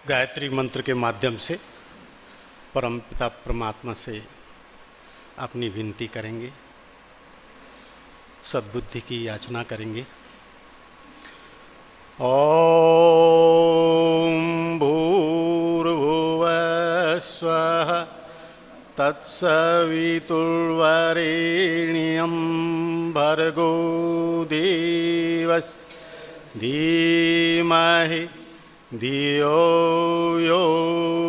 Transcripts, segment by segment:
गायत्री मंत्र के माध्यम से परमपिता परमात्मा से अपनी विनती करेंगे, सद्बुद्धि की याचना करेंगे। ओम भूर्भुवः स्वः तत्सवितुर्वरेण्यं भर्गो देवस्य धीमहि धियो यो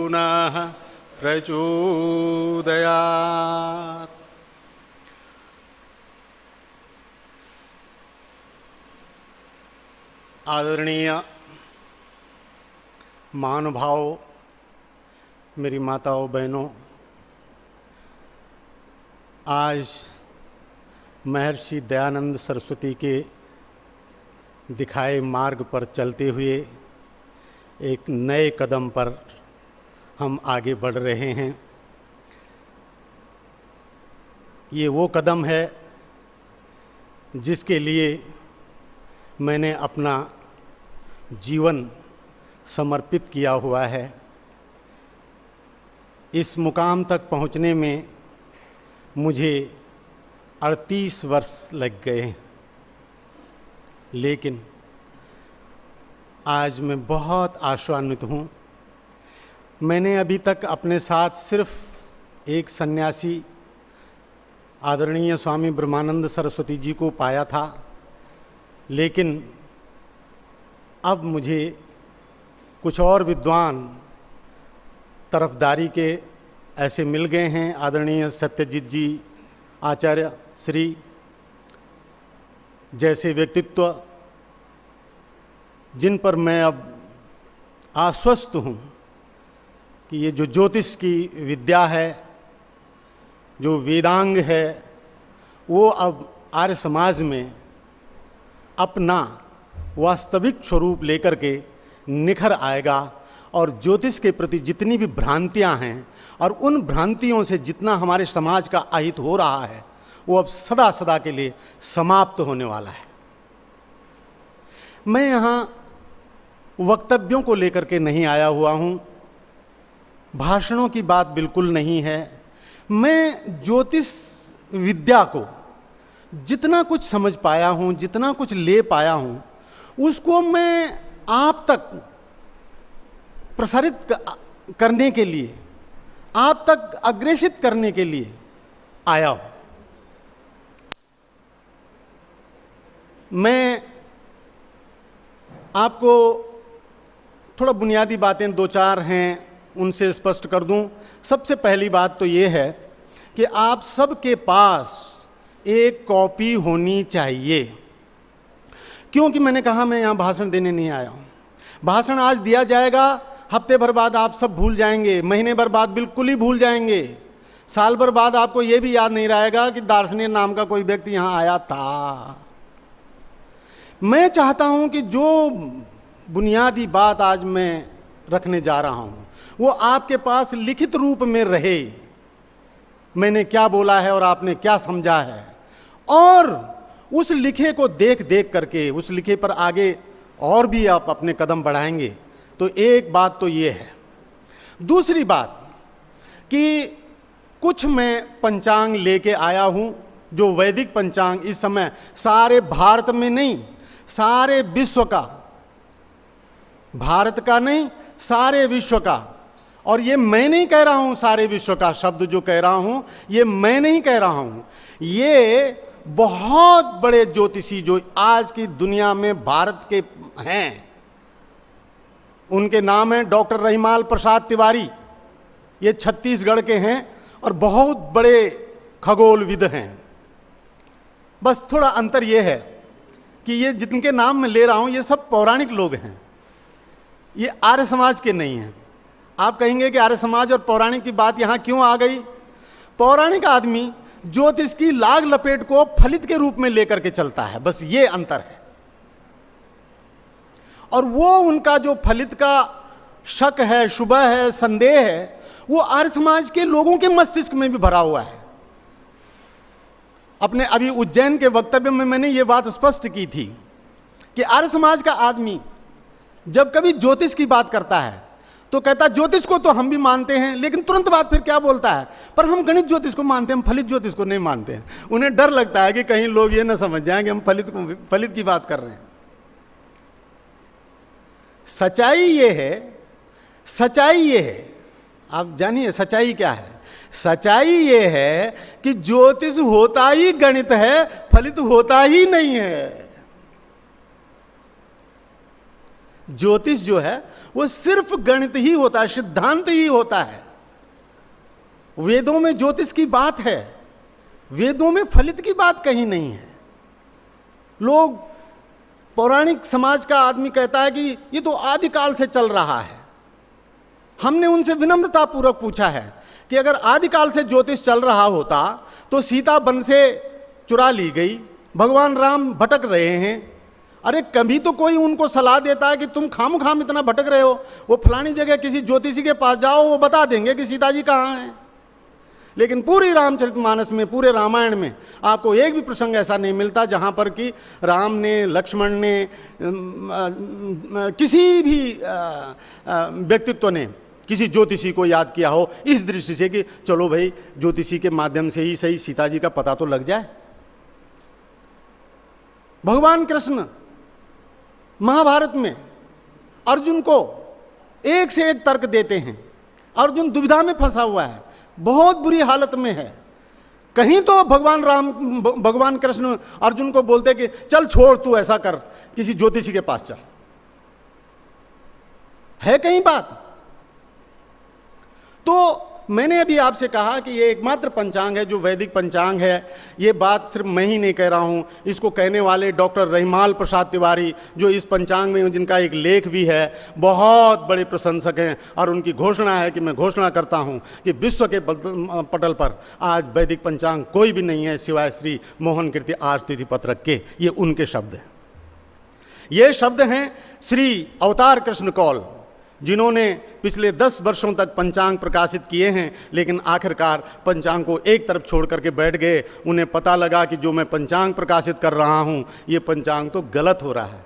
नः प्रचोदयात्। आदरणीय महानुभावों, मेरी माताओं बहनों, आज महर्षि दयानंद सरस्वती के दिखाए मार्ग पर चलते हुए एक नए कदम पर हम आगे बढ़ रहे हैं। ये वो कदम है जिसके लिए मैंने अपना जीवन समर्पित किया हुआ है। इस मुकाम तक पहुंचने में मुझे 38 वर्ष लग गए, लेकिन आज मैं बहुत आशान्वित हूं। मैंने अभी तक अपने साथ सिर्फ एक सन्यासी आदरणीय स्वामी ब्रह्मानंद सरस्वती जी को पाया था, लेकिन अब मुझे कुछ और विद्वान तरफदारी के ऐसे मिल गए हैं। आदरणीय सत्यजीत जी आचार्य श्री जैसे व्यक्तित्व, जिन पर मैं अब आश्वस्त हूं कि ये जो ज्योतिष की विद्या है, जो वेदांग है, वो अब आर्य समाज में अपना वास्तविक स्वरूप लेकर के निखर आएगा। और ज्योतिष के प्रति जितनी भी भ्रांतियां हैं और उन भ्रांतियों से जितना हमारे समाज का अहित हो रहा है, वो अब सदा सदा के लिए समाप्त होने वाला है। मैं यहां वक्तव्यों को लेकर के नहीं आया हुआ हूं, भाषणों की बात बिल्कुल नहीं है। मैं ज्योतिष विद्या को जितना कुछ समझ पाया हूं, जितना कुछ ले पाया हूं, उसको मैं आप तक प्रसारित करने के लिए, आप तक अग्रेसित करने के लिए आया हूं। मैं आपको थोड़ा बुनियादी बातें दो चार हैं, उनसे स्पष्ट कर दूं। सबसे पहली बात तो यह है कि आप सबके पास एक कॉपी होनी चाहिए। क्योंकि मैंने कहा मैं यहां भाषण देने नहीं आया हूं। भाषण आज दिया जाएगा, हफ्ते भर बाद आप सब भूल जाएंगे, महीने भर बाद बिल्कुल ही भूल जाएंगे, साल भर बाद आपको यह भी याद नहीं रहेगा कि दार्शनिक नाम का कोई व्यक्ति यहां आया था। मैं चाहता हूं कि जो बुनियादी बात आज मैं रखने जा रहा हूं वो आपके पास लिखित रूप में रहे। मैंने क्या बोला है और आपने क्या समझा है, और उस लिखे को देख देख करके उस लिखे पर आगे और भी आप अपने कदम बढ़ाएंगे। तो एक बात तो ये है। दूसरी बात कि कुछ मैं पंचांग लेके आया हूं, जो वैदिक पंचांग इस समय सारे भारत में नहीं, सारे विश्व का, भारत का नहीं, सारे विश्व का। और ये मैं नहीं कह रहा हूं, सारे विश्व का शब्द जो कह रहा हूं ये मैं नहीं कह रहा हूं, ये बहुत बड़े ज्योतिषी जो आज की दुनिया में भारत के हैं, उनके नाम है डॉक्टर रहीमाल प्रसाद तिवारी। ये छत्तीसगढ़ के हैं और बहुत बड़े खगोलविद हैं। बस थोड़ा अंतर यह है कि ये जिनके नाम मैं ले रहा हूं ये सब पौराणिक लोग हैं, ये आर्य समाज के नहीं हैं। आप कहेंगे कि आर्य समाज और पौराणिक की बात यहां क्यों आ गई? पौराणिक आदमी ज्योतिष की लाग लपेट को फलित के रूप में लेकर के चलता है, बस ये अंतर है। और वो उनका जो फलित का शक है, शुबह है, संदेह है, वो आर्य समाज के लोगों के मस्तिष्क में भी भरा हुआ है। अपने अभी उज्जैन के वक्तव्य में मैंने यह बात स्पष्ट की थी कि आर्य समाज का आदमी जब कभी ज्योतिष की बात करता है तो कहता ज्योतिष को तो हम भी मानते हैं, लेकिन तुरंत बाद फिर क्या बोलता है, पर हम गणित ज्योतिष को मानते हैं, हम फलित ज्योतिष को नहीं मानते हैं। उन्हें डर लगता है कि कहीं लोग ये ना समझ जाएं कि हम फलित की बात कर रहे हैं। सच्चाई ये है, आप जानिए सच्चाई क्या है। सच्चाई ये है कि ज्योतिष होता ही गणित है, फलित होता ही नहीं है। ज्योतिष जो है वो सिर्फ गणित ही होता है, सिद्धांत ही होता है। वेदों में ज्योतिष की बात है, वेदों में फलित की बात कहीं नहीं है। लोग, पौराणिक समाज का आदमी कहता है कि ये तो आदिकाल से चल रहा है। हमने उनसे विनम्रतापूर्वक पूछा है कि अगर आदिकाल से ज्योतिष चल रहा होता तो सीता वन से चुरा ली गई, भगवान राम भटक रहे हैं। अरे कभी तो कोई उनको सलाह देता है कि तुम खामखाम इतना भटक रहे हो, वो फलानी जगह किसी ज्योतिषी के पास जाओ, वो बता देंगे कि सीता जी कहां हैं। लेकिन पूरी रामचरितमानस में, पूरे रामायण में आपको एक भी प्रसंग ऐसा नहीं मिलता जहां पर कि राम ने, लक्ष्मण ने, किसी भी व्यक्तित्व ने किसी ज्योतिषी को याद किया हो इस दृष्टि से कि चलो भाई ज्योतिषी के माध्यम से ही सही सीता जी का पता तो लग जाए। भगवान कृष्ण महाभारत में अर्जुन को एक से एक तर्क देते हैं। अर्जुन दुविधा में फंसा हुआ है, बहुत बुरी हालत में है। कहीं तो भगवान कृष्ण अर्जुन को बोलते कि चल छोड़, तू ऐसा कर, किसी ज्योतिषी के पास चल। है कहीं बात? तो मैंने अभी आपसे कहा कि ये एकमात्र पंचांग है जो वैदिक पंचांग है। ये बात सिर्फ मैं ही नहीं कह रहा हूं, इसको कहने वाले डॉक्टर रहीमाल प्रसाद तिवारी, जो इस पंचांग में जिनका एक लेख भी है, बहुत बड़े प्रशंसक हैं। और उनकी घोषणा है कि मैं घोषणा करता हूं कि विश्व के पटल पर आज वैदिक पंचांग कोई भी नहीं है सिवाय श्री मोहन कीर्ति आज तिथि पत्रक के। ये उनके शब्द हैं। ये शब्द हैं श्री अवतार कृष्ण कौल, जिन्होंने पिछले 10 वर्षों तक पंचांग प्रकाशित किए हैं, लेकिन आखिरकार पंचांग को एक तरफ छोड़ करके बैठ गए। उन्हें पता लगा कि जो मैं पंचांग प्रकाशित कर रहा हूं यह पंचांग तो गलत हो रहा है।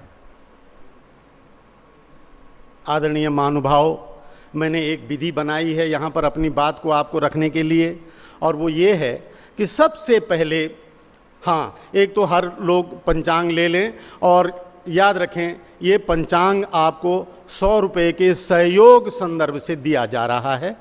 आदरणीय महानुभाव, मैंने एक विधि बनाई है यहां पर अपनी बात को आपको रखने के लिए, और वो ये है कि सबसे पहले, एक तो हर लोग पंचांग ले लें, और याद रखें ये पंचांग आपको 100 रुपए के सहयोग संदर्भ से दिया जा रहा है।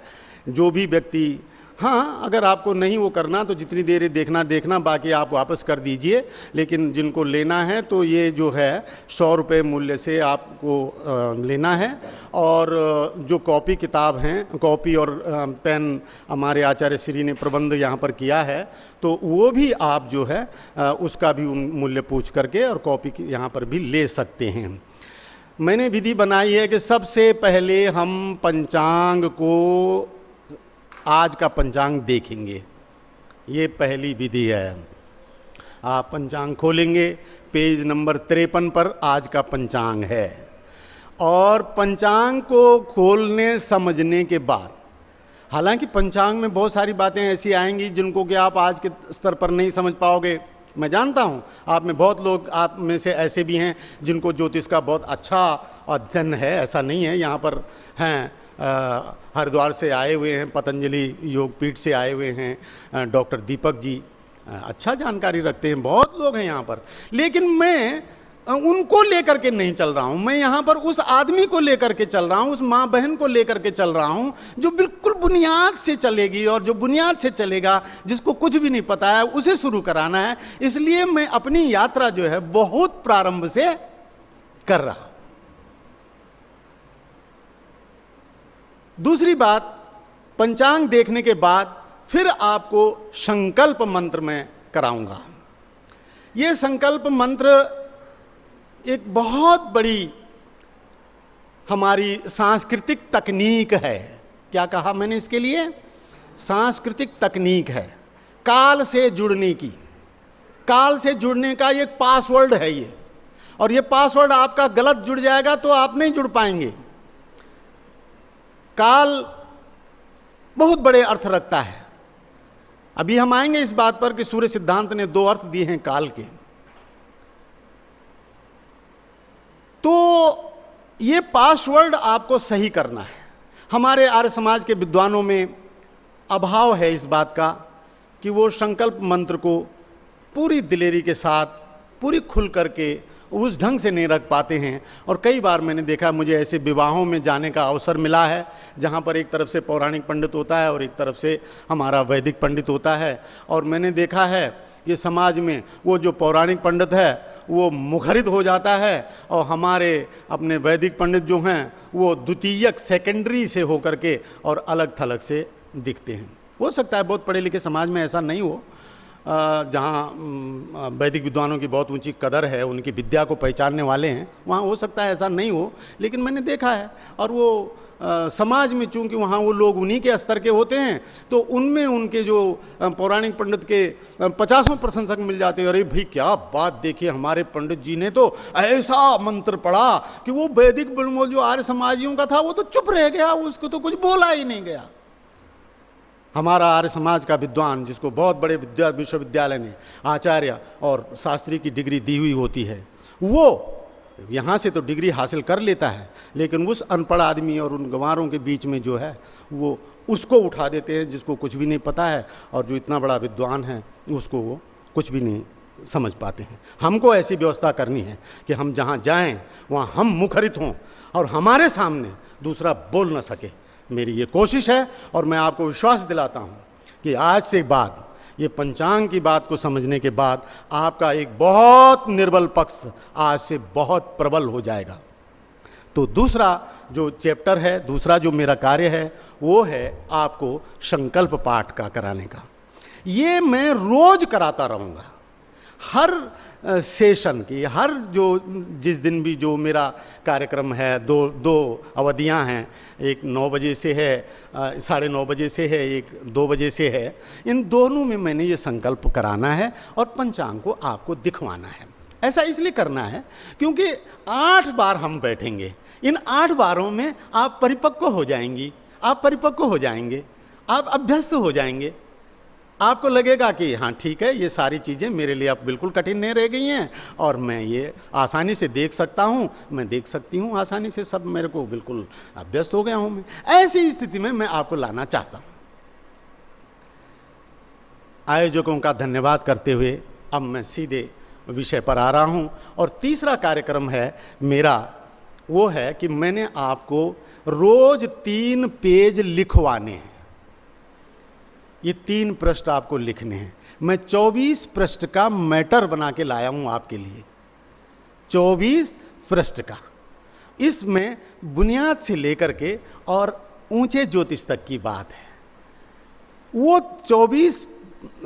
जो भी व्यक्ति, अगर आपको नहीं वो करना तो जितनी देर देखना, बाकी आप वापस कर दीजिए। लेकिन जिनको लेना है तो ये जो है 100 रुपये मूल्य से आपको लेना है। और जो कॉपी किताब हैं, कॉपी और पेन हमारे आचार्य श्री ने प्रबंध यहाँ पर किया है, तो वो भी आप जो है उसका भी मूल्य पूछ करके और कॉपी यहाँ पर भी ले सकते हैं। मैंने विधि बनाई है कि सबसे पहले हम पंचांग को, आज का पंचांग देखेंगे। ये पहली विधि है। आप पंचांग खोलेंगे, पेज नंबर 53 पर आज का पंचांग है। और पंचांग को खोलने समझने के बाद, हालांकि पंचांग में बहुत सारी बातें ऐसी आएंगी जिनको कि आप आज के स्तर पर नहीं समझ पाओगे। मैं जानता हूं आप में बहुत लोग, आप में से ऐसे भी हैं जिनको ज्योतिष का बहुत अच्छा अध्ययन है, ऐसा नहीं है। यहां पर हैं, हरिद्वार से आए हुए हैं, पतंजलि योगपीठ से आए हुए हैं डॉक्टर दीपक जी, अच्छा जानकारी रखते हैं, बहुत लोग हैं यहां पर। लेकिन मैं उनको लेकर के नहीं चल रहा हूं, मैं यहां पर उस आदमी को लेकर के चल रहा हूं, उस मां बहन को लेकर के चल रहा हूं जो बिल्कुल बुनियाद से चलेगी, और जो बुनियाद से चलेगा, जिसको कुछ भी नहीं पता है, उसे शुरू कराना है। इसलिए मैं अपनी यात्रा जो है बहुत प्रारंभ से कर रहा। दूसरी बात, पंचांग देखने के बाद फिर आपको संकल्प मंत्र में कराऊंगा। यह संकल्प मंत्र एक बहुत बड़ी हमारी सांस्कृतिक तकनीक है। क्या कहा मैंने इसके लिए? सांस्कृतिक तकनीक है, काल से जुड़ने की, काल से जुड़ने का एक पासवर्ड है ये। और ये पासवर्ड आपका गलत जुड़ जाएगा तो आप नहीं जुड़ पाएंगे। काल बहुत बड़े अर्थ रखता है। अभी हम आएंगे इस बात पर कि सूर्य सिद्धांत ने 2 अर्थ दिए हैं काल के। तो ये पासवर्ड आपको सही करना है। हमारे आर्य समाज के विद्वानों में अभाव है इस बात का कि वो संकल्प मंत्र को पूरी दिलेरी के साथ, पूरी खुल करके उस ढंग से नहीं रख पाते हैं। और कई बार मैंने देखा, मुझे ऐसे विवाहों में जाने का अवसर मिला है जहां पर एक तरफ से पौराणिक पंडित होता है और एक तरफ से हमारा वैदिक पंडित होता है, और मैंने देखा है कि समाज में वो जो पौराणिक पंडित है वो मुखरित हो जाता है और हमारे अपने वैदिक पंडित जो हैं वो द्वितीयक, सेकेंडरी से होकर के और अलग थलग से दिखते हैं। हो सकता है बहुत पढ़े लिखे समाज में ऐसा नहीं हो, जहाँ वैदिक विद्वानों की बहुत ऊंची कदर है, उनकी विद्या को पहचानने वाले हैं, वहाँ हो सकता है ऐसा नहीं हो, लेकिन मैंने देखा है। और वो समाज में चूंकि वहाँ वो लोग उन्हीं के स्तर के होते हैं, तो उनमें उनके जो पौराणिक पंडित के 50 प्रशंसक मिल जाते हैं। अरे भाई क्या बात, देखिए हमारे पंडित जी ने तो ऐसा मंत्र पढ़ा कि वो वैदिक जो आर्य समाजियों का था वो तो चुप रह गया, उसको तो कुछ बोला ही नहीं गया। हमारा आर्य समाज का विद्वान, जिसको बहुत बड़े विश्वविद्यालय ने आचार्य और शास्त्री की डिग्री दी हुई होती है, वो यहां से तो डिग्री हासिल कर लेता है, लेकिन उस अनपढ़ आदमी और उन गंवारों के बीच में जो है वो उसको उठा देते हैं जिसको कुछ भी नहीं पता है, और जो इतना बड़ा विद्वान है उसको वो कुछ भी नहीं समझ पाते हैं। हमको ऐसी व्यवस्था करनी है कि हम जहां जाएं वहां हम मुखरित हों और हमारे सामने दूसरा बोल न सके। मेरी ये कोशिश है और मैं आपको विश्वास दिलाता हूं कि आज से बाद, ये पंचांग की बात को समझने के बाद, आपका एक बहुत निर्बल पक्ष आज से बहुत प्रबल हो जाएगा। तो दूसरा जो चैप्टर है, दूसरा जो मेरा कार्य है, वो है आपको संकल्प पाठ का कराने का। ये मैं रोज कराता रहूंगा, हर सेशन की, हर जो जिस दिन भी जो मेरा कार्यक्रम है, दो अवधियां हैं, एक 9 बजे से है, 9:30 बजे से है, एक 2 बजे से है। इन दोनों में मैंने ये संकल्प कराना है और पंचांग को आपको दिखवाना है। ऐसा इसलिए करना है क्योंकि 8 बार हम बैठेंगे, इन 8 बारों में आप परिपक्व हो जाएंगी, आप परिपक्व हो जाएंगे, आप अभ्यस्त हो जाएंगे। आपको लगेगा कि हाँ ठीक है, ये सारी चीजें मेरे लिए अब बिल्कुल कठिन नहीं रह गई हैं और मैं ये आसानी से देख सकता हूं, मैं देख सकती हूं आसानी से, सब मेरे को बिल्कुल अभ्यस्त हो गया हूं मैं। ऐसी स्थिति में मैं आपको लाना चाहता हूं। आयोजकों का धन्यवाद करते हुए अब मैं सीधे विषय पर आ रहा हूं, और तीसरा कार्यक्रम है मेरा, वो है कि मैंने आपको रोज 3 पेज लिखवाने हैं। ये 3 पृष्ठ आपको लिखने हैं। मैं 24 पृष्ठ का मैटर बना के लाया हूं आपके लिए, 24 पृष्ठ का। इसमें बुनियाद से लेकर के और ऊंचे ज्योतिष तक की बात है। वो 24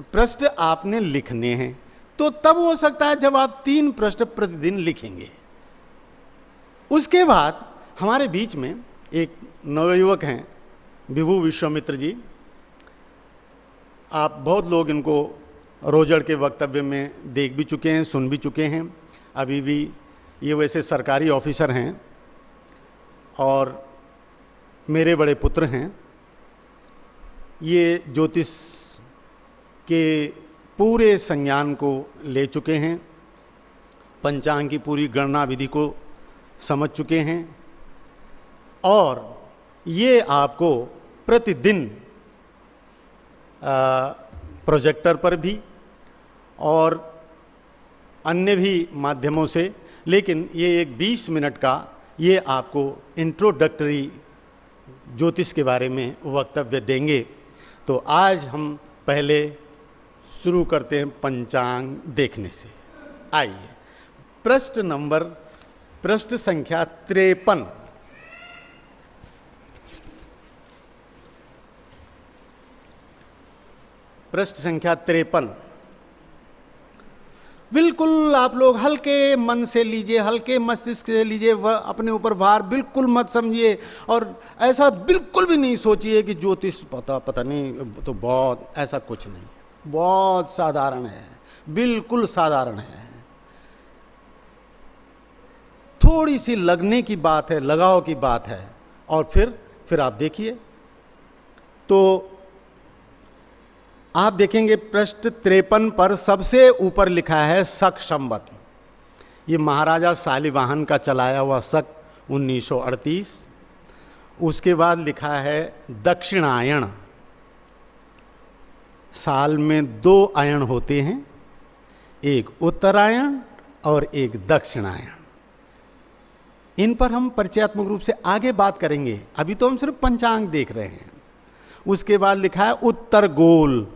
पृष्ठ आपने लिखने हैं, तो तब हो सकता है जब आप 3 पृष्ठ प्रतिदिन लिखेंगे। उसके बाद हमारे बीच में एक नवयुवक हैं, विभू विश्वामित्र जी। आप बहुत लोग इनको रोजड़ के वक्तव्य में देख भी चुके हैं, सुन भी चुके हैं। अभी भी ये वैसे सरकारी ऑफिसर हैं और मेरे बड़े पुत्र हैं। ये ज्योतिष के पूरे संज्ञान को ले चुके हैं, पंचांग की पूरी गणना विधि को समझ चुके हैं, और ये आपको प्रतिदिन प्रोजेक्टर पर भी और अन्य भी माध्यमों से, लेकिन ये एक 20 मिनट का ये आपको इंट्रोडक्टरी ज्योतिष के बारे में वक्तव्य देंगे। तो आज हम पहले शुरू करते हैं पंचांग देखने से। आइए, पृष्ठ संख्या 53। पृष्ठ संख्या 53। बिल्कुल आप लोग हल्के मन से लीजिए, हल्के मस्तिष्क से लीजिए, वह अपने ऊपर भार बिल्कुल मत समझिए, और ऐसा बिल्कुल भी नहीं सोचिए कि ज्योतिष पता नहीं तो बहुत, ऐसा कुछ नहीं, बहुत साधारण है, बिल्कुल साधारण है। थोड़ी सी लगने की बात है, लगाव की बात है, और फिर आप देखिए तो आप देखेंगे पृष्ठ 53 पर सबसे ऊपर लिखा है शक संवत। ये महाराजा शालिवाहन का चलाया हुआ शक 1938, उसके बाद लिखा है दक्षिणायण। साल में 2 आयन होते हैं, एक उत्तरायण और एक दक्षिणायण। इन पर हम परिचयात्मक रूप से आगे बात करेंगे, अभी तो हम सिर्फ पंचांग देख रहे हैं। उसके बाद लिखा है उत्तर गोल,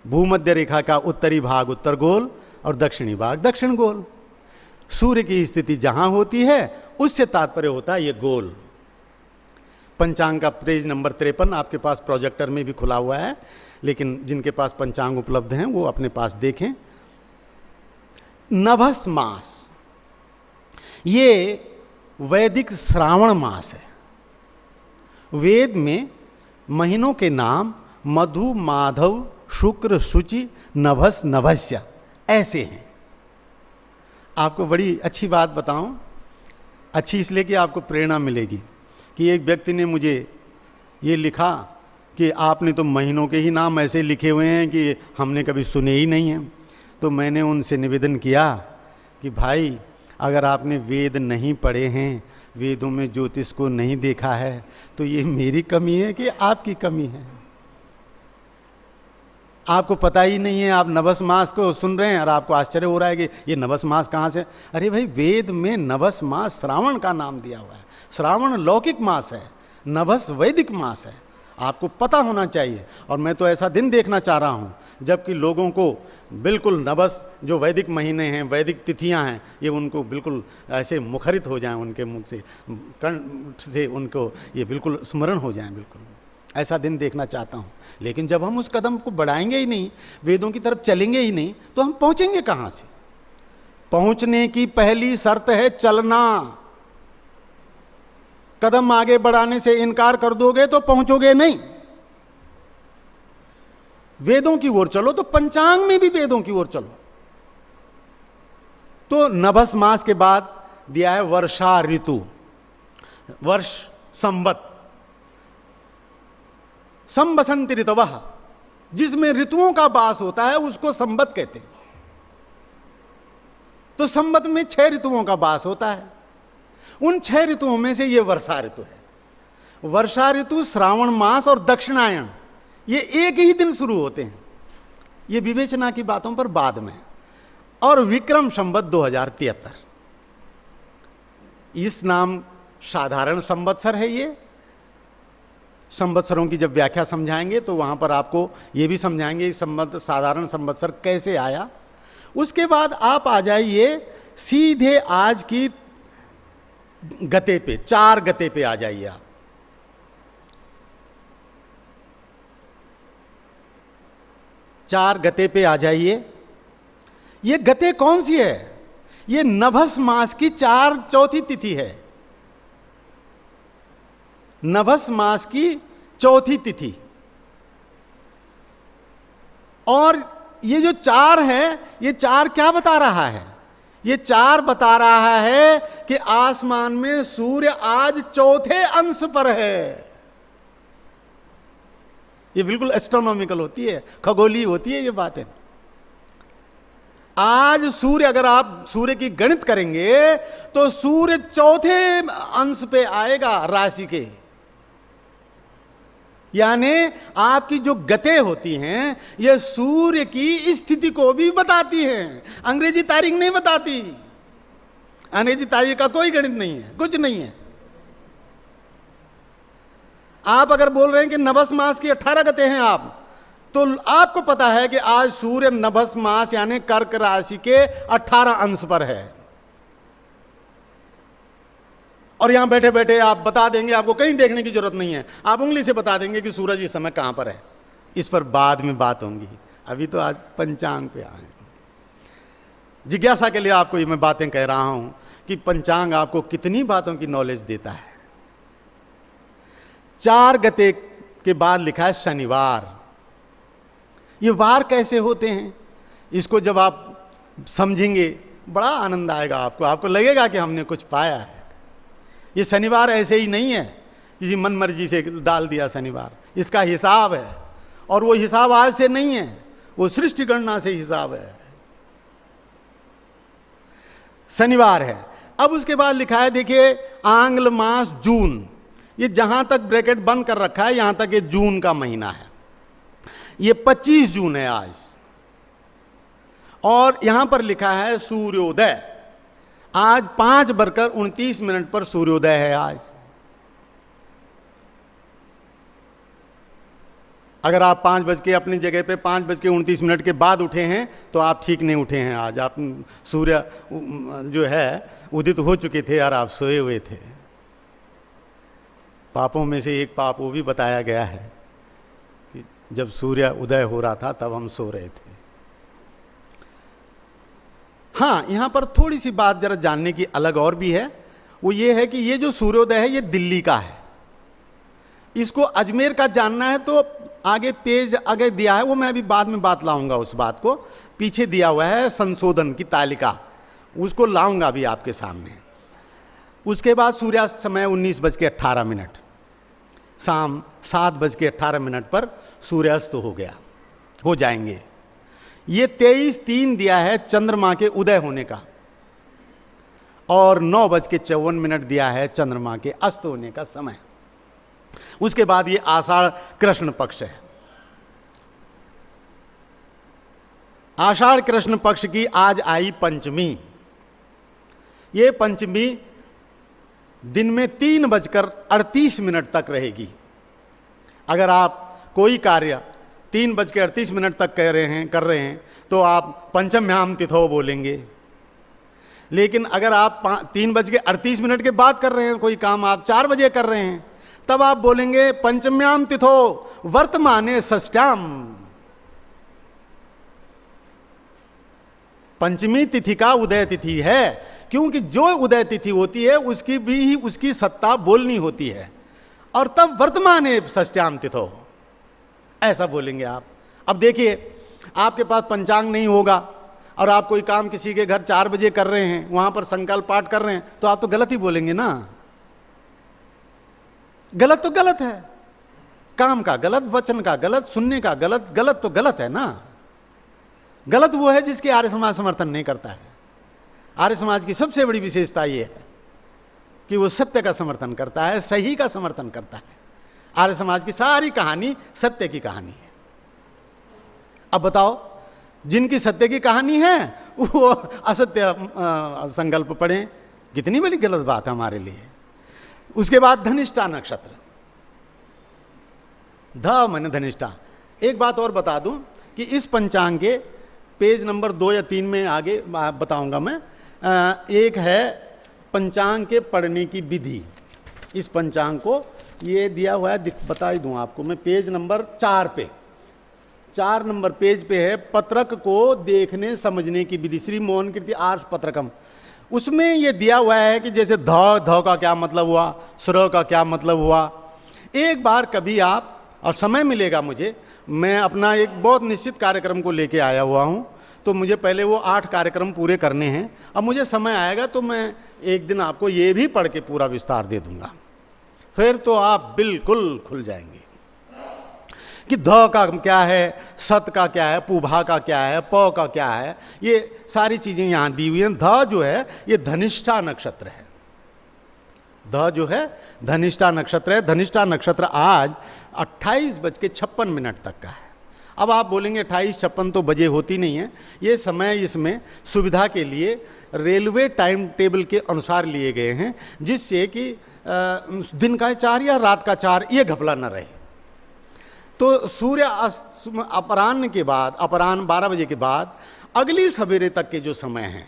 भूमध्य रेखा का उत्तरी भाग उत्तर गोल और दक्षिणी भाग दक्षिण गोल। सूर्य की स्थिति जहां होती है उससे तात्पर्य होता है ये गोल। पंचांग का पेज नंबर 53 आपके पास प्रोजेक्टर में भी खुला हुआ है, लेकिन जिनके पास पंचांग उपलब्ध हैं वो अपने पास देखें। नभस मास, ये वैदिक श्रावण मास है। वेद में महीनों के नाम मधु, माधव, शुक्र, शुचि, नभस, नभस्य ऐसे हैं। आपको बड़ी अच्छी बात बताऊं, अच्छी इसलिए कि आपको प्रेरणा मिलेगी कि एक व्यक्ति ने मुझे ये लिखा कि आपने तो महीनों के ही नाम ऐसे लिखे हुए हैं कि हमने कभी सुने ही नहीं हैं। तो मैंने उनसे निवेदन किया कि भाई, अगर आपने वेद नहीं पढ़े हैं, वेदों में ज्योतिष को नहीं देखा है, तो ये मेरी कमी है कि आपकी कमी है? आपको पता ही नहीं है, आप नभस मास को सुन रहे हैं और आपको आश्चर्य हो रहा है कि ये नभस मास कहां से। अरे भाई, वेद में नभस मास श्रावण का नाम दिया हुआ है। श्रावण लौकिक मास है, नभस वैदिक मास है, आपको पता होना चाहिए। और मैं तो ऐसा दिन देखना चाह रहा हूं जबकि लोगों को बिल्कुल नभस जो वैदिक महीने हैं, वैदिक तिथियां हैं, ये उनको बिल्कुल ऐसे मुखरित हो जाएं, उनके मुख से, कंठ से उनको ये बिल्कुल स्मरण हो जाएं। बिल्कुल ऐसा दिन देखना चाहता हूं। लेकिन जब हम उस कदम को बढ़ाएंगे ही नहीं, वेदों की तरफ चलेंगे ही नहीं, तो हम पहुंचेंगे कहां से? पहुंचने की पहली शर्त है चलना। कदम आगे बढ़ाने से इनकार कर दोगे तो पहुंचोगे नहीं। वेदों की ओर चलो, तो पंचांग में भी वेदों की ओर चलो। तो नभस मास के बाद दिया है वर्षा ऋतु, वर्ष संवत, संबसंति ऋतवः, जिसमें ऋतुओं का वास होता है उसको संवत कहते हैं। तो संवत में 6 ऋतुओं का वास होता है। उन 6 ऋतुओं में से यह वर्षा ऋतु है। वर्षा ऋतु, श्रावण मास और दक्षिणायन, ये एक ही दिन शुरू होते हैं। ये विवेचना की बातों पर बाद में। और विक्रम संवत 2073, इस नाम साधारण संवत्सर है। ये संवत्सरों की जब व्याख्या समझाएंगे तो वहां पर आपको यह भी समझाएंगे साधारण संवत्सर कैसे आया। उसके बाद आप आ जाइए सीधे आज की गते पे, 4 गते पे आ जाइए आप। 4 गते पे आ जाइए। ये गते कौन सी है? ये नभस मास की 4 तिथि है। नभस मास की 4 तिथि। और ये जो 4 है, ये 4 क्या बता रहा है? ये 4 बता रहा है कि आसमान में सूर्य आज 4थे अंश पर है। ये बिल्कुल एस्ट्रोनॉमिकल होती है, खगोलीय होती है ये बातें। आज सूर्य, अगर आप सूर्य की गणित करेंगे तो सूर्य 4थे अंश पे आएगा राशि के। यानी आपकी जो गते होती हैं, ये सूर्य की स्थिति को भी बताती हैं। अंग्रेजी तारीख नहीं बताती। अंग्रेजी तारीख का कोई गणित नहीं है, कुछ नहीं है। आप अगर बोल रहे हैं कि नभस मास की 18 गते हैं आप, तो आपको पता है कि आज सूर्य नभस मास यानी कर्क राशि के 18 अंश पर है। और यहां बैठे बैठे आप बता देंगे, आपको कहीं देखने की जरूरत नहीं है, आप उंगली से बता देंगे कि सूरज इस समय कहां पर है। इस पर बाद में बात होंगी, अभी तो आज पंचांग पे आए। जिज्ञासा के लिए आपको ये मैं बातें कह रहा हूं कि पंचांग आपको कितनी बातों की नॉलेज देता है। 4 गते के बाद लिखा है शनिवार। ये वार कैसे होते हैं, इसको जब आप समझेंगे बड़ा आनंद आएगा आपको। आपको लगेगा कि हमने कुछ पाया है। ये शनिवार ऐसे ही नहीं है, किसी मन मर्जी से डाल दिया शनिवार। इसका हिसाब है, और वो हिसाब आज से नहीं है, वो सृष्टि गणना से हिसाब है। शनिवार है। अब उसके बाद लिखा है, देखिए, आंग्ल मास जून, ये जहां तक ब्रैकेट बंद कर रखा है यहां तक ये जून का महीना है, ये 25 जून है आज, और यहां पर लिखा है सूर्योदय। आज 5:29 पर सूर्योदय है आज। अगर आप 5 बज के अपनी जगह पे 5:29 के बाद उठे हैं तो आप ठीक नहीं उठे हैं। आज आप सूर्य जो है उदित हो चुके थे और आप सोए हुए थे। पापों में से एक पाप वो भी बताया गया है कि जब सूर्य उदय हो रहा था तब हम सो रहे थे। हां, यहां पर थोड़ी सी बात जरा जानने की अलग और भी है। वो ये है कि ये जो सूर्योदय है ये दिल्ली का है। इसको अजमेर का जानना है तो आगे पेज आगे दिया है, वो मैं अभी बाद में बात लाऊंगा। उस बात को पीछे दिया हुआ है संशोधन की तालिका, उसको लाऊंगा अभी आपके सामने। उसके बाद सूर्यास्त समय 19:18, शाम 7:18 पर सूर्यास्त हो गया, हो जाएंगे। ये 23:03 दिया है चंद्रमा के उदय होने का, और 9:54 दिया है चंद्रमा के अस्त होने का समय। उसके बाद ये आषाढ़ कृष्ण पक्ष है। आषाढ़ कृष्ण पक्ष की आज आई पंचमी। ये पंचमी दिन में 3:38 तक रहेगी। अगर आप कोई कार्य 3:38 तक कर रहे हैं तो आप पंचम्याम तिथौ बोलेंगे। लेकिन अगर आप 3:38 के बाद कर रहे हैं कोई काम, आप 4 बजे कर रहे हैं, तब आप बोलेंगे पंचम्याम तिथो वर्तमाने षष्ठ्याम। पंचमी तिथि का उदय तिथि है, क्योंकि जो उदय तिथि होती है उसकी भी उसकी सत्ता बोलनी होती है, और तब वर्तमाने षष्ठ्याम तिथो ऐसा बोलेंगे आप। अब देखिए, आपके पास पंचांग नहीं होगा और आप कोई काम किसी के घर 4 बजे कर रहे हैं, वहां पर संकल्प पाठ कर रहे हैं, तो आप तो गलत ही बोलेंगे ना। गलत तो गलत है, काम का गलत, वचन का गलत, सुनने का गलत, गलत तो गलत है ना। गलत वो है जिसके आर्य समाज समर्थन नहीं करता है। आर्य समाज की सबसे बड़ी विशेषता यह है कि वो सत्य का समर्थन करता है, सही का समर्थन करता है। आर्य समाज की सारी कहानी सत्य की कहानी है। अब बताओ, जिनकी सत्य की कहानी है वो असत्य संकल्प पढ़ें, कितनी बड़ी गलत बात है हमारे लिए। उसके बाद धनिष्ठा नक्षत्र, ध मन धनिष्ठा। एक बात और बता दूं कि इस पंचांग के पेज नंबर 2 या 3 में आगे बताऊंगा मैं। एक है पंचांग के पढ़ने की विधि। इस पंचांग को ये दिया हुआ है, बता ही दूं आपको मैं, पेज नंबर 4 पे, 4 नंबर पेज पे है, पत्रक को देखने समझने की विधि, श्री मोहन कीर्ति आर्ष पत्रकम। उसमें यह दिया हुआ है कि जैसे ध का क्या मतलब हुआ, स्र का क्या मतलब हुआ। एक बार कभी आप, और समय मिलेगा मुझे, मैं अपना एक बहुत निश्चित कार्यक्रम को लेके आया हुआ हूं, तो मुझे पहले वो 8 कार्यक्रम पूरे करने हैं। अब मुझे समय आएगा तो मैं एक दिन आपको ये भी पढ़ के पूरा विस्तार दे दूंगा, फिर तो आप बिल्कुल खुल जाएंगे कि ध का क्या है, सत का क्या है, पुभा का क्या है, प का क्या है। ये सारी चीजें यहां दी हुई हैं। ध जो है ये धनिष्ठा नक्षत्र है। ध जो है धनिष्ठा नक्षत्र है। धनिष्ठा नक्षत्र आज 28:56 तक का है। अब आप बोलेंगे 28:56 तो बजे होती नहीं है, ये समय इसमें सुविधा के लिए रेलवे टाइम टेबल के अनुसार लिए गए हैं, जिससे कि दिन का 4 या रात का 4 ये घपला न रहे। तो सूर्य अपराह्न के बाद, अपराह्न 12 बजे के बाद अगली सवेरे तक के जो समय हैं,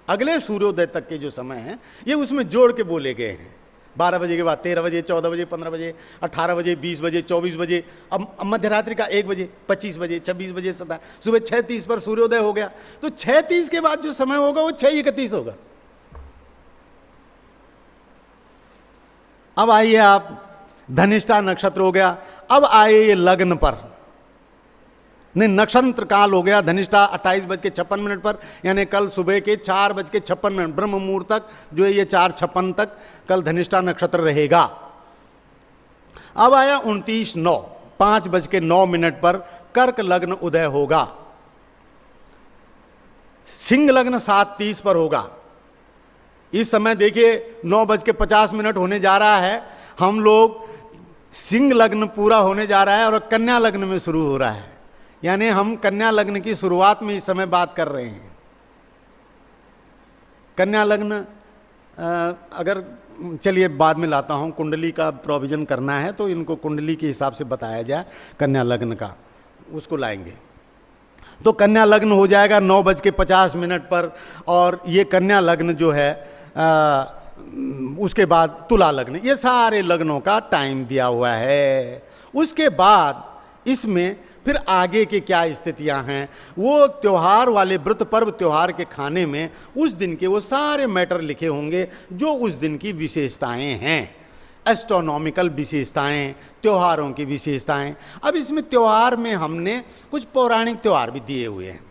अगले सूर्योदय तक के जो समय हैं, ये उसमें जोड़ के बोले गए हैं। 12 बजे के बाद 13 बजे, 14 बजे, 15 बजे, 18 बजे, 20 बजे, 24 बजे, अब मध्यरात्रि का 1 बजे, 25 बजे, 26 बजे, सुबह 6:30 पर सूर्योदय हो गया। तो 6:30 के बाद जो समय होगा वो 6:31 होगा। अब आइए आप, धनिष्ठा नक्षत्र हो गया। अब आए ये लग्न पर, नहीं नक्षत्र काल हो गया धनिष्ठा 28:56 पर, यानी कल सुबह के 4:56 ब्रह्म मुहूर्त तक जो है ये 4:56 तक कल धनिष्ठा नक्षत्र रहेगा। अब आया 29/9, 5:09 पर कर्क लग्न उदय होगा। सिंह लग्न 7:30 पर होगा। इस समय देखिए 9:50 होने जा रहा है। हम लोग सिंह लग्न पूरा होने जा रहा है और कन्या लग्न में शुरू हो रहा है, यानी हम कन्या लग्न की शुरुआत में इस समय बात कर रहे हैं। कन्या लग्न अगर चलिए बाद में लाता हूं, कुंडली का प्रोविजन करना है तो इनको कुंडली के हिसाब से बताया जाए, कन्या लग्न का उसको लाएंगे। तो कन्या लग्न हो जाएगा 9:50 पर, और ये कन्या लग्न जो है उसके बाद तुला लग्न, ये सारे लग्नों का टाइम दिया हुआ है। उसके बाद इसमें फिर आगे की क्या स्थितियां हैं, वो त्योहार वाले व्रत पर्व त्योहार के खाने में उस दिन के वो सारे मैटर लिखे होंगे जो उस दिन की विशेषताएं हैं, एस्ट्रोनॉमिकल विशेषताएं, त्योहारों की विशेषताएं। अब इसमें त्योहार में हमने कुछ पौराणिक त्योहार भी दिए हुए हैं,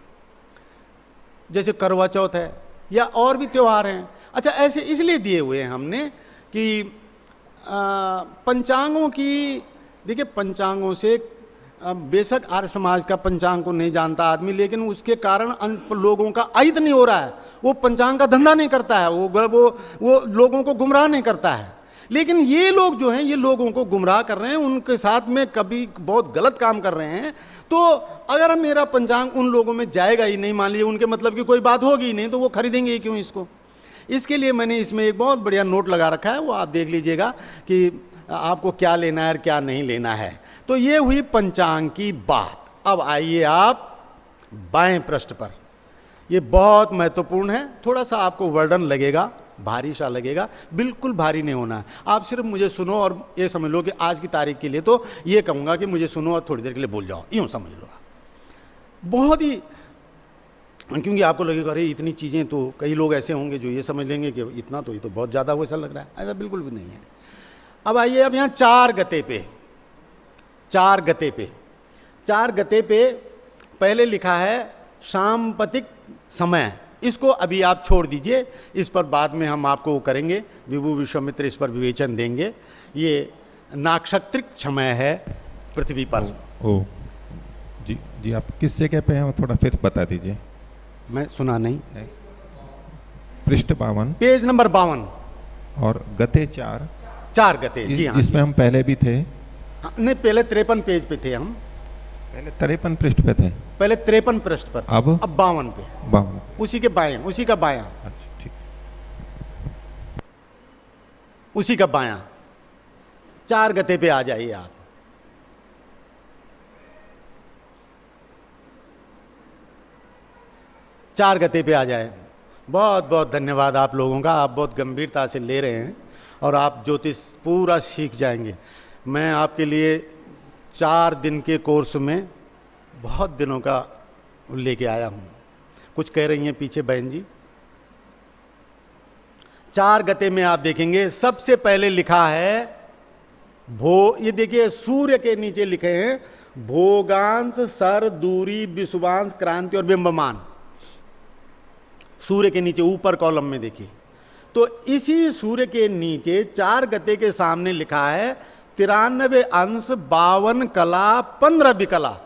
जैसे करवा चौथ है या और भी त्योहार हैं। अच्छा, ऐसे इसलिए दिए हुए हैं हमने कि पंचांगों की, देखिए पंचांगों से बेशक आर्य समाज का पंचांग को नहीं जानता आदमी, लेकिन उसके कारण लोगों का अहित नहीं हो रहा है। वो पंचांग का धंधा नहीं करता है, वो लोगों को गुमराह नहीं करता है। लेकिन ये लोग जो हैं, ये लोगों को गुमराह कर रहे हैं, उनके साथ में कभी बहुत गलत काम कर रहे हैं। तो अगर मेरा पंचांग उन लोगों में जाएगा ही नहीं, मान लीजिए उनके मतलब की कोई बात होगी ही नहीं, तो वो खरीदेंगे ही क्यों इसको। इसके लिए मैंने इसमें एक बहुत बढ़िया नोट लगा रखा है, वो आप देख लीजिएगा कि आपको क्या लेना है और क्या नहीं लेना है। तो ये हुई पंचांग की बात। अब आइए आप बाएं पृष्ठ पर, ये बहुत महत्वपूर्ण है। थोड़ा सा आपको वर्डन लगेगा, भारी सा लगेगा, बिल्कुल भारी नहीं होना है। आप सिर्फ मुझे सुनो और ये समझ लो कि आज की तारीख के लिए तो ये कहूंगा कि मुझे सुनो और थोड़ी देर के लिए भूल जाओ, यूं समझ लो। बहुत ही, क्योंकि आपको लगेगा अरे इतनी चीजें, तो कई लोग ऐसे होंगे जो ये समझ लेंगे कि इतना तो ये तो बहुत ज्यादा वैसा लग रहा है। ऐसा बिल्कुल भी नहीं है। अब आइए, अब यहां चार गते पे पहले लिखा है सांपतिक समय। इसको अभी आप छोड़ दीजिए, इस पर बाद में हम आपको करेंगे, विभु विश्वामित्र इस पर विवेचन देंगे। ये नाक्षत्रिक समय है पृथ्वी पर। ओ जी आप किस जगह पे हैं थोड़ा फिर बता दीजिए। मैं सुना नहीं। पृष्ठ 52, पेज नंबर 52 और गते 4 गते। जी हाँ, इसमें हम पहले भी थे। नहीं, पहले 53 पेज पे थे हम। पहले 53 पृष्ठ पे थे, पहले 53 पृष्ठ पर, अब 52 पे। 52, उसी के बाएं, उसी का बायां। अच्छा ठीक, उसी का बायां 4 गते पे आ जाइए आप। चार गते पे आ जाए। बहुत बहुत धन्यवाद आप लोगों का, आप बहुत गंभीरता से ले रहे हैं और आप ज्योतिष पूरा सीख जाएंगे। मैं आपके लिए 4 दिन के कोर्स में बहुत दिनों का लेके आया हूं। कुछ कह रही हैं पीछे बहन जी। 4 गते में आप देखेंगे सबसे पहले लिखा है ये देखिए सूर्य के नीचे लिखे हैं भोगांश, सर, दूरी, विषुवांश, क्रांति और बिंबमान। सूर्य के नीचे ऊपर कॉलम में देखिए, तो इसी सूर्य के नीचे 4 गते के सामने लिखा है 93 अंश, 52 कला, 15 विकला।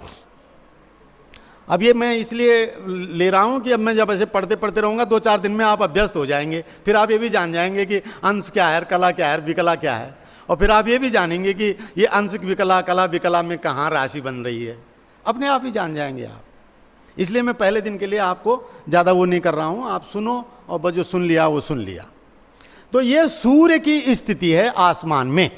अब ये मैं इसलिए ले रहा हूं कि अब मैं जब ऐसे पढ़ते पढ़ते रहूंगा 2-4 दिन में आप अभ्यस्त हो जाएंगे, फिर आप ये भी जान जाएंगे कि अंश क्या है, कला क्या है, विकला क्या है, और फिर आप ये भी जानेंगे कि ये अंश विकला, कला विकला में कहां राशि बन रही है, अपने आप ही जान जाएंगे आप। इसलिए मैं पहले दिन के लिए आपको ज्यादा वो नहीं कर रहा हूं, आप सुनो और बस जो सुन लिया वो सुन लिया। तो ये सूर्य की स्थिति है आसमान में,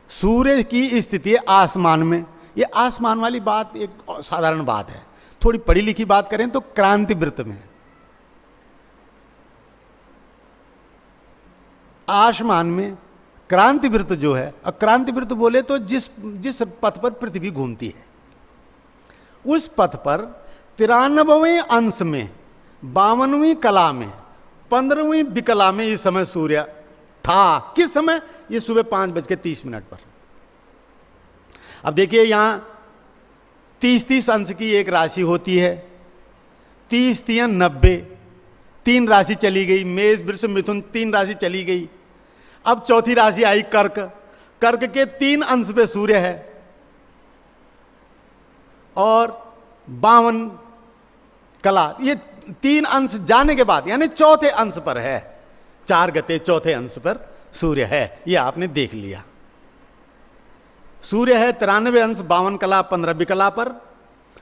सूर्य की स्थिति है आसमान में। ये आसमान वाली बात एक साधारण बात है, थोड़ी पढ़ी लिखी बात करें तो क्रांति वृत्त में आसमान में क्रांति वृत्त जो है, और क्रांति वृत्त बोले तो जिस पथ पर पृथ्वी घूमती है उस पथ पर 93वें अंश में, 52वीं कला में, 15वीं विकला में इस समय सूर्य था। किस समय? ये सुबह 5:30 पर। अब देखिए यहां 30-30 अंश की एक राशि होती है, 30-3 90, 3 राशि चली गई, मेष वृष मिथुन 3 राशि चली गई। अब चौथी राशि आई कर्क, कर्क के 3 अंश पे सूर्य है और 52 कला, ये 3 अंश जाने के बाद यानी चौथे अंश पर है। 4 गते चौथे अंश पर सूर्य है, यह आपने देख लिया। सूर्य है 93 अंश 52 कला 15 विकला पर।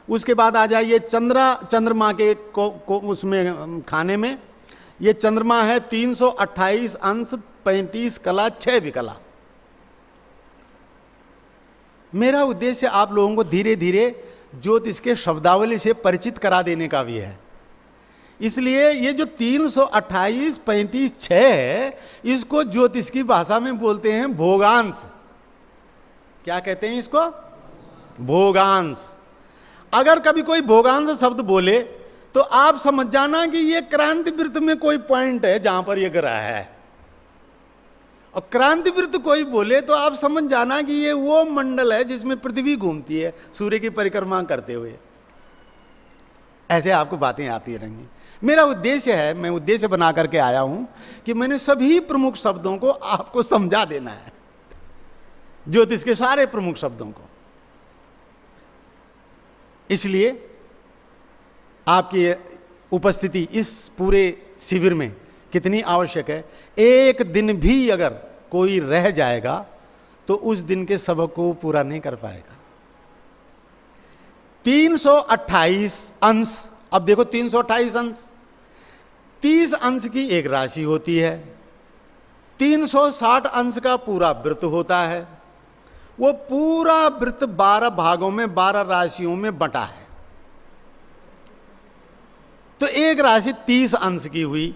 उसके बाद आ जाइए चंद्रमा के को उसमें खाने में, यह चंद्रमा है 328 अंश 35 कला 6 विकला। मेरा उद्देश्य आप लोगों को धीरे धीरे ज्योतिष के शब्दावली से परिचित करा देने का भी है। इसलिए ये जो 328 35 6 है, इसको ज्योतिष की भाषा में बोलते हैं भोगांश। क्या कहते हैं इसको? भोगांश। अगर कभी कोई भोगांश शब्द बोले तो आप समझ जाना कि ये क्रांति वृत्त में कोई पॉइंट है जहां पर ये ग्रह है, और क्रांति वृत्त कोई बोले तो आप समझ जाना कि ये वो मंडल है जिसमें पृथ्वी घूमती है सूर्य की परिक्रमा करते हुए। ऐसे आपको बातें आती रहेंगी। मेरा उद्देश्य है, मैं उद्देश्य बना करके आया हूं कि मैंने सभी प्रमुख शब्दों को आपको समझा देना है, ज्योतिष के सारे प्रमुख शब्दों को। इसलिए आपकी उपस्थिति इस पूरे शिविर में कितनी आवश्यक है। एक दिन भी अगर कोई रह जाएगा तो उस दिन के सबक को पूरा नहीं कर पाएगा। 328 अंश, अब देखो 328 अंश, 30 अंश की एक राशि होती है, 360 अंश का पूरा वृत्त होता है। वो पूरा वृत्त 12 भागों में 12 राशियों में बंटा है। तो एक राशि 30 अंश की हुई।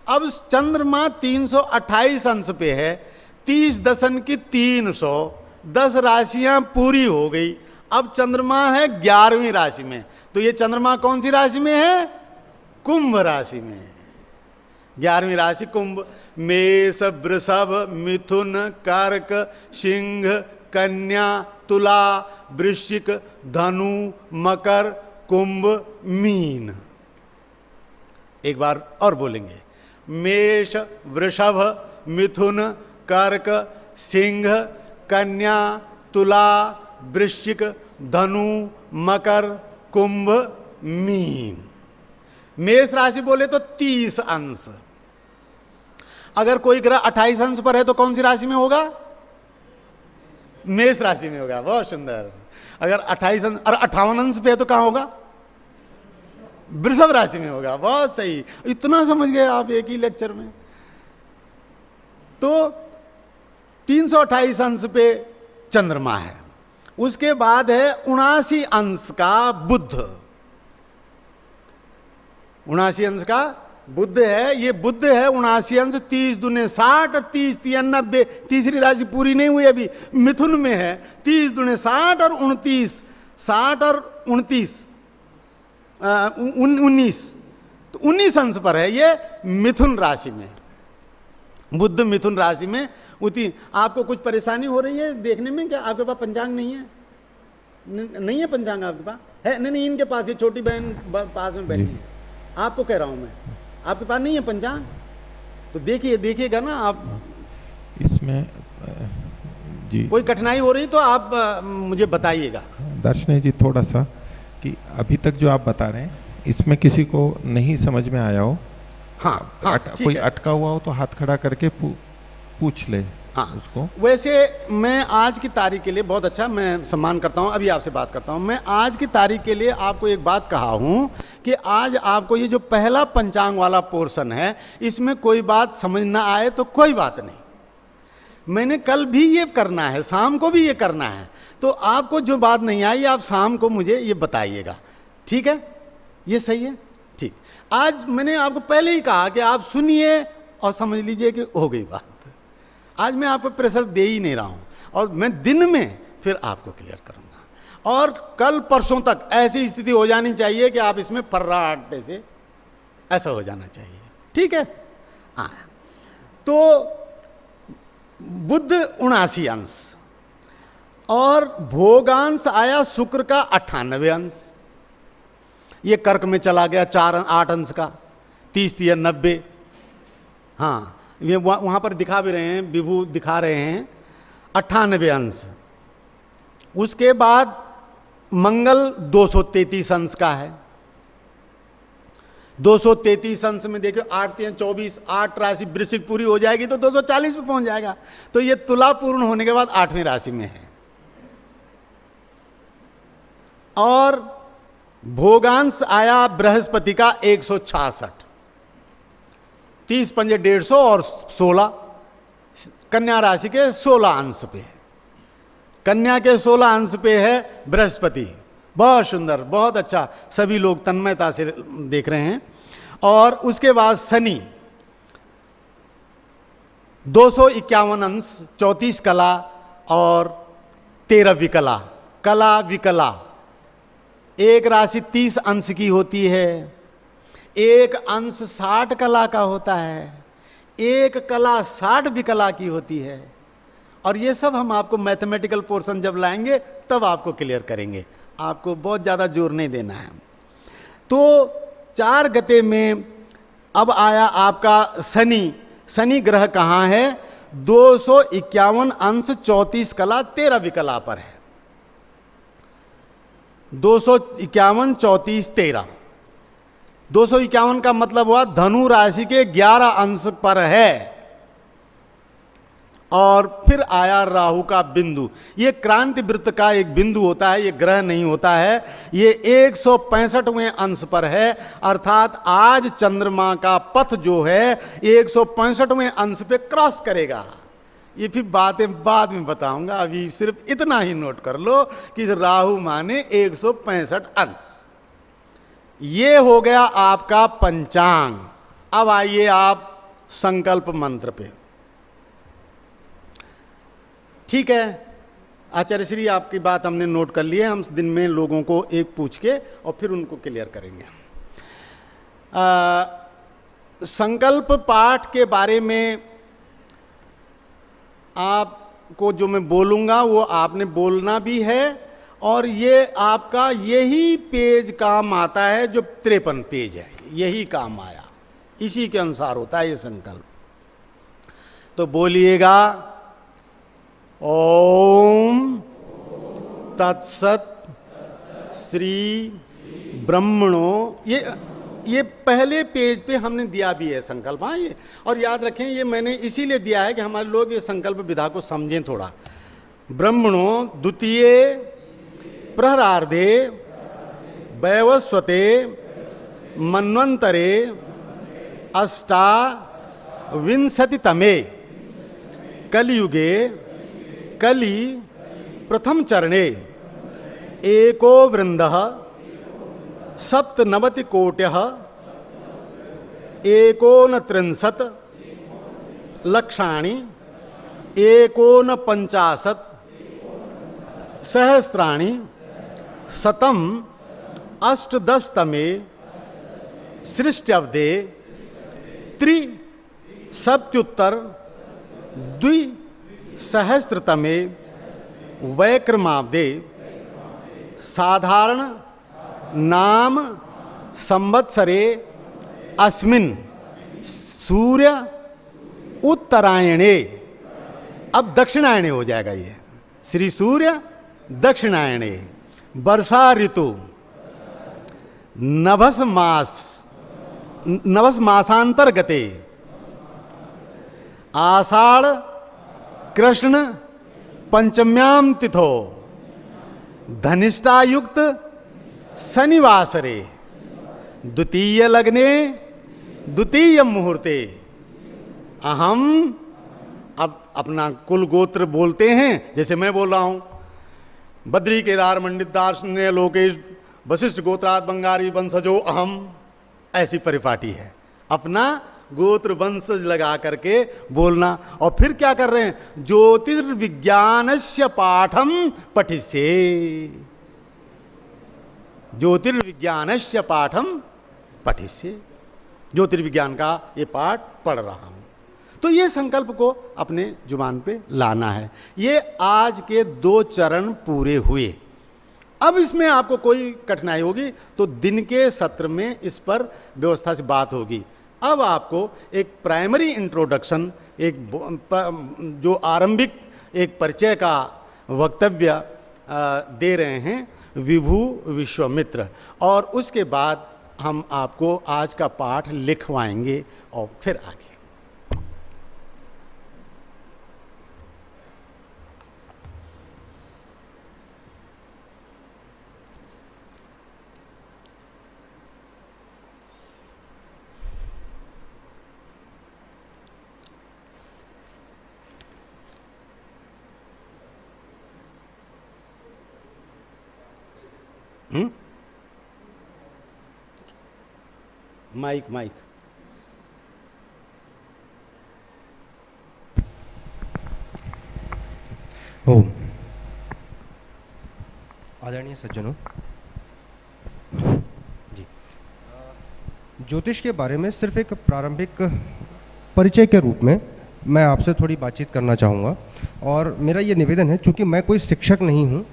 अब चंद्रमा 328 अंश पे है, 30 दशन की 300, 10 राशियां पूरी हो गई। अब चंद्रमा है 11वीं राशि में। तो ये चंद्रमा कौन सी राशि में है? कुंभ राशि में। 11वीं राशि कुंभ। मेष, वृषभ, मिथुन, कर्क, सिंह, कन्या, तुला, वृश्चिक, धनु, मकर, कुंभ, मीन। एक बार और बोलेंगे। मेष, वृषभ, मिथुन, कर्क, सिंह, कन्या, तुला, वृश्चिक, धनु, मकर, कुंभ, मीन। मेष राशि बोले तो 30 अंश। अगर कोई ग्रह 28 अंश पर है तो कौन सी राशि में होगा? मेष राशि में होगा। बहुत सुंदर। अगर 28 अंश और 58 अंश पे है तो कहां होगा? वृषभ राशि में होगा। बहुत सही, इतना समझ गए आप एक ही लेक्चर में। तो 328 अंश पे चंद्रमा है। उसके बाद है 79 अंश का बुध। 79 अंश का बुध है। ये बुध है 79 अंश, 30 दूने 60 और 30 3 90। तीसरी राशि पूरी नहीं हुई अभी, मिथुन में है। 30 दूने 60 और 29, 60 और 29 19, तो 19 अंश पर है ये मिथुन राशि में। बुध मिथुन राशि में। आपको कुछ परेशानी हो रही है देखने में? क्या आपके पास पंचांग नहीं है? नहीं है पंचांग आपके पास? है? नहीं, इनके पास, ये छोटी बहन पास में बैठी है। आपको कह रहा हूं मैं, आपके पास नहीं है पंचांग? तो देखिएगा ना आप। इसमें जी कोई कठिनाई हो रही तो आप मुझे बताइएगा। दर्शनी जी, थोड़ा सा कि अभी तक जो आप बता रहे हैं इसमें किसी को नहीं समझ में आया हो, हाँ, कोई अटका हुआ हो तो हाथ खड़ा करके पूछ ले। हाँ, उसको। वैसे मैं आज की तारीख के लिए, बहुत अच्छा, मैं सम्मान करता हूं, अभी आपसे बात करता हूं। मैं आज की तारीख के लिए आपको एक बात कहा हूं कि आज आपको ये जो पहला पंचांग वाला पोर्शन है, इसमें कोई बात समझ ना आए तो कोई बात नहीं। मैंने कल भी ये करना है, शाम को भी ये करना है। तो आपको जो बात नहीं आई आप शाम को मुझे ये बताइएगा, ठीक है? ये सही है? ठीक। आज मैंने आपको पहले ही कहा कि आप सुनिए और समझ लीजिए कि हो गई बात। आज मैं आपको प्रेशर दे ही नहीं रहा हूं, और मैं दिन में फिर आपको क्लियर करूंगा। और कल परसों तक ऐसी स्थिति हो जानी चाहिए कि आप इसमें फर्राटे से ऐसा हो जाना चाहिए, ठीक है? हाँ, तो बुध 79 अंश और भोगांश आया शुक्र का 98 अंश। ये कर्क में चला गया 8 अंश का, 30 3 90। हाँ, ये वहां पर दिखा भी रहे हैं, विभू दिखा रहे हैं 98 अंश। उसके बाद मंगल 233 अंश का है, 233 अंश में देखिए 8 3 24, 8 राशि वृश्चिक पूरी हो जाएगी तो 240 पे पहुंच जाएगा। तो ये तुला पूर्ण होने के बाद 8वीं राशि में है। और भोगांश आया बृहस्पति का 166, 30 पंजे 150 और 16 कन्या राशि के 16 अंश पे है। कन्या के 16 अंश पे है बृहस्पति। बहुत सुंदर, बहुत अच्छा, सभी लोग तन्मयता से देख रहे हैं। और उसके बाद शनि 251 अंश, 34 कला और 13 विकला। कला विकला, एक राशि 30 अंश की होती है, एक अंश 60 कला का होता है, एक कला 60 विकला की होती है। और ये सब हम आपको मैथमेटिकल पोर्शन जब लाएंगे तब आपको क्लियर करेंगे, आपको बहुत ज्यादा जोर नहीं देना है। तो 4 गते में अब आया आपका शनि। शनि ग्रह कहां है? 251 अंश 34 कला 13 विकला पर है। 251 34 13, 251 का मतलब हुआ धनु राशि के 11 अंश पर है। और फिर आया राहु का बिंदु। ये क्रांति वृत्त का एक बिंदु होता है, ये ग्रह नहीं होता है। ये 165वें अंश पर है, अर्थात आज चंद्रमा का पथ जो है 165वें अंश पे क्रॉस करेगा। ये फिर बातें बाद में बताऊंगा, अभी सिर्फ इतना ही नोट कर लो कि राहु माने 165 अंश। ये हो गया आपका पंचांग। अब आइए आप संकल्प मंत्र पे। ठीक है आचार्य श्री, आपकी बात हमने नोट कर ली है। हम दिन में लोगों को एक पूछ के और फिर उनको क्लियर करेंगे। संकल्प पाठ के बारे में आपको जो मैं बोलूंगा वो आपने बोलना भी है। और ये आपका यही पेज काम आता है जो 53 पेज है, यही काम आया, इसी के अनुसार होता है ये संकल्प। तो बोलिएगा ओम तत्सत श्री ब्रह्मणो। ये पहले पेज पे हमने दिया भी है संकल्प। हाँ, ये और याद रखें, ये मैंने इसीलिए दिया है कि हमारे लोग ये संकल्प विधा को समझें थोड़ा। ब्रह्मणो द्वितीय प्रहरार्धे वैवस्वते मन्वंतरे अष्टाविंशतितमे कलियुगे कली प्रथम चरणे एको वृंदः सप्तनवतिकोट्यः एकोनत्रिंशत् लक्षाणि एकोनपंचाशत् सहस्राणि शतम् अष्टदशतमे सृष्ट्यवदे त्रिसप्त्युत्तर द्विसहस्रतमे वैक्रमाब्दे साधारण नाम संवत्सरे अस्मिन् सूर्य उत्तरायणे। अब दक्षिणायणे हो जाएगा ये, श्री सूर्य दक्षिणायणे। वर्षा ऋतु नभस मासांतर्गते आषाढ़ कृष्ण पंचम्याम तिथो धनिष्ठायुक्त शनिवासरे द्वितीय लग्ने द्वितीय मुहूर्ते अहम। अब अपना कुल गोत्र बोलते हैं, जैसे मैं बोल रहा हूं, बद्री केदार मंडित दार्शन्य लोकेश वशिष्ठ गोत्रात बंगारी वंशजो अहम, ऐसी परिपाटी है। अपना गोत्र वंश लगा करके बोलना। और फिर क्या कर रहे हैं? ज्योतिर्विज्ञानस्य पाठम पठिष्ये, ज्योतिर्विज्ञानस्य पाठम पठिष्ये, ज्योतिर्विज्ञान का ये पाठ पढ़ रहा हूं। तो ये संकल्प को अपने जुबान पे लाना है। ये आज के 2 चरण पूरे हुए। अब इसमें आपको कोई कठिनाई होगी तो दिन के सत्र में इस पर व्यवस्था से बात होगी। अब आपको एक प्राइमरी इंट्रोडक्शन, एक जो आरंभिक एक परिचय का वक्तव्य दे रहे हैं विभु विश्वामित्र, और उसके बाद हम आपको आज का पाठ लिखवाएंगे और फिर आगे। Mic mic. ओम। आदरणीय सज्जनों जी, ज्योतिष के बारे में सिर्फ एक प्रारंभिक परिचय के रूप में मैं आपसे थोड़ी बातचीत करना चाहूँगा। और मेरा ये निवेदन है, चूंकि मैं कोई शिक्षक नहीं हूँ,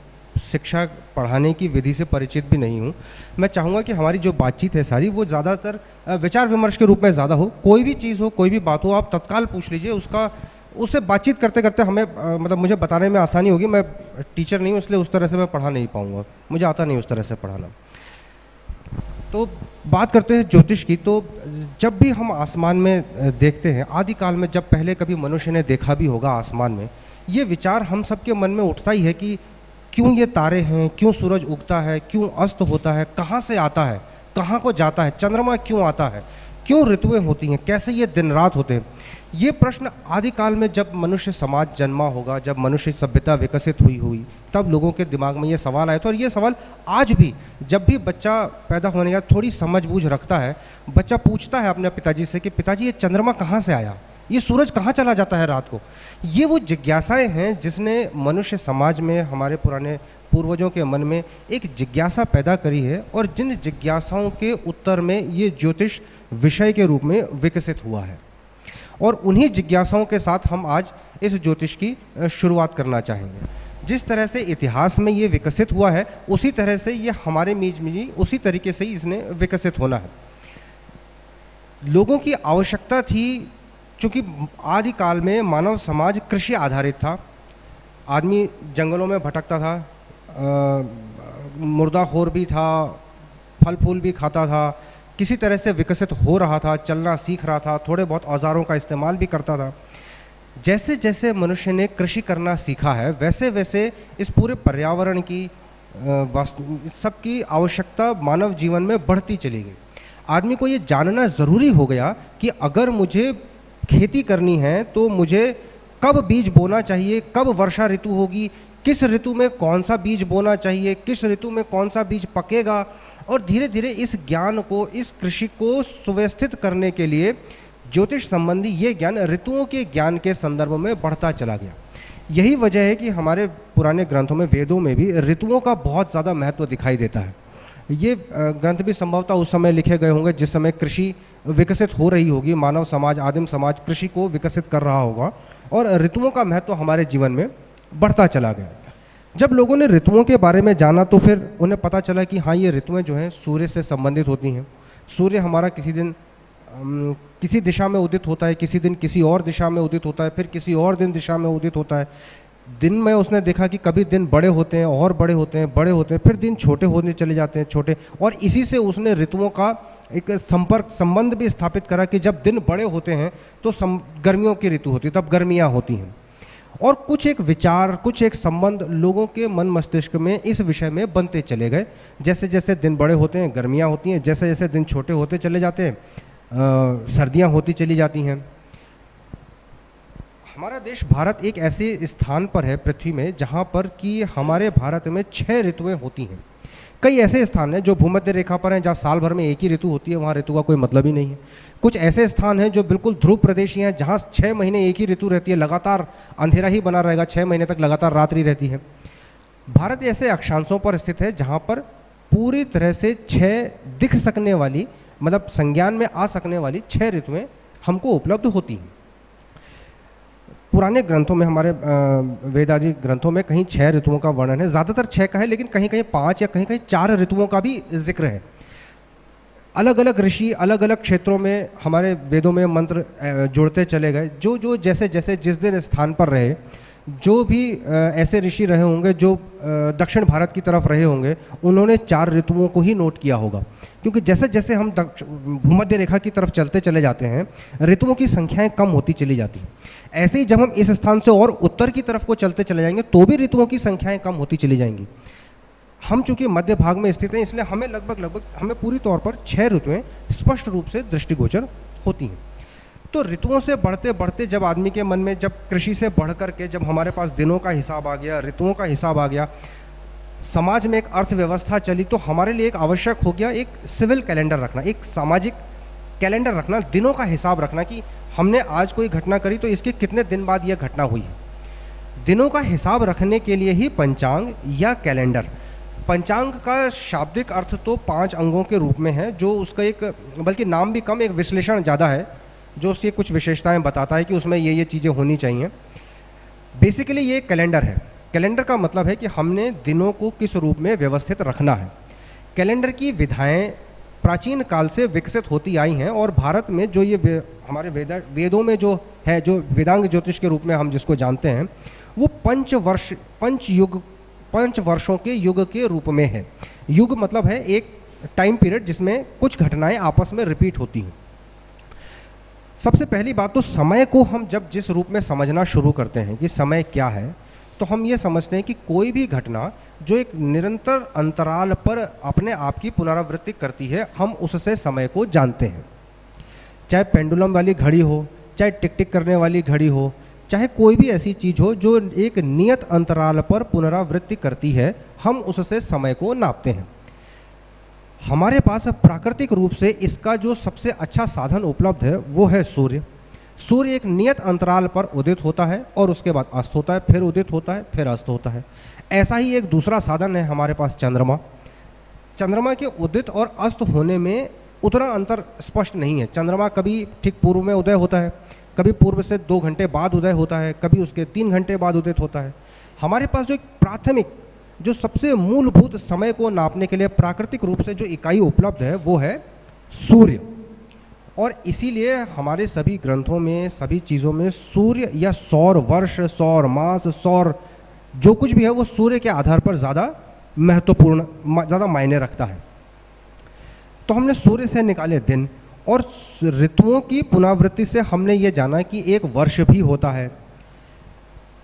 शिक्षा पढ़ाने की विधि से परिचित भी नहीं हूँ, मैं चाहूँगा कि हमारी जो बातचीत है सारी वो ज़्यादातर विचार विमर्श के रूप में ज़्यादा हो। कोई भी चीज़ हो, कोई भी बात हो, आप तत्काल पूछ लीजिए, उससे बातचीत करते करते हमें मतलब मुझे बताने में आसानी होगी। मैं टीचर नहीं हूँ, इसलिए उस तरह से मैं पढ़ा नहीं पाऊँगा, मुझे आता नहीं उस तरह से पढ़ाना। तो बात करते हैं ज्योतिष की। तो जब भी हम आसमान में देखते हैं, आदिकाल में जब पहले कभी मनुष्य ने देखा भी होगा आसमान में, ये विचार हम सबके मन में उठता ही है कि क्यों ये तारे हैं, क्यों सूरज उगता है, क्यों अस्त होता है, कहाँ से आता है, कहाँ को जाता है, चंद्रमा क्यों आता है, क्यों ऋतुएं होती हैं, कैसे ये दिन रात होते हैं। ये प्रश्न आदिकाल में जब मनुष्य समाज जन्मा होगा, जब मनुष्य सभ्यता विकसित हुई तब लोगों के दिमाग में ये सवाल आया था। और ये सवाल आज भी, जब भी बच्चा पैदा होने या थोड़ी समझ बूझ रखता है, बच्चा पूछता है अपने पिताजी से कि पिताजी ये चंद्रमा कहाँ से आया, ये सूरज कहाँ चला जाता है रात को। ये वो जिज्ञासाएं हैं जिसने मनुष्य समाज में, हमारे पुराने पूर्वजों के मन में एक जिज्ञासा पैदा करी है, और जिन जिज्ञासाओं के उत्तर में ये ज्योतिष विषय के रूप में विकसित हुआ है। और उन्हीं जिज्ञासाओं के साथ हम आज इस ज्योतिष की शुरुआत करना चाहेंगे। जिस तरह से इतिहास में ये विकसित हुआ है, उसी तरह से ये हमारे बीच में उसी तरीके से ही इसने विकसित होना है। लोगों की आवश्यकता थी, चूंकि आदिकाल में मानव समाज कृषि आधारित था, आदमी जंगलों में भटकता था, मुर्दाखोर भी था, फल फूल भी खाता था, किसी तरह से विकसित हो रहा था, चलना सीख रहा था, थोड़े बहुत औजारों का इस्तेमाल भी करता था। जैसे जैसे मनुष्य ने कृषि करना सीखा है, वैसे वैसे इस पूरे पर्यावरण की सबकी आवश्यकता मानव जीवन में बढ़ती चली गई। आदमी को ये जानना जरूरी हो गया कि अगर मुझे खेती करनी है तो मुझे कब बीज बोना चाहिए, कब वर्षा ऋतु होगी, किस ऋतु में कौन सा बीज बोना चाहिए, किस ऋतु में कौन सा बीज पकेगा। और धीरे धीरे इस ज्ञान को, इस कृषि को सुव्यवस्थित करने के लिए ज्योतिष संबंधी ये ज्ञान ऋतुओं के ज्ञान के संदर्भ में बढ़ता चला गया। यही वजह है कि हमारे पुराने ग्रंथों में, वेदों में भी ऋतुओं का बहुत ज़्यादा महत्व दिखाई देता है। ये ग्रंथ भी संभवतः उस समय लिखे गए होंगे जिस समय कृषि विकसित हो रही होगी, मानव समाज, आदिम समाज कृषि को विकसित कर रहा होगा, और ऋतुओं का महत्व हमारे जीवन में बढ़ता चला गया। जब लोगों ने ऋतुओं के बारे में जाना तो फिर उन्हें पता चला कि हाँ, ये ऋतुएं जो हैं सूर्य से संबंधित होती हैं। सूर्य हमारा किसी दिन किसी दिशा में उदित होता है, किसी दिन किसी और दिशा में उदित होता है, फिर किसी और दिन दिशा में उदित होता है। दिन में उसने देखा कि कभी दिन बड़े होते हैं और बड़े होते हैं, बड़े होते हैं, फिर दिन छोटे होने चले जाते हैं, छोटे। और इसी से उसने ऋतुओं का एक संबंध भी स्थापित करा कि जब दिन बड़े होते हैं तो गर्मियों की ऋतु होती है, तब गर्मियाँ होती हैं। और कुछ एक विचार, कुछ एक संबंध लोगों के मन मस्तिष्क में इस विषय में बनते चले गए। जैसे जैसे दिन बड़े होते हैं गर्मियाँ होती हैं, जैसे जैसे दिन छोटे होते चले जाते हैं सर्दियाँ होती चली जाती हैं। हमारा देश भारत एक ऐसे स्थान पर है पृथ्वी में जहाँ पर कि हमारे भारत में 6 ऋतुएं होती हैं। कई ऐसे स्थान हैं जो भूमध्य रेखा पर हैं, जहाँ साल भर में एक ही ऋतु होती है, वहाँ ऋतु का कोई मतलब ही नहीं है। कुछ ऐसे स्थान हैं जो बिल्कुल ध्रुव प्रदेशी हैं, जहाँ 6 महीने एक ही ऋतु रहती है, लगातार अंधेरा ही बना रहेगा, 6 महीने तक लगातार रात्रि रहती है। भारत ऐसे अक्षांशों पर स्थित है जहाँ पर पूरी तरह से 6 दिख सकने वाली, मतलब संज्ञान में आ सकने वाली 6 ऋतुएं हमको उपलब्ध होती हैं। पुराने ग्रंथों में, हमारे वेद आदि ग्रंथों में कहीं 6 ऋतुओं का वर्णन है, ज्यादातर 6 का है, लेकिन कहीं कहीं 5 या कहीं कहीं 4 ऋतुओं का भी जिक्र है। अलग अलग ऋषि अलग अलग क्षेत्रों में हमारे वेदों में मंत्र जुड़ते चले गए। जो जो जैसे जैसे जिस दिन स्थान पर रहे, जो भी ऐसे ऋषि रहे होंगे जो दक्षिण भारत की तरफ रहे होंगे, उन्होंने 4 ऋतुओं को ही नोट किया होगा, क्योंकि जैसे जैसे हम भूमध्य रेखा की तरफ चलते चले जाते हैं, ऋतुओं की संख्याएं कम होती चली जाती हैं। ऐसे ही जब हम इस स्थान से और उत्तर की तरफ को चलते चले जाएंगे तो भी ऋतुओं की संख्याएं कम होती चली जाएंगी। हम चूंकि मध्य भाग में स्थित हैं, इसलिए हमें लगभग हमें पूरी तौर पर 6 ऋतुएं स्पष्ट रूप से दृष्टिगोचर होती हैं। तो ऋतुओं से बढ़ते बढ़ते जब आदमी के मन में, जब कृषि से बढ़ करके जब हमारे पास दिनों का हिसाब आ गया, ऋतुओं का हिसाब आ गया, समाज में एक अर्थव्यवस्था चली, तो हमारे लिए एक आवश्यक हो गया एक सिविल कैलेंडर रखना, एक सामाजिक कैलेंडर रखना, दिनों का हिसाब रखना कि हमने आज कोई घटना करी तो इसके कितने दिन बाद यह घटना हुई है। दिनों का हिसाब रखने के लिए ही पंचांग या कैलेंडर। पंचांग का शाब्दिक अर्थ तो 5 अंगों के रूप में है, जो उसका एक, बल्कि नाम भी कम, एक विश्लेषण ज़्यादा है, जो उसकी कुछ विशेषताएं बताता है कि उसमें ये चीज़ें होनी चाहिए। बेसिकली ये कैलेंडर है। कैलेंडर का मतलब है कि हमने दिनों को किस रूप में व्यवस्थित रखना है। कैलेंडर की विधाएं प्राचीन काल से विकसित होती आई हैं, और भारत में जो ये हमारे वेदों में जो है, जो वेदांग ज्योतिष के रूप में हम जिसको जानते हैं, वो 5 वर्षों के युग के रूप में है। युग मतलब है एक टाइम पीरियड जिसमें कुछ घटनाएं आपस में रिपीट होती हैं। सबसे पहली बात तो समय को हम जब जिस रूप में समझना शुरू करते हैं कि समय क्या है, तो हम ये समझते हैं कि कोई भी घटना जो एक निरंतर अंतराल पर अपने आप की पुनरावृत्ति करती है, हम उससे समय को जानते हैं। चाहे पेंडुलम वाली घड़ी हो, चाहे टिक टिक करने वाली घड़ी हो, चाहे कोई भी ऐसी चीज हो जो एक नियत अंतराल पर पुनरावृत्ति करती है, हम उससे समय को नापते हैं। हमारे पास प्राकृतिक रूप से इसका जो सबसे अच्छा साधन उपलब्ध है वो है सूर्य। सूर्य एक नियत अंतराल पर उदित होता है और उसके बाद अस्त होता है, फिर उदित होता है, फिर अस्त होता है। ऐसा ही एक दूसरा साधन है हमारे पास चंद्रमा। चंद्रमा के उदित और अस्त होने में उतना अंतर स्पष्ट नहीं है। चंद्रमा कभी ठीक पूर्व में उदय होता है, कभी पूर्व से 2 घंटे बाद उदय होता है, कभी उसके 3 घंटे बाद उदित होता है। हमारे पास जो एक प्राथमिक, जो सबसे मूलभूत समय को नापने के लिए प्राकृतिक रूप से जो इकाई उपलब्ध है वो है सूर्य। और इसीलिए हमारे सभी ग्रंथों में, सभी चीज़ों में सूर्य या सौर वर्ष, सौर मास, सौर जो कुछ भी है वो सूर्य के आधार पर ज़्यादा महत्वपूर्ण, ज़्यादा मायने रखता है। तो हमने सूर्य से निकाले दिन, और ऋतुओं की पुनरावृत्ति से हमने ये जाना कि एक वर्ष भी होता है।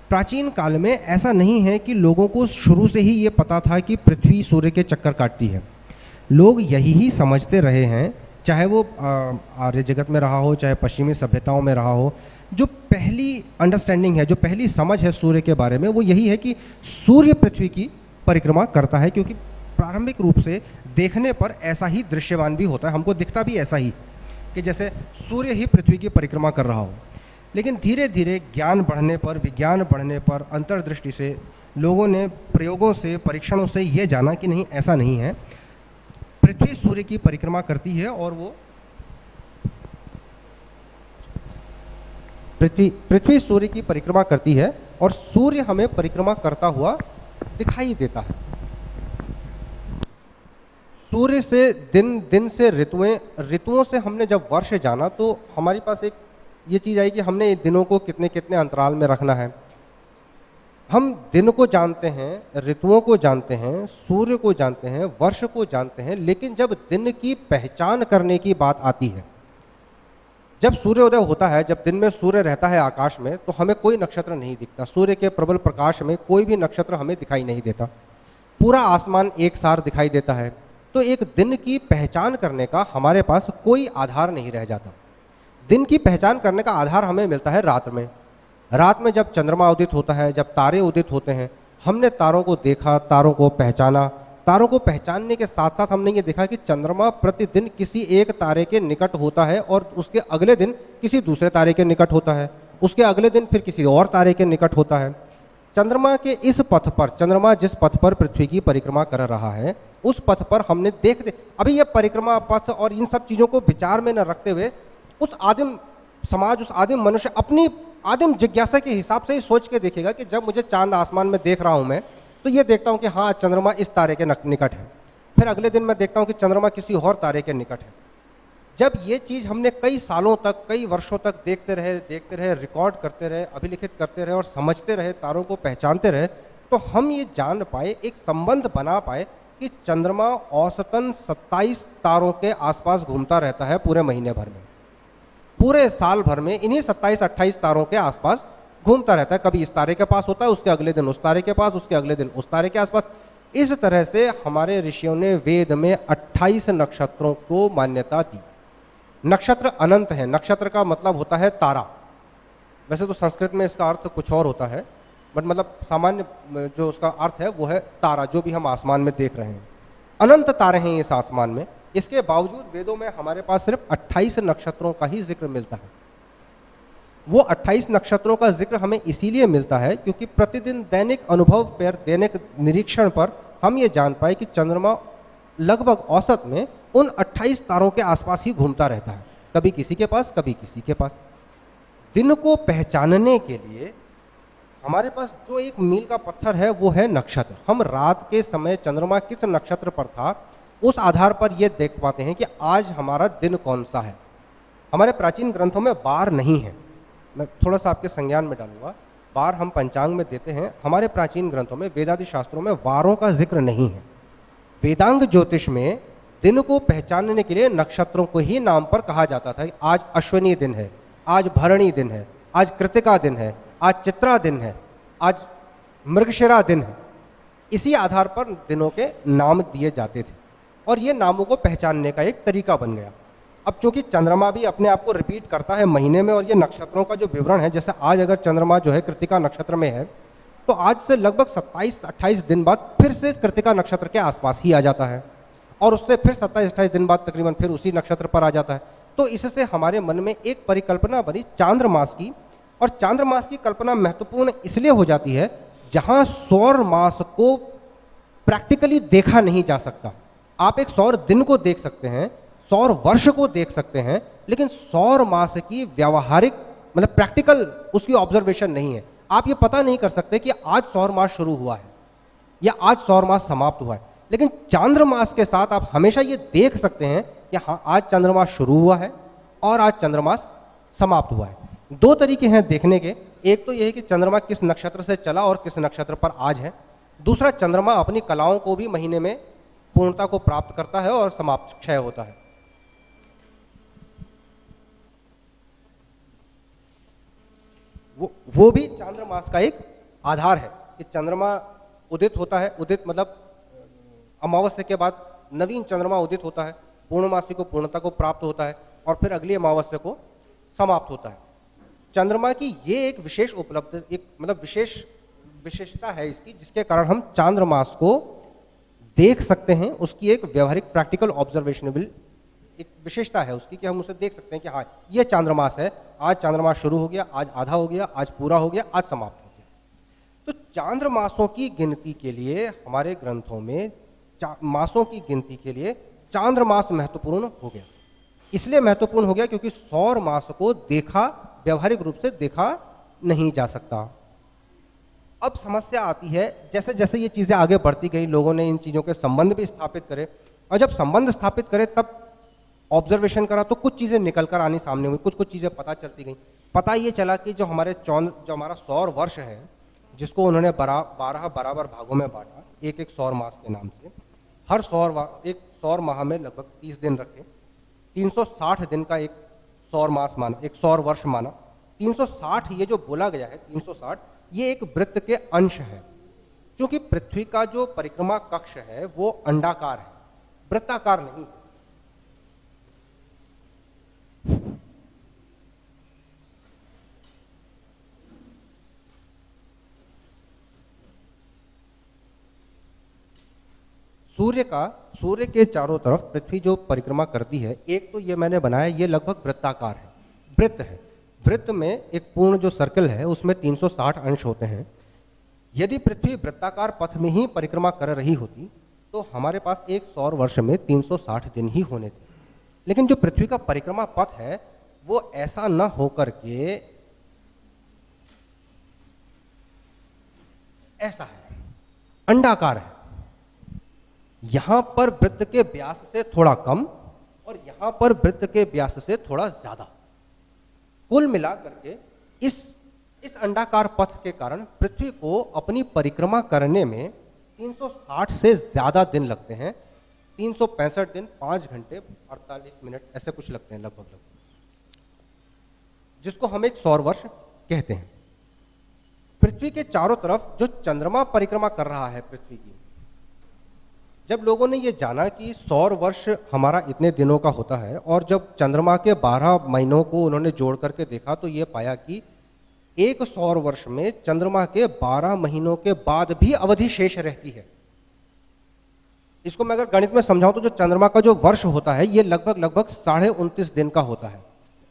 प्राचीन काल में ऐसा नहीं है कि लोगों को शुरू से ही ये पता था कि पृथ्वी सूर्य के चक्कर काटती है। लोग यही ही समझते रहे हैं, चाहे वो आर्य जगत में रहा हो, चाहे पश्चिमी सभ्यताओं में रहा हो। जो पहली अंडरस्टैंडिंग है, जो पहली समझ है सूर्य के बारे में, वो यही है कि सूर्य पृथ्वी की परिक्रमा करता है, क्योंकि प्रारंभिक रूप से देखने पर ऐसा ही दृश्यमान भी होता है, हमको दिखता भी ऐसा ही कि जैसे सूर्य ही पृथ्वी की परिक्रमा कर रहा हो। लेकिन धीरे धीरे ज्ञान बढ़ने पर, विज्ञान बढ़ने पर, अंतर्दृष्टि से लोगों ने प्रयोगों से, परीक्षणों से यह जाना कि नहीं, ऐसा नहीं है। पृथ्वी सूर्य की परिक्रमा करती है और वो पृथ्वी सूर्य की परिक्रमा करती है और सूर्य हमें परिक्रमा करता हुआ दिखाई देता है। सूर्य से दिन से ऋतुओं से हमने जब वर्ष जाना, तो हमारे पास एक ये चीज आई कि हमने दिनों को कितने कितने अंतराल में रखना है। हम दिन को जानते हैं, ऋतुओं को जानते हैं, सूर्य को जानते हैं, वर्ष को जानते हैं, लेकिन जब दिन की पहचान करने की बात आती है, जब सूर्योदय होता है, जब दिन में सूर्य रहता है आकाश में, तो हमें कोई नक्षत्र नहीं दिखता। सूर्य के प्रबल प्रकाश में कोई भी नक्षत्र हमें दिखाई नहीं देता, पूरा आसमान एक सार दिखाई देता है। तो एक दिन की पहचान करने का हमारे पास कोई आधार नहीं रह जाता। दिन की पहचान करने का आधार हमें मिलता है रात में। रात में जब चंद्रमा उदित होता है, जब तारे उदित होते हैं, हमने तारों को देखा, तारों को पहचाना। तारों को पहचानने के साथ साथ हमने ये देखा कि चंद्रमा प्रतिदिन किसी एक तारे के निकट होता है और उसके अगले दिन किसी दूसरे तारे के निकट होता है, उसके अगले दिन फिर किसी और तारे के निकट होता है। चंद्रमा के इस पथ पर, चंद्रमा जिस पथ पर पृथ्वी की परिक्रमा कर रहा है, उस पथ पर हमने अभी ये परिक्रमा पथ और इन सब चीजों को विचार में न रखते हुए उस आदिम समाज, उस आदिम मनुष्य अपनी आदिम जिज्ञासा के हिसाब से ही सोच के देखेगा कि जब मुझे चांद आसमान में देख रहा हूं मैं, तो ये देखता हूं कि हाँ चंद्रमा इस तारे के निकट है, फिर अगले दिन मैं देखता हूं कि चंद्रमा किसी और तारे के निकट है। जब ये चीज हमने कई सालों तक, कई वर्षों तक देखते रहे, रिकॉर्ड करते रहे, अभिलिखित करते रहे और समझते रहे, तारों को पहचानते रहे, तो हम ये जान पाए, एक संबंध बना पाए कि चंद्रमा औसतन 27 तारों के आसपास घूमता रहता है पूरे महीने भर में, पूरे साल भर में इन्हीं 27-28 तारों के आसपास घूमता रहता है। कभी इस तारे के पास होता है, उसके अगले दिन उस तारे के पास, उसके अगले दिन उस तारे के आसपास। इस तरह से हमारे ऋषियों ने वेद में 28 नक्षत्रों को मान्यता दी। नक्षत्र अनंत है, नक्षत्र का मतलब होता है तारा। वैसे तो संस्कृत में इसका अर्थ कुछ और होता है, बट मतलब सामान्य जो उसका अर्थ है वो है तारा, जो भी हम आसमान में देख रहे हैं। अनंत तारे हैं इस आसमान में, इसके बावजूद वेदों में हमारे पास सिर्फ 28 नक्षत्रों का ही जिक्र मिलता है। वो 28 नक्षत्रों का जिक्र हमें इसीलिए मिलता है क्योंकि प्रतिदिन दैनिक अनुभव पर, दैनिक निरीक्षण पर हम ये जान पाए कि चंद्रमा लगभग औसत में उन 28 तारों के आसपास ही घूमता रहता है, कभी किसी के पास, कभी किसी के पास। दिन को पहचानने के लिए हमारे पास जो एक मील का पत्थर है वो है नक्षत्र। हम रात के समय चंद्रमा किस नक्षत्र पर था उस आधार पर यह देख पाते हैं कि आज हमारा दिन कौन सा है। हमारे प्राचीन ग्रंथों में बार नहीं है, मैं थोड़ा सा आपके संज्ञान में डालूंगा। बार हम पंचांग में देते हैं, हमारे प्राचीन ग्रंथों में, वेदादि शास्त्रों में वारों का जिक्र नहीं है। वेदांग ज्योतिष में दिन को पहचानने के लिए नक्षत्रों को ही नाम पर कहा जाता था। आज अश्विनी दिन है, आज भरणी दिन है, आज कृतिका दिन है, आज चित्रा दिन है, आज मृगशिरा दिन है। इसी आधार पर दिनों के नाम दिए जाते थे और ये नामों को पहचानने का एक तरीका बन गया। अब चूंकि चंद्रमा भी अपने आप को रिपीट करता है महीने में, और ये नक्षत्रों का जो विवरण है, जैसे आज अगर चंद्रमा जो है कृतिका नक्षत्र में है, तो आज से लगभग 27-28 दिन बाद फिर से कृतिका नक्षत्र के आसपास ही आ जाता है, और उससे फिर 27-28 दिन बाद तकरीबन फिर उसी नक्षत्र पर आ जाता है। तो इससे हमारे मन में एक परिकल्पना बनी चांद्रमास की, और चांद्रमास की कल्पना महत्वपूर्ण इसलिए हो जाती है जहां सौर मास को प्रैक्टिकली देखा नहीं जा सकता। आप एक सौर दिन को देख सकते हैं, सौर वर्ष को देख सकते हैं, लेकिन सौर मास की व्यावहारिक मतलब प्रैक्टिकल उसकी ऑब्जर्वेशन नहीं है। आप ये पता नहीं कर सकते कि आज सौर मास शुरू हुआ है या आज सौर मास समाप्त हुआ है, लेकिन चांद्रमास के साथ आप हमेशा ये देख सकते हैं कि हाँ, आज चंद्रमास शुरू हुआ है और आज चंद्रमास समाप्त हुआ है। दो तरीके हैं देखने के, एक तो यह है कि चंद्रमा किस नक्षत्र से चला और किस नक्षत्र पर आज है। दूसरा, चंद्रमा अपनी कलाओं को भी महीने में पूर्णता को प्राप्त करता है और समाप्त क्षय होता है। वो भी चांद्रमास का एक आधार है कि चंद्रमा उदित होता है, उदित मतलब अमावस्या के बाद नवीन चंद्रमा उदित होता है, पूर्णमासी को पूर्णता को प्राप्त होता है और फिर अगली अमावस्या को समाप्त होता है। चंद्रमा की ये एक विशेष उपलब्धि, एक मतलब विशेषता है इसकी, जिसके कारण हम चांद्रमास को देख सकते हैं। उसकी एक व्यवहारिक प्रैक्टिकल ऑब्जर्वेशनेबल एक विशेषता है उसकी कि हम उसे देख सकते हैं कि हाँ, ये चांद्रमास है, आज चांद्रमास शुरू हो गया, आज आधा हो गया, आज पूरा हो गया, आज समाप्त हो गया। तो चांद्रमासों की गिनती के लिए हमारे ग्रंथों में मासों की गिनती के लिए चांद्रमास महत्वपूर्ण हो गया। इसलिए महत्वपूर्ण हो गया क्योंकि सौर मास को देखा, व्यवहारिक रूप से देखा नहीं जा सकता। अब समस्या आती है, जैसे जैसे ये चीजें आगे बढ़ती गई, लोगों ने इन चीजों के संबंध भी स्थापित करे, और जब संबंध स्थापित करे तब ऑब्जर्वेशन करा तो कुछ चीजें निकल कर आनी सामने हुई, कुछ कुछ चीजें पता चलती गई। पता ये चला कि जो हमारा सौर वर्ष है, जिसको उन्होंने 12 बराबर भागों में बांटा, एक एक सौर मास के नाम से, हर एक सौर माह में लगभग 30 दिन रखे, 360 दिन का एक सौर मास माना, एक सौर वर्ष माना। 360 ये जो बोला गया है 360, ये एक वृत्त के अंश है, क्योंकि पृथ्वी का जो परिक्रमा कक्ष है वो अंडाकार है, वृत्ताकार नहीं। सूर्य के चारों तरफ पृथ्वी जो परिक्रमा करती है, एक तो ये मैंने बनाया, ये लगभग वृत्ताकार है, वृत्त है। वृत्त में एक पूर्ण जो सर्कल है उसमें 360 अंश होते हैं। यदि पृथ्वी वृत्ताकार पथ में ही परिक्रमा कर रही होती तो हमारे पास एक सौर वर्ष में 360 दिन ही होने थे, लेकिन जो पृथ्वी का परिक्रमा पथ है वो ऐसा न होकर के ऐसा है, अंडाकार है। यहां पर वृत्त के व्यास से थोड़ा कम और यहां पर वृत्त के व्यास से थोड़ा ज्यादा। कुल मिला करके इस अंडाकार पथ के कारण पृथ्वी को अपनी परिक्रमा करने में 360 से ज्यादा दिन लगते हैं। 365 दिन 5 घंटे 48 मिनट ऐसे कुछ लगते हैं लगभग, जिसको हम एक सौर वर्ष कहते हैं। पृथ्वी के चारों तरफ जो चंद्रमा परिक्रमा कर रहा है पृथ्वी की, जब लोगों ने ये जाना कि सौर वर्ष हमारा इतने दिनों का होता है, और जब चंद्रमा के 12 महीनों को उन्होंने जोड़ करके देखा तो ये पाया कि एक सौर वर्ष में चंद्रमा के 12 महीनों के बाद भी अवधि शेष रहती है। इसको मैं अगर गणित में समझाऊं तो जो चंद्रमा का जो वर्ष होता है ये लगभग 29.5 दिन का होता है।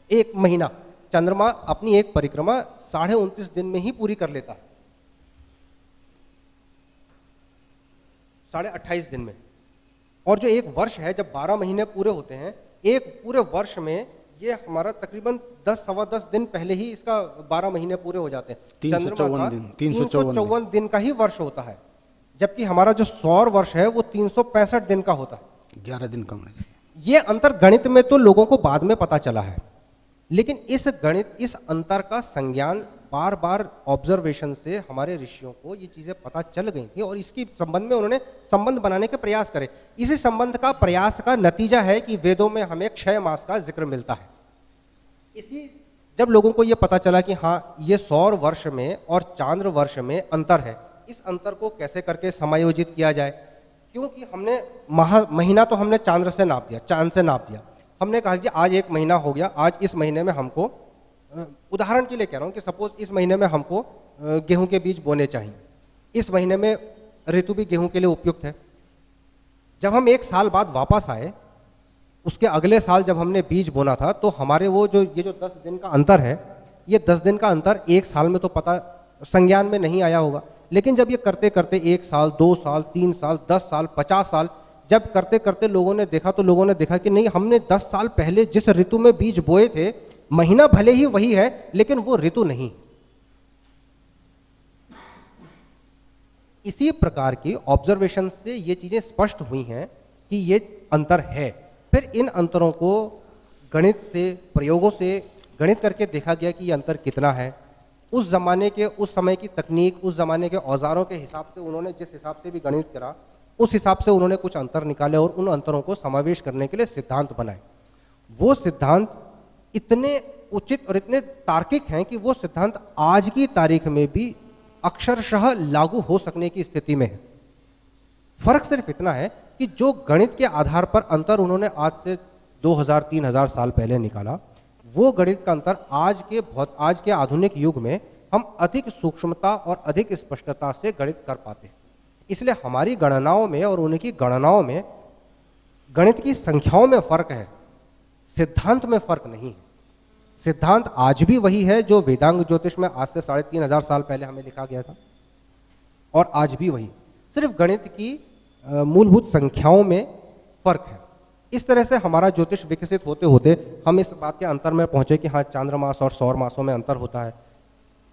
एक महीना चंद्रमा अपनी एक परिक्रमा 29.5 दिन में ही पूरी कर लेता है, 28.5 दिन में। और जो एक वर्ष है, जब 12 महीने पूरे होते हैं, एक पूरे वर्ष में ये हमारा तकरीबन 10-10 दिन पहले ही इसका 12 महीने पूरे हो जाते हैं। 354 दिन का ही वर्ष होता है, जबकि हमारा जो सौर वर्ष है वो 365 दिन का होता है, 11 दिन कम है। ये अंतर गणित में तो लोगों को बाद में पता चला है, लेकिन इस अंतर का संज्ञान बार बार ऑब्जर्वेशन से हमारे ऋषियों को ये चीजें पता चल गई थी, और इसकी संबंध में उन्होंने संबंध बनाने के प्रयास करे। इसी संबंध का प्रयास का नतीजा है कि वेदों में हमें क्षय मास का जिक्र मिलता है। इसी जब लोगों को यह पता चला कि हाँ, ये सौर वर्ष में और चांद्र वर्ष में अंतर है, इस अंतर को कैसे करके समायोजित किया जाए, क्योंकि हमने महीना तो हमने चांद्र से नाप दिया, चांद से नाप दिया। हमने कहा कि आज एक महीना हो गया, आज इस महीने में हमको, उदाहरण के लिए कह रहा हूं कि सपोज इस महीने में हमको गेहूं के बीज बोने चाहिए, इस महीने में ऋतु भी गेहूं के लिए उपयुक्त है। जब हम एक साल बाद वापस आए, उसके अगले साल जब हमने बीज बोना था, तो हमारे ये जो 10 दिन का अंतर है, ये 10 दिन का अंतर एक साल में तो पता संज्ञान में नहीं आया होगा, लेकिन जब ये करते करते 1 साल, 2 साल, 3 साल, 10 साल, 50 साल जब करते करते लोगों ने देखा, तो लोगों ने देखा कि नहीं, हमने 10 साल पहले जिस ऋतु में बीज बोए थे, महीना भले ही वही है लेकिन वो ऋतु नहीं। इसी प्रकार की ऑब्जर्वेशन से ये चीजें स्पष्ट हुई हैं कि ये अंतर है। फिर इन अंतरों को गणित से, प्रयोगों से गणित करके देखा गया कि ये अंतर कितना है। उस जमाने के, उस समय की तकनीक, उस जमाने के औजारों के हिसाब से उन्होंने जिस हिसाब से भी गणित करा, उस हिसाब से उन्होंने कुछ अंतर निकाले और उन अंतरों को समावेश करने के लिए सिद्धांत बनाए। वो सिद्धांत इतने उचित और इतने तार्किक हैं कि वो सिद्धांत आज की तारीख में भी अक्षरशः लागू हो सकने की स्थिति में है। फर्क सिर्फ इतना है कि जो गणित के आधार पर अंतर उन्होंने आज से 2000-3000 साल पहले निकाला, वो गणित का अंतर आज के आधुनिक युग में हम अधिक सूक्ष्मता और अधिक स्पष्टता से गणित कर पाते हैं। इसलिए हमारी गणनाओं में और उनकी गणनाओं में गणित की संख्याओं में फर्क है, सिद्धांत में फर्क नहीं है। सिद्धांत आज भी वही है जो वेदांग ज्योतिष में आज से 3500 साल पहले हमें लिखा गया था, और आज भी वही, सिर्फ गणित की मूलभूत संख्याओं में फर्क है। इस तरह से हमारा ज्योतिष विकसित होते होते हम इस बात के अंतर में पहुंचे कि हाँ, चांद्रमास और सौर मासों में अंतर होता है।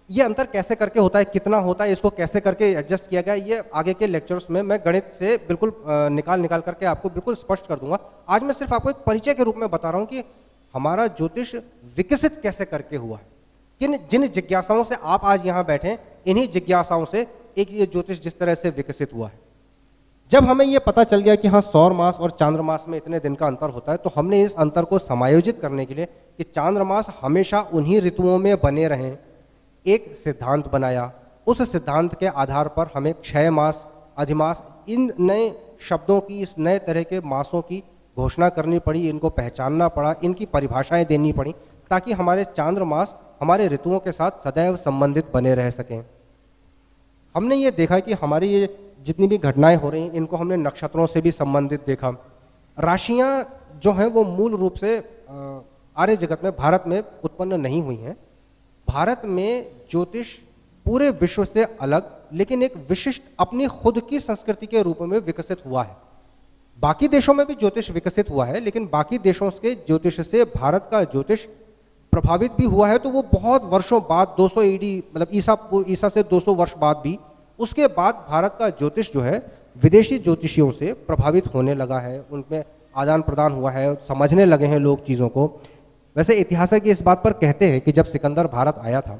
ये अंतर कैसे करके होता है, कितना होता है, इसको कैसे करके एडजस्ट किया गया, ये आगे के लेक्चर्स में मैं गणित से बिल्कुल निकाल करके आपको बिल्कुल स्पष्ट कर दूंगा। आज मैं सिर्फ आपको एक परिचय के रूप में बता रहा हूं कि हमारा ज्योतिष विकसित कैसे करके हुआ है। जिन जिज्ञासाओं से आप आज यहां बैठे, इन्हीं जिज्ञासाओं से एक ये ज्योतिष जिस तरह से विकसित हुआ है। जब हमें यह पता चल गया कि हाँ, सौर मास और चांद्रमास में इतने दिन का अंतर होता है, तो हमने इस अंतर को समायोजित करने के लिए कि चांद्रमास हमेशा उन्हीं ऋतुओं में बने रहें, एक सिद्धांत बनाया। उस सिद्धांत के आधार पर हमें क्षय मास, अधिमास, इन नए शब्दों की, इस नए तरह के मासों की घोषणा करनी पड़ी, इनको पहचानना पड़ा, इनकी परिभाषाएं देनी पड़ी, ताकि हमारे चांद्रमास हमारे ऋतुओं के साथ सदैव संबंधित बने रह सकें। हमने ये देखा कि हमारी ये जितनी भी घटनाएं हो रही हैं, इनको हमने नक्षत्रों से भी संबंधित देखा। राशियां जो हैं वो मूल रूप से आर्य जगत में, भारत में उत्पन्न नहीं हुई हैं। भारत में ज्योतिष पूरे विश्व से अलग, लेकिन एक विशिष्ट अपनी खुद की संस्कृति के रूप में विकसित हुआ है। बाकी देशों में भी ज्योतिष विकसित हुआ है, लेकिन बाकी देशों के ज्योतिष से भारत का ज्योतिष प्रभावित भी हुआ है, तो वो बहुत वर्षों बाद, 200 ईडी मतलब ईसा से 200 वर्ष बाद भी, उसके बाद भारत का ज्योतिष जो है विदेशी ज्योतिषियों से प्रभावित होने लगा है, उनमें आदान प्रदान हुआ है, समझने लगे हैं लोग चीज़ों को। वैसे इतिहासक इस बात पर कहते हैं कि जब सिकंदर भारत आया था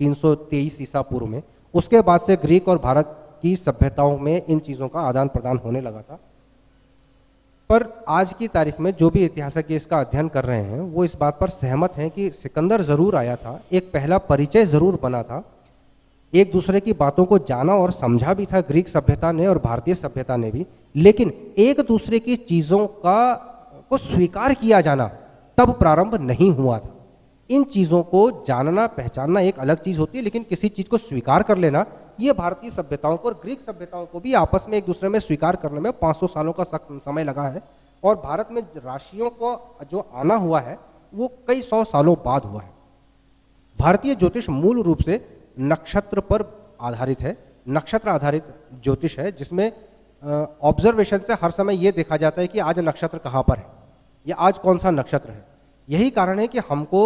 323 ईसा पूर्व में, उसके बाद से ग्रीक और भारत की सभ्यताओं में इन चीज़ों का आदान प्रदान होने लगा था। पर आज की तारीख में जो भी इतिहासक इसका अध्ययन कर रहे हैं वो इस बात पर सहमत हैं कि सिकंदर जरूर आया था, एक पहला परिचय जरूर बना था, एक दूसरे की बातों को जाना और समझा भी था ग्रीक सभ्यता ने और भारतीय सभ्यता ने भी, लेकिन एक दूसरे की चीजों को स्वीकार किया जाना तब प्रारंभ नहीं हुआ था। इन चीजों को जानना पहचानना एक अलग चीज होती है, लेकिन किसी चीज को स्वीकार कर लेना, ये भारतीय सभ्यताओं को और ग्रीक सभ्यताओं को भी आपस में एक दूसरे में स्वीकार करने में 500 सालों का समय लगा है। और भारत में राशियों को जो आना हुआ है वो कई 100 सालों बाद हुआ है। भारतीय ज्योतिष मूल रूप से नक्षत्र पर आधारित है, नक्षत्र आधारित ज्योतिष है, जिसमें ऑब्जर्वेशन से हर समय यह देखा जाता है कि आज नक्षत्र कहां पर है या आज कौन सा नक्षत्र है। यही कारण है कि हमको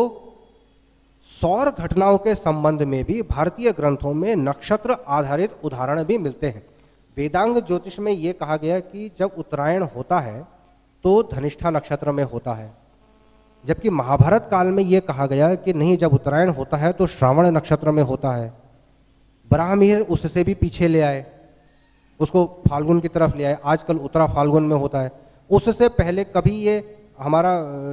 सौर घटनाओं के संबंध में भी भारतीय ग्रंथों में नक्षत्र आधारित उदाहरण भी मिलते हैं। वेदांग ज्योतिष में यह कहा गया कि जब उत्तरायण होता है तो धनिष्ठा नक्षत्र में होता है, जबकि महाभारत काल में यह कहा गया कि नहीं, जब उत्तरायण होता है तो श्रावण नक्षत्र में होता है। ब्राह्मीण उससे भी पीछे ले आए, उसको फाल्गुन की तरफ ले आए, आजकल उत्तरा फाल्गुन में होता है। उससे पहले कभी ये हमारा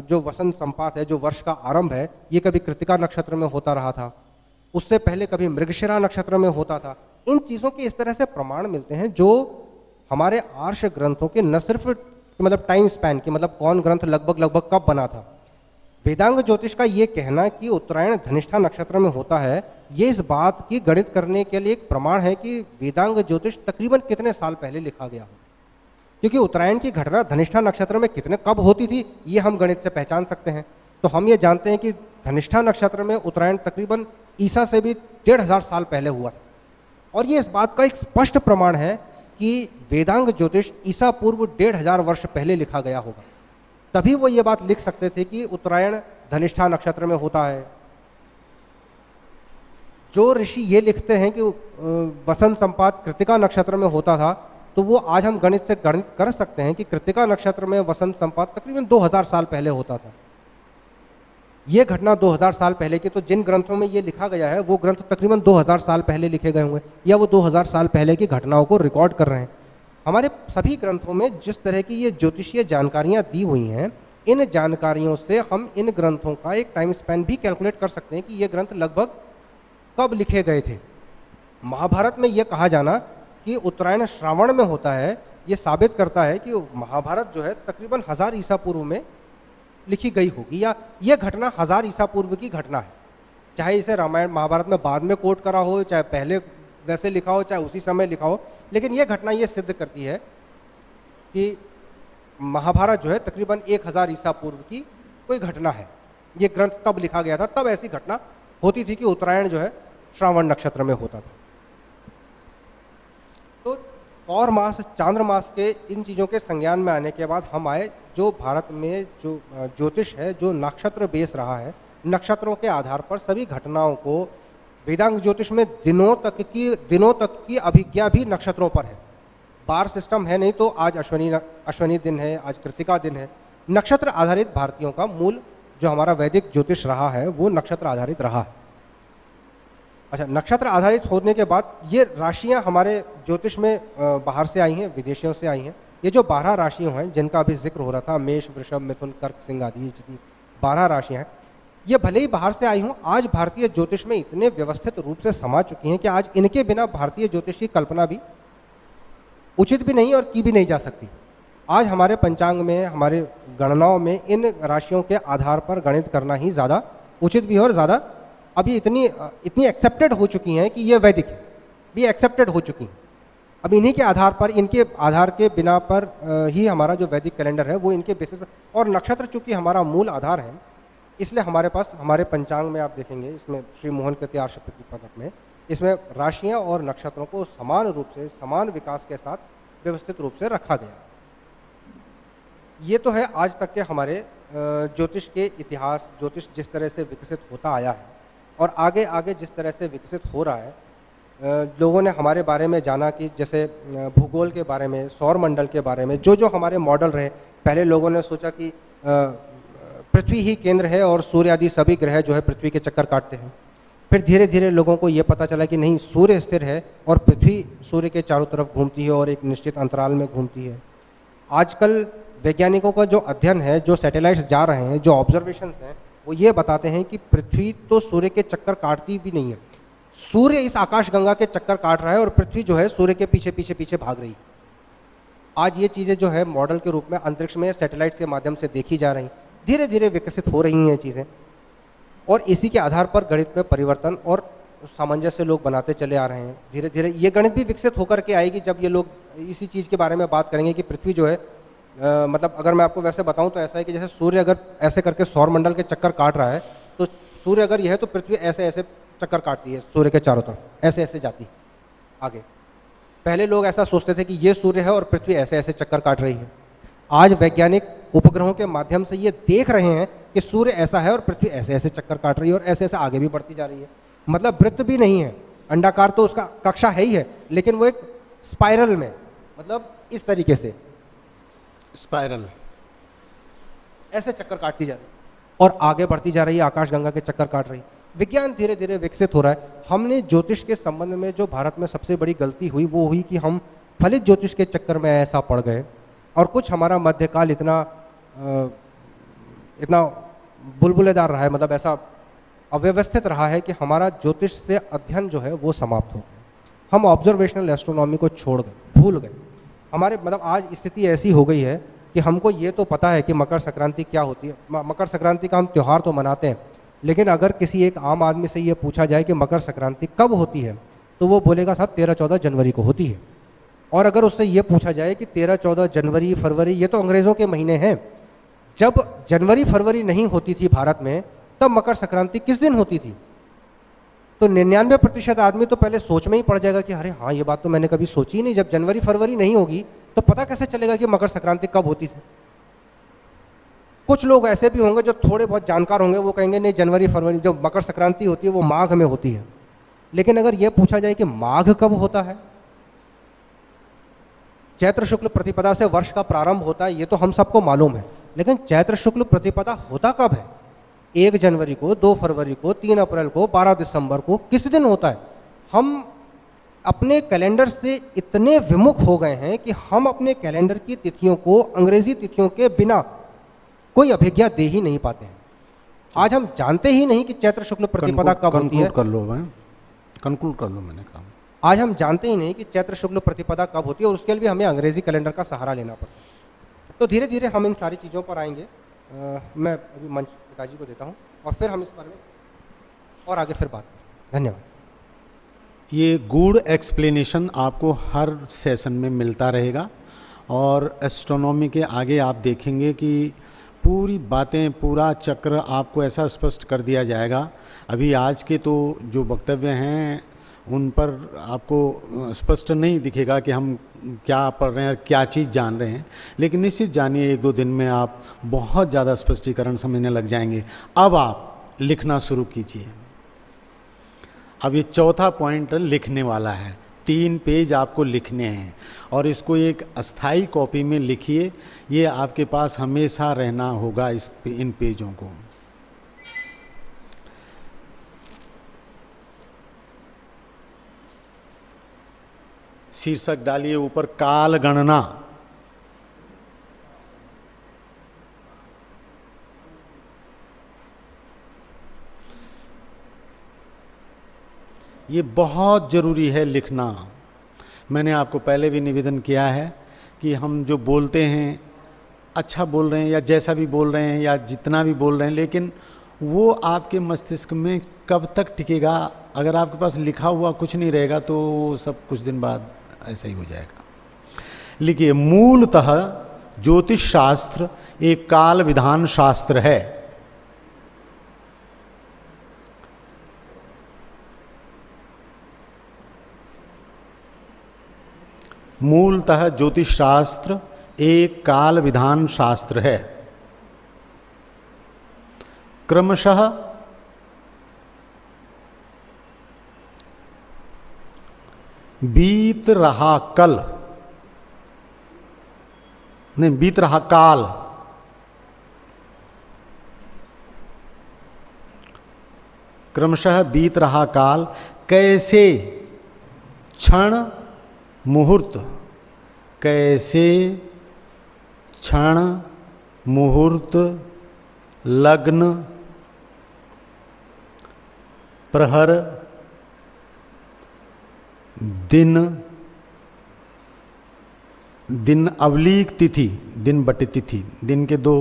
जो वसंत संपात है, जो वर्ष का आरंभ है, ये कभी कृतिका नक्षत्र में होता रहा था, उससे पहले कभी मृगशिरा नक्षत्र में होता था। इन चीजों के इस तरह से प्रमाण मिलते हैं जो हमारे आर्ष ग्रंथों के न सिर्फ मतलब टाइम स्पैन की, मतलब कौन ग्रंथ लगभग कब बना था। वेदांग ज्योतिष का ये कहना कि उत्तरायण धनिष्ठा नक्षत्र में होता है, ये इस बात की गणित करने के लिए एक प्रमाण है कि वेदांग ज्योतिष तकरीबन कितने साल पहले लिखा गया हो, क्योंकि उत्तरायण की घटना धनिष्ठा नक्षत्र में कितने कब होती थी ये हम गणित से पहचान सकते हैं। तो हम ये जानते हैं कि धनिष्ठा नक्षत्र में उत्तरायण तकरीबन ईसा से भी 1500 साल पहले हुआ, और ये इस बात का एक स्पष्ट प्रमाण है कि वेदांग ज्योतिष ईसा पूर्व 1500 वर्ष पहले लिखा गया होगा। तभी वो ये बात लिख सकते थे कि उत्तरायण धनिष्ठा नक्षत्र में होता है। जो ऋषि ये लिखते हैं कि वसंत संपात कृतिका नक्षत्र में होता था, तो वो आज हम गणित से गणित कर सकते हैं कि कृतिका नक्षत्र में वसंत संपात तकरीबन 2000 साल पहले होता था। ये घटना 2000 साल पहले की, तो जिन ग्रंथों में ये लिखा गया है वो ग्रंथ तकरीबन 2000 साल पहले लिखे गए होंगे, या वो 2000 साल पहले की घटनाओं को रिकॉर्ड कर रहे हैं। हमारे सभी ग्रंथों में जिस तरह की ये ज्योतिषीय जानकारियां दी हुई हैं, इन जानकारियों से हम इन ग्रंथों का एक टाइम स्पैन भी कैलकुलेट कर सकते हैं कि ये ग्रंथ लगभग कब लिखे गए थे। महाभारत में यह कहा जाना कि उत्तरायण श्रावण में होता है, यह साबित करता है कि महाभारत जो है तकरीबन 1000 ईसा पूर्व में लिखी गई होगी, या यह घटना 1000 ईसा पूर्व की घटना है। चाहे इसे रामायण महाभारत में बाद में कोट करा हो, चाहे पहले वैसे लिखा हो, चाहे उसी समय लिखा हो, लेकिन यह घटना यह सिद्ध करती है कि महाभारत जो है तकरीबन 1000 ईसा पूर्व की कोई घटना है। यह ग्रंथ तब लिखा गया था, तब ऐसी घटना होती थी कि उत्तरायण जो है श्रावण नक्षत्र में होता था। तो सौर मास, चांद्रमास के इन चीजों के संज्ञान में आने के बाद हम आए जो भारत में जो ज्योतिष है, जो नक्षत्र बेस रहा है, नक्षत्रों के आधार पर सभी घटनाओं को, वेदांग ज्योतिष में दिनों तक की अभिज्ञा भी नक्षत्रों पर है। बार सिस्टम है नहीं, तो आज अश्वनी दिन है, आज कृतिका दिन है। नक्षत्र आधारित भारतीयों का मूल जो हमारा वैदिक ज्योतिष रहा है वो नक्षत्र आधारित रहा है। अच्छा, नक्षत्र आधारित होने के बाद ये राशियां हमारे ज्योतिष में बाहर से आई हैं, विदेशियों से आई हैं। ये जो 12 राशियां हैं जिनका अभी जिक्र हो रहा था, मेष, वृषभ, मिथुन, कर्क, सिंह आदि, जितनी 12 राशियां हैं, ये भले ही बाहर से आई हों, आज भारतीय ज्योतिष में इतने व्यवस्थित रूप से समा चुकी हैं कि आज इनके बिना भारतीय ज्योतिष की कल्पना भी उचित भी नहीं और की भी नहीं जा सकती। आज हमारे पंचांग में, हमारे गणनाओं में इन राशियों के आधार पर गणित करना ही ज्यादा उचित भी है, और ज्यादा अभी इतनी एक्सेप्टेड हो चुकी हैं कि ये वैदिक है, भी एक्सेप्टेड हो चुकी हैं। अब इन्हीं के आधार पर, इनके आधार के बिना पर ही हमारा जो वैदिक कैलेंडर है वो इनके बेसिस पर, और नक्षत्र चूंकि हमारा मूल आधार है, इसलिए हमारे पास, हमारे पंचांग में आप देखेंगे, इसमें श्री मोहन कृति आर्ष प्रतिपदक में, इसमें राशियां और नक्षत्रों को समान रूप से, समान विकास के साथ व्यवस्थित रूप से रखा गया। ये तो है आज तक के हमारे ज्योतिष के इतिहास, ज्योतिष जिस तरह से विकसित होता आया है और आगे आगे जिस तरह से विकसित हो रहा है। लोगों ने हमारे बारे में जाना कि जैसे भूगोल के बारे में, सौर मंडल के बारे में, जो जो हमारे मॉडल रहे, पहले लोगों ने सोचा कि पृथ्वी ही केंद्र है और सूर्य आदि सभी ग्रह जो है पृथ्वी के चक्कर काटते हैं। फिर धीरे धीरे लोगों को यह पता चला कि नहीं, सूर्य स्थिर है और पृथ्वी सूर्य के चारों तरफ घूमती है और एक निश्चित अंतराल में घूमती है। आजकल वैज्ञानिकों का जो अध्ययन है, जो सैटेलाइट्स जा रहे हैं, जो ऑब्जर्वेशन हैं, वो ये बताते हैं कि पृथ्वी तो सूर्य के चक्कर काटती भी नहीं है। सूर्य इस आकाशगंगा के चक्कर काट रहा है और पृथ्वी जो है सूर्य के पीछे पीछे पीछे भाग रही है। आज ये चीजें जो है मॉडल के रूप में अंतरिक्ष में सैटेलाइट के माध्यम से देखी जा रही, धीरे धीरे विकसित हो रही हैं चीजें, और इसी के आधार पर गणित में परिवर्तन और सामंजस्य लोग बनाते चले आ रहे हैं। धीरे धीरे ये गणित भी विकसित होकर के आएगी जब ये लोग इसी चीज के बारे में बात करेंगे कि पृथ्वी जो है मतलब अगर मैं आपको वैसे बताऊं तो ऐसा है कि जैसे सूर्य अगर ऐसे करके सौर मंडल के चक्कर काट रहा है, तो सूर्य अगर यह है तो पृथ्वी ऐसे ऐसे चक्कर काटती है सूर्य के चारों तरफ, ऐसे ऐसे जाती है आगे। पहले लोग ऐसा सोचते थे कि ये सूर्य है और पृथ्वी ऐसे ऐसे चक्कर काट रही है। आज वैज्ञानिक उपग्रहों के माध्यम से ये देख रहे हैं कि सूर्य ऐसा है और पृथ्वी ऐसे ऐसे चक्कर काट रही है और ऐसे ऐसे आगे भी बढ़ती जा रही है। मतलब वृत्त भी नहीं है, अंडाकार तो उसका कक्षा है ही है, लेकिन वो एक स्पाइरल में, मतलब इस तरीके से स्पाइरल ऐसे चक्कर काटती जा रही है और आगे बढ़ती जा रही है, आकाशगंगा के चक्कर काट रही है। विज्ञान धीरे धीरे विकसित हो रहा है। हमने ज्योतिष के संबंध में जो भारत में सबसे बड़ी गलती हुई वो हुई कि हम फलित ज्योतिष के चक्कर में ऐसा पड़ गए, और कुछ हमारा मध्यकाल इतना बुलबुलेदार रहा है, मतलब ऐसा अव्यवस्थित रहा है कि हमारा ज्योतिष से अध्ययन जो है वो समाप्त हो गया। हम ऑब्जर्वेशनल एस्ट्रोनॉमी को छोड़ गए, भूल गए। हमारे मतलब आज स्थिति ऐसी हो गई है कि हमको ये तो पता है कि मकर संक्रांति क्या होती है, मकर संक्रांति का हम त्यौहार तो मनाते हैं, लेकिन अगर किसी एक आम आदमी से ये पूछा जाए कि मकर संक्रांति कब होती है, तो वो बोलेगा साहब 13-14 जनवरी को होती है। और अगर उससे ये पूछा जाए कि 13-14 जनवरी फरवरी ये तो अंग्रेजों के महीने हैं, जब जनवरी फरवरी नहीं होती थी भारत में, तब मकर संक्रांति किस दिन होती थी, तो 99% आदमी तो पहले सोच में ही पड़ जाएगा कि अरे हाँ, ये बात तो मैंने कभी सोची ही नहीं। जब जनवरी फरवरी नहीं होगी तो पता कैसे चलेगा कि मकर संक्रांति कब होती थी। कुछ लोग ऐसे भी होंगे जो थोड़े बहुत जानकार होंगे, वो कहेंगे नहीं, जनवरी फरवरी जो मकर संक्रांति होती है वो माघ में होती है। लेकिन अगर यह पूछा जाए कि माघ कब होता है, चैत्र शुक्ल प्रतिपदा से वर्ष का प्रारंभ होता है, ये तो हम सबको मालूम है, लेकिन चैत्र शुक्ल प्रतिपदा होता कब है? 1 जनवरी को, 2 फरवरी को, 3 अप्रैल को, 12 दिसंबर को, किस दिन होता है? हम अपने कैलेंडर से इतने विमुख हो गए हैं कि हम अपने कैलेंडर की तिथियों को अंग्रेजी तिथियों के बिना कोई अभिज्ञा दे ही नहीं पाते हैं। आज हम जानते ही नहीं कि चैत्र शुक्ल प्रतिपदा कब होती है। कंक्लूड कर लो, मैंने कहा आज हम जानते ही नहीं कि चैत्र शुक्ल प्रतिपदा कब होती है, और उसके लिए भी हमें अंग्रेजी कैलेंडर का सहारा लेना पड़ता है। तो धीरे धीरे हम इन सारी चीज़ों पर आएंगे। मैं अभी मंच पिताजी को देता हूँ और फिर हम इस बारे में और आगे फिर बात करें। धन्यवाद। ये गूढ़ एक्सप्लेनेशन आपको हर सेशन में मिलता रहेगा, और एस्ट्रोनॉमी के आगे आप देखेंगे कि पूरी बातें, पूरा चक्र आपको ऐसा स्पष्ट कर दिया जाएगा। अभी आज के तो जो वक्तव्य हैं उन पर आपको स्पष्ट नहीं दिखेगा कि हम क्या पढ़ रहे हैं, क्या चीज़ जान रहे हैं, लेकिन निश्चित जानिए 1-2 दिन में आप बहुत ज़्यादा स्पष्टीकरण समझने लग जाएंगे। अब आप लिखना शुरू कीजिए। अब ये चौथा पॉइंट लिखने वाला है, 3 पेज आपको लिखने हैं, और इसको एक अस्थाई कॉपी में लिखिए। ये आपके पास हमेशा रहना होगा इन पेजों को। शीर्षक डालिए ऊपर, काल गणना। ये बहुत जरूरी है लिखना। मैंने आपको पहले भी निवेदन किया है कि हम जो बोलते हैं, अच्छा बोल रहे हैं या जैसा भी बोल रहे हैं या जितना भी बोल रहे हैं, लेकिन वो आपके मस्तिष्क में कब तक टिकेगा? अगर आपके पास लिखा हुआ कुछ नहीं रहेगा तो सब कुछ दिन बाद ऐसा ही हो जाएगा। लिखिए, मूलतः ज्योतिष शास्त्र एक काल विधान शास्त्र है। मूलतः ज्योतिष शास्त्र एक काल विधान शास्त्र है। क्रमशः बीत रहा कल नहीं, बीत रहा काल, क्रमशः बीत रहा काल कैसे क्षण मुहूर्त, कैसे क्षण मुहूर्त लग्न प्रहर दिन, दिन अवलीक तिथि, दिन बटे तिथि, दिन के दो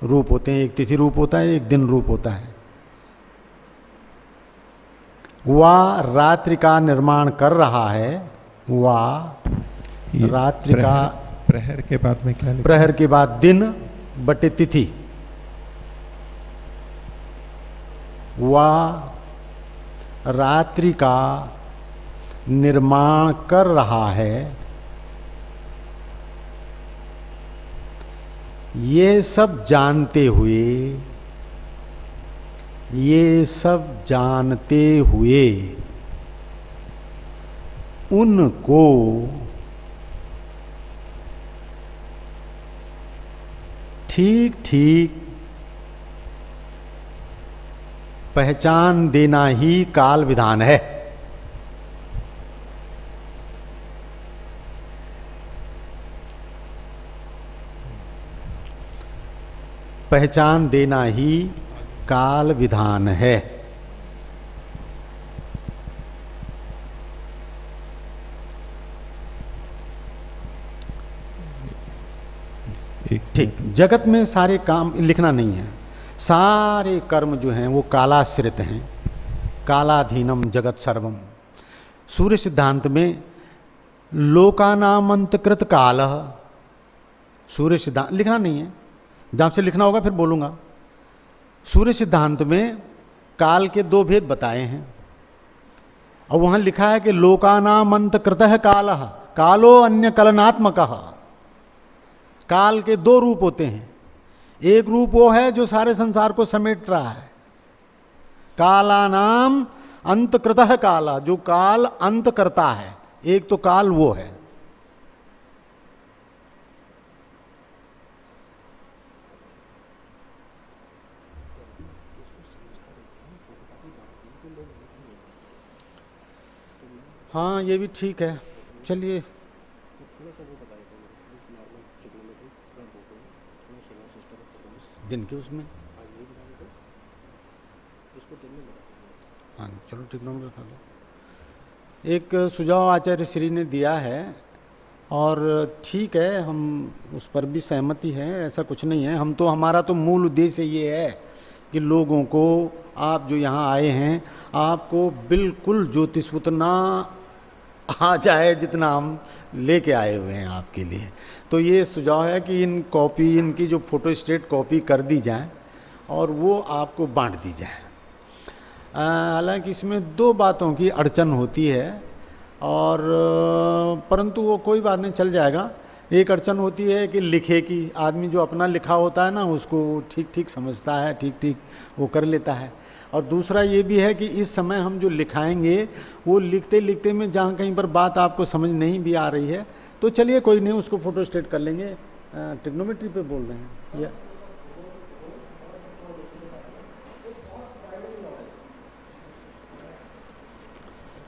रूप होते हैं, एक तिथि रूप होता है, एक दिन रूप होता है। वह रात्रि का निर्माण कर रहा है, वह रात्रि का, प्रहर के बाद में क्या लिखा? प्रहर के बाद दिन बटे तिथि, वह रात्रि का निर्माण कर रहा है। ये सब जानते हुए, ये सब जानते हुए उनको ठीक ठीक पहचान देना ही काल विधान है। पहचान देना ही काल विधान है। ठीक, जगत में सारे काम लिखना नहीं है, सारे कर्म जो हैं वो कालाश्रित हैं। कालाधीनम जगत सर्वम। सूर्य सिद्धांत में लोकानामंतकृत काल, सूर्य सिद्धांत लिखना नहीं है, जहां से लिखना होगा फिर बोलूंगा। सूर्य सिद्धांत में काल के दो भेद बताए हैं और वहां लिखा है कि लोकानामंतकृत काल, कालो अन्य कलनात्मक। काल के दो रूप होते हैं, एक रूप वो है जो सारे संसार को समेट रहा है, कालानाम अंतकृतः काला, जो काल अंत करता है, एक तो काल वो है। हाँ, ये भी ठीक है। चलिए, दिन के उसमें, हाँ चलो ट्रिग्नोमेट्री बता दो। एक सुझाव आचार्य श्री ने दिया है और ठीक है, हम उस पर भी सहमति है, ऐसा कुछ नहीं है। हम तो, हमारा तो मूल उद्देश्य ये है कि लोगों को, आप जो यहाँ आए हैं, आपको बिल्कुल ज्योतिष उतना आ जाए जितना हम लेके आए हुए हैं आपके लिए। तो ये सुझाव है कि इन कॉपी, इनकी जो फोटो स्टेट कॉपी कर दी जाए और वो आपको बांट दी जाए। हालांकि इसमें दो बातों की अड़चन होती है और परंतु वो कोई बात नहीं, चल जाएगा। एक अड़चन होती है कि लिखे की, आदमी जो अपना लिखा होता है ना उसको ठीक ठीक समझता है, ठीक ठीक वो कर लेता है। और दूसरा ये भी है कि इस समय हम जो लिखाएंगे वो लिखते लिखते में जहाँ कहीं पर बात आपको समझ नहीं भी आ रही है तो चलिए कोई नहीं, उसको फोटो स्टेट कर लेंगे। ट्रिग्नोमेट्री पे बोल रहे हैं या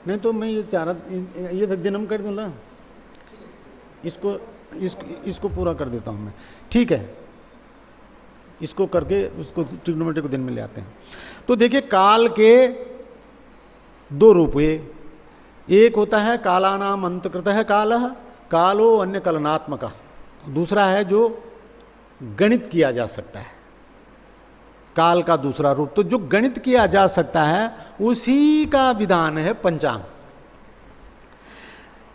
नहीं? तो मैं ये चाह रहा, ये दिनम कर दूं ना, इसको पूरा कर देता हूं मैं, ठीक है। इसको करके उसको ट्रिग्नोमेट्री को दिन में ले आते हैं। तो देखिए, काल के दो रूप हुए, एक होता है कालानाम अंतकृतः कालः, कालो अन्य कलनात्मक। दूसरा है जो गणित किया जा सकता है, काल का दूसरा रूप। तो जो गणित किया जा सकता है उसी का विधान है पंचांग।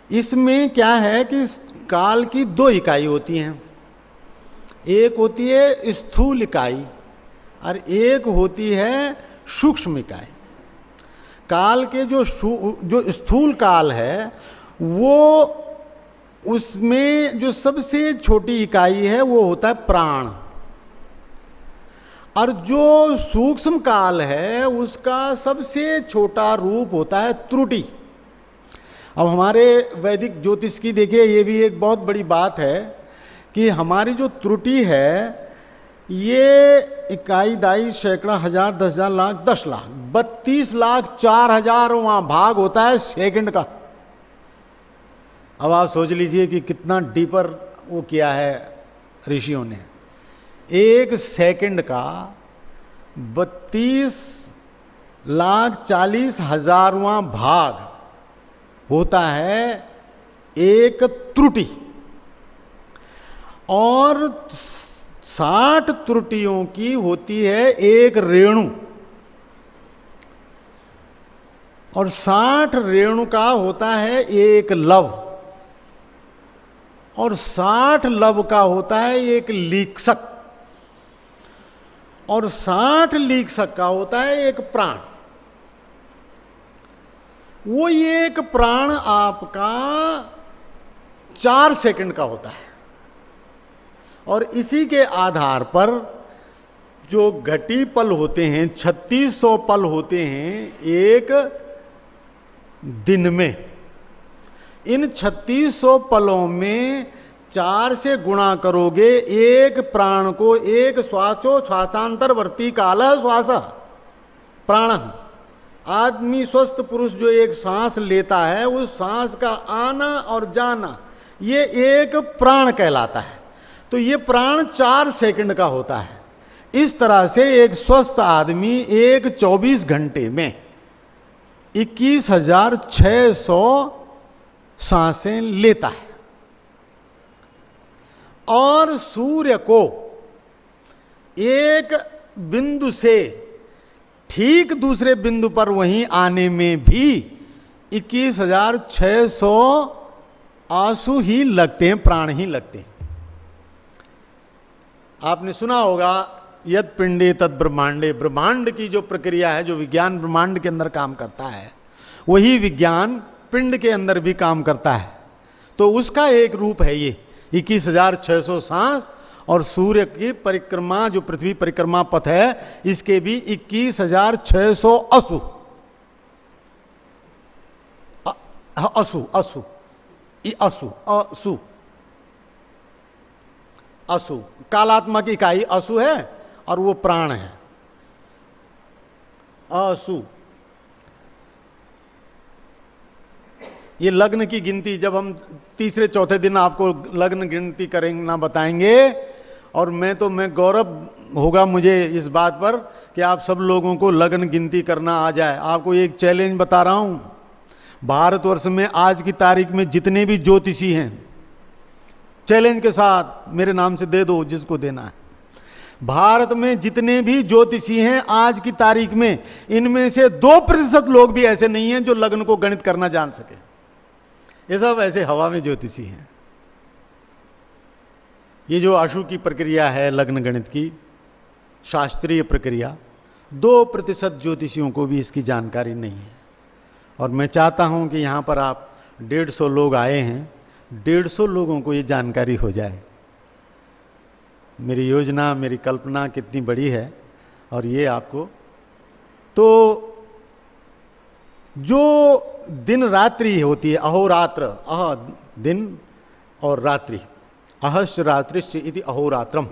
इसमें क्या है कि काल की दो इकाई होती हैं, एक होती है स्थूल इकाई और एक होती है सूक्ष्म इकाई। काल के जो स्थूल काल है वो, उसमें जो सबसे छोटी इकाई है वो होता है प्राण, और जो सूक्ष्म काल है उसका सबसे छोटा रूप होता है त्रुटि। अब हमारे वैदिक ज्योतिष की देखिए, ये भी एक बहुत बड़ी बात है कि हमारी जो त्रुटि है ये इकाई दाई सैकड़ा हजार 10,000 लाख 10 लाख 32,04,000 वहां भाग होता है सेकंड का। अब आप सोच लीजिए कि कितना डीपर वो किया है ऋषियों ने। एक सेकंड का 32,40,000वां भाग होता है एक त्रुटि, और 60 त्रुटियों की होती है एक रेणु, और 60 रेणु का होता है एक लव, और 60 लव का होता है एक लीक्षक, और 60 लीक्षक का होता है एक प्राण। वो एक प्राण आपका 4 सेकंड का होता है, और इसी के आधार पर जो घटी पल होते हैं 3600 पल होते हैं एक दिन में। इन 3600 पलों में 4 से गुणा करोगे एक प्राण को, एक श्वासो श्वासांतरवर्ती काल श्वास प्राण। आदमी स्वस्थ पुरुष जो एक सांस लेता है उस सांस का आना और जाना ये एक प्राण कहलाता है। तो ये प्राण 4 सेकंड का होता है। इस तरह से एक स्वस्थ आदमी एक 24 घंटे में 21,600 सांसें लेता है, और सूर्य को एक बिंदु से ठीक दूसरे बिंदु पर वहीं आने में भी 21,600 आंसू ही लगते हैं, प्राण ही लगते हैं। आपने सुना होगा यद पिंडे तद ब्रह्मांडे, ब्रह्मांड की जो प्रक्रिया है, जो विज्ञान ब्रह्मांड के अंदर काम करता है वही विज्ञान पिंड के अंदर भी काम करता है। तो उसका एक रूप है ये 21,600 सांस, और सूर्य की परिक्रमा जो पृथ्वी परिक्रमा पथ है इसके भी 21,600 असु असु असु असु असु असु कालात्मक इकाई असु है और वो प्राण है असु। ये लग्न की गिनती जब हम तीसरे चौथे दिन आपको लग्न गिनती करेंगे ना बताएंगे, और मैं गौरव होगा मुझे इस बात पर कि आप सब लोगों को लग्न गिनती करना आ जाए। आपको एक चैलेंज बता रहा हूं, भारतवर्ष में आज की तारीख में जितने भी ज्योतिषी हैं, चैलेंज के साथ मेरे नाम से दे दो जिसको देना है। भारत में जितने भी ज्योतिषी हैं आज की तारीख में, इनमें से 2% लोग भी ऐसे नहीं हैं जो लग्न को गणित करना जान सके। ये सब ऐसे हवा में ज्योतिषी हैं। ये जो आशु की प्रक्रिया है लग्न गणित की शास्त्रीय प्रक्रिया, 2% ज्योतिषियों को भी इसकी जानकारी नहीं है। और मैं चाहता हूं कि यहां पर आप 150 लोग आए हैं, 150 लोगों को ये जानकारी हो जाए। मेरी योजना, मेरी कल्पना कितनी बड़ी है, और ये आपको तो जो दिन रात्रि होती है, अहोरात्र, अह दिन और रात्रि, अहश्च रात्रिश्च इति अहोरात्रम,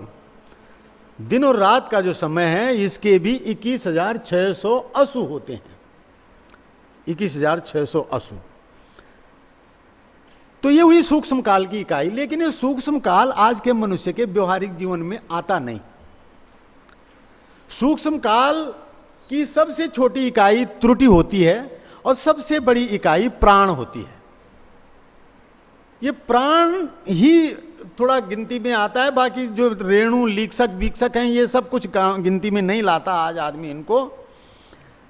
दिन और रात का जो समय है इसके भी 21,600 असु होते हैं, 21,600 असु। तो ये हुई सूक्ष्म काल की इकाई। लेकिन ये सूक्ष्म काल आज के मनुष्य के व्यवहारिक जीवन में आता नहीं। सूक्ष्म काल की सबसे छोटी इकाई त्रुटि होती है और सबसे बड़ी इकाई प्राण होती है। ये प्राण ही थोड़ा गिनती में आता है, बाकी जो रेणु लीक्षक वीक्षक हैं ये सब कुछ गिनती में नहीं लाता आज आदमी इनको।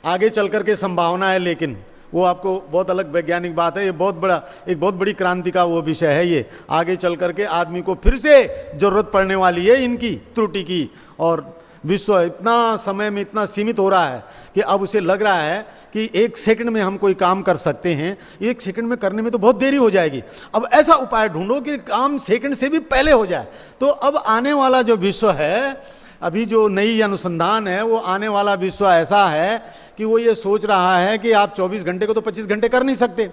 आगे चल करके संभावना है, लेकिन वो आपको बहुत अलग वैज्ञानिक बात है। ये बहुत बड़ा, एक बहुत बड़ी क्रांति का वो विषय है। ये आगे चल करके आदमी को फिर से जरूरत पड़ने वाली है इनकी त्रुटि की। और विश्व इतना समय में इतना सीमित हो रहा है कि अब उसे लग रहा है कि 1 सेकंड में हम कोई काम कर सकते हैं। 1 सेकंड में करने में तो बहुत देरी हो जाएगी, अब ऐसा उपाय ढूंढो कि काम सेकंड से भी पहले हो जाए। तो अब आने वाला जो विश्व है, अभी जो नई अनुसंधान है, वो आने वाला विश्व ऐसा है कि वो ये सोच रहा है कि आप 24 घंटे को तो 25 घंटे कर नहीं सकते,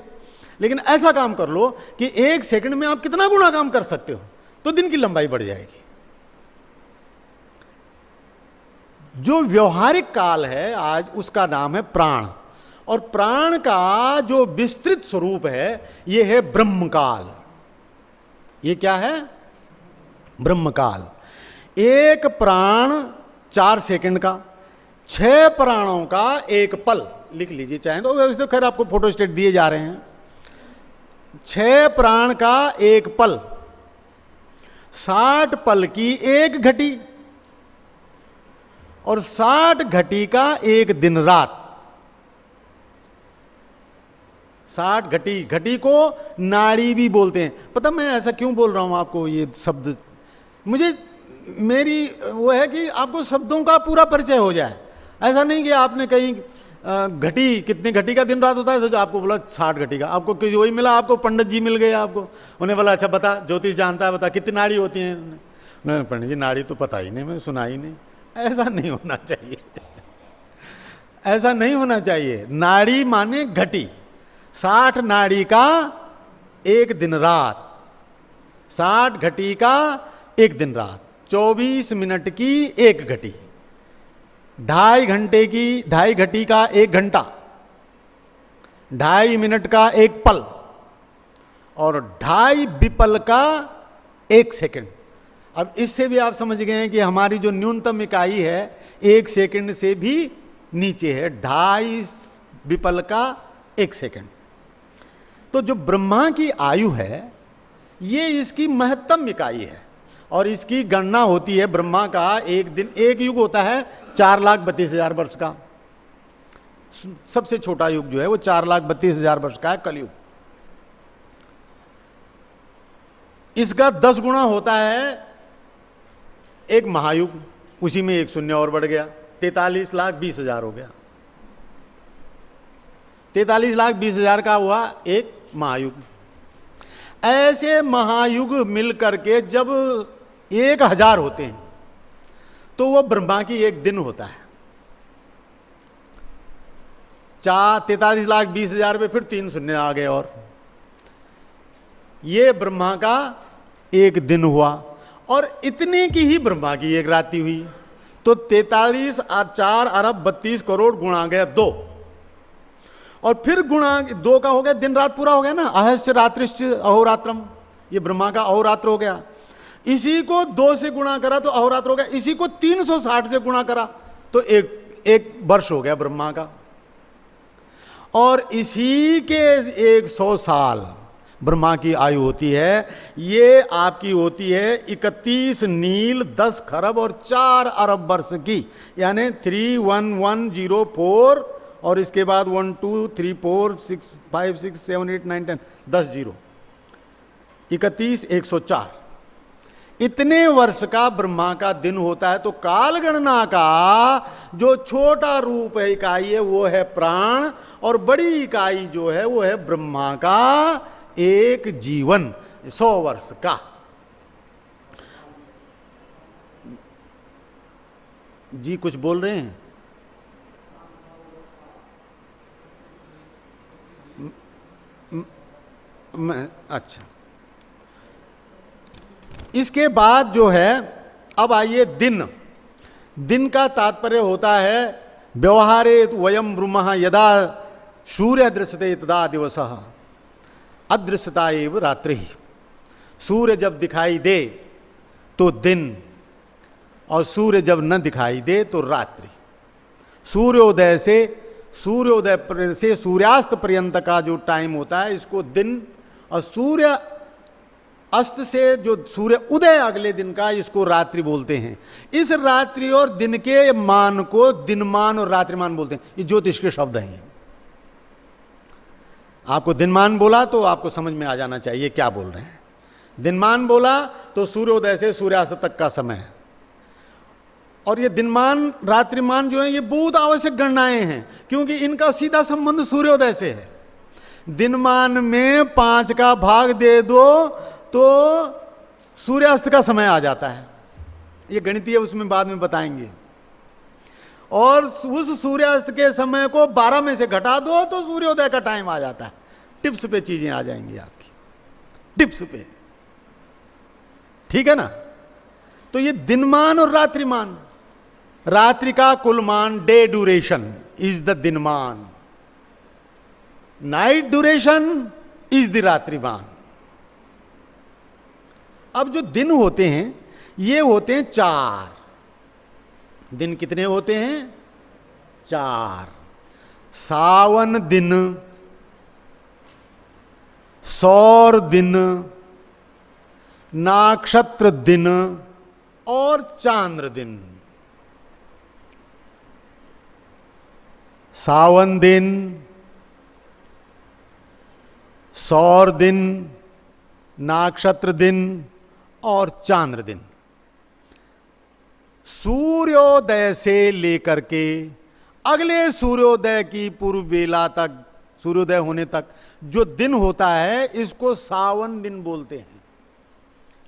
लेकिन ऐसा काम कर लो कि 1 सेकंड में आप कितना गुना काम कर सकते हो। तो दिन की लंबाई बढ़ जाएगी। जो व्यवहारिक काल है आज, उसका नाम है प्राण, और प्राण का जो विस्तृत स्वरूप है यह है ब्रह्मकाल। यह क्या है? ब्रह्मकाल। एक प्राण 4 सेकंड का, 6 प्राणों का एक पल। लिख लीजिए चाहें तो, वैसे तो खैर आपको फोटोस्टेट दिए जा रहे हैं। 6 प्राण का एक पल, 60 पल की एक घटी, और 60 घटी का एक दिन रात। 60 घटी, घटी को नाड़ी भी बोलते हैं। पता मैं ऐसा क्यों बोल रहा हूं आपको ये शब्द? मुझे मेरी वो है कि आपको शब्दों का पूरा परिचय हो जाए। ऐसा नहीं कि आपने कहीं घटी, कितने घटी का दिन रात होता है, तो आपको बोला 60 घटी का, आपको किसी वही मिला, आपको पंडित जी मिल गए, आपको उन्हें बोला अच्छा बता, ज्योतिष जानता है, बता कितनी नाड़ी होती है? नहीं पंडित जी नाड़ी तो पता ही नहीं, मैंने सुना ही नहीं। ऐसा नहीं होना चाहिए, ऐसा नहीं होना चाहिए। नाड़ी माने घटी, 60 नाड़ी का एक दिन रात, 60 घटी का एक दिन रात, 24 मिनट की एक घटी, 2.5 घंटे की 2.5 घटी का 1 घंटा, 2.5 मिनट का एक पल, और 2.5 विपल का 1 सेकंड। अब इससे भी आप समझ गए हैं कि हमारी जो न्यूनतम इकाई है 1 सेकंड से भी नीचे है, 2.5 विपल का 1 सेकंड। तो जो ब्रह्मा की आयु है ये इसकी महत्तम इकाई है, और इसकी गणना होती है। ब्रह्मा का एक दिन, एक युग होता है 4,32,000 वर्ष का। सबसे छोटा युग जो है वो 4,32,000 वर्ष का है, कलयुग। इसका 10 गुना होता है एक महायुग, उसी में एक शून्य और बढ़ गया, 43,20,000 हो गया। 43,20,000 का हुआ एक महायुग। ऐसे महायुग मिलकर के जब 1,000 होते हैं तो वह ब्रह्मा की एक दिन होता है। 43,20,000 पे फिर 3 शून्य आ गए, और ये ब्रह्मा का एक दिन हुआ। और इतने की ही ब्रह्मा की एक रात्रि हुई, तो 43,4,32,000,000 गुणा गया 2, और फिर गुणा 2 का हो गया, दिन रात पूरा हो गया ना। अहस्य रात्रिश्च अहोरात्रम, ये ब्रह्मा का अहोरात्र हो गया। इसी को 2 से गुणा करा तो अहोरात्र हो गया, इसी को 360 से गुणा करा तो एक वर्ष हो गया ब्रह्मा का। और इसी के 100 साल ब्रह्मा की आयु होती है। ये आपकी होती है 31 नील 10 खरब और 4 अरब वर्ष की, यानी 31104, और इसके बाद 1 2 3 4 6 5 6 7 8 9 10, 10 जीरो, 31 104, इतने वर्ष का ब्रह्मा का दिन होता है। तो काल गणना का जो छोटा रूप है, इकाई है, वो है प्राण, और बड़ी इकाई जो है वो है ब्रह्मा का एक जीवन 100 वर्ष का। जी कुछ बोल रहे हैं? अच्छा, इसके बाद जो है, अब आइए दिन। दिन का तात्पर्य होता है व्यवहारे वयम ब्रह्म यदा सूर्य दृश्यते तदा दिवसः अदृश्यता एव रात्रि। सूर्य जब दिखाई दे तो दिन, और सूर्य जब न दिखाई दे तो रात्रि। सूर्योदय से सूर्यास्त पर्यंत का जो टाइम होता है इसको दिन, और सूर्य अस्त से जो सूर्य उदय अगले दिन का, इसको रात्रि बोलते हैं। इस रात्रि और दिन के मान को दिनमान और रात्रिमान बोलते हैं। ये ज्योतिष के शब्द हैं। आपको दिनमान बोला तो आपको समझ में आ जाना चाहिए क्या बोल रहे हैं। दिनमान बोला तो सूर्योदय से सूर्यास्त तक का समय है, और ये दिनमान रात्रिमान जो है ये बहुत आवश्यक गणनाएं हैं, क्योंकि इनका सीधा संबंध सूर्योदय से है। दिनमान में 5 का भाग दे दो तो सूर्यास्त का समय आ जाता है। ये गणितीय उसमें बाद में बताएंगे। और उस सूर्यास्त के समय को 12 में से घटा दो तो सूर्योदय का टाइम आ जाता है। टिप्स पे चीजें आ जाएंगी आपकी, टिप्स पे। ठीक है ना? तो ये दिनमान और रात्रिमान, रात्रि का कुलमान, डे ड्यूरेशन इज द दिनमान, नाइट ड्यूरेशन इज द रात्रिमान। अब जो दिन होते हैं ये होते हैं 4 दिन। कितने होते हैं? 4। सावन दिन, सौर दिन, नक्षत्र दिन और चांद्र दिन। सावन दिन, सौर दिन, नक्षत्र दिन और चांद्र दिन। सूर्योदय से लेकर के अगले सूर्योदय की पूर्व बेला तक, सूर्योदय होने तक जो दिन होता है इसको सावन दिन बोलते हैं।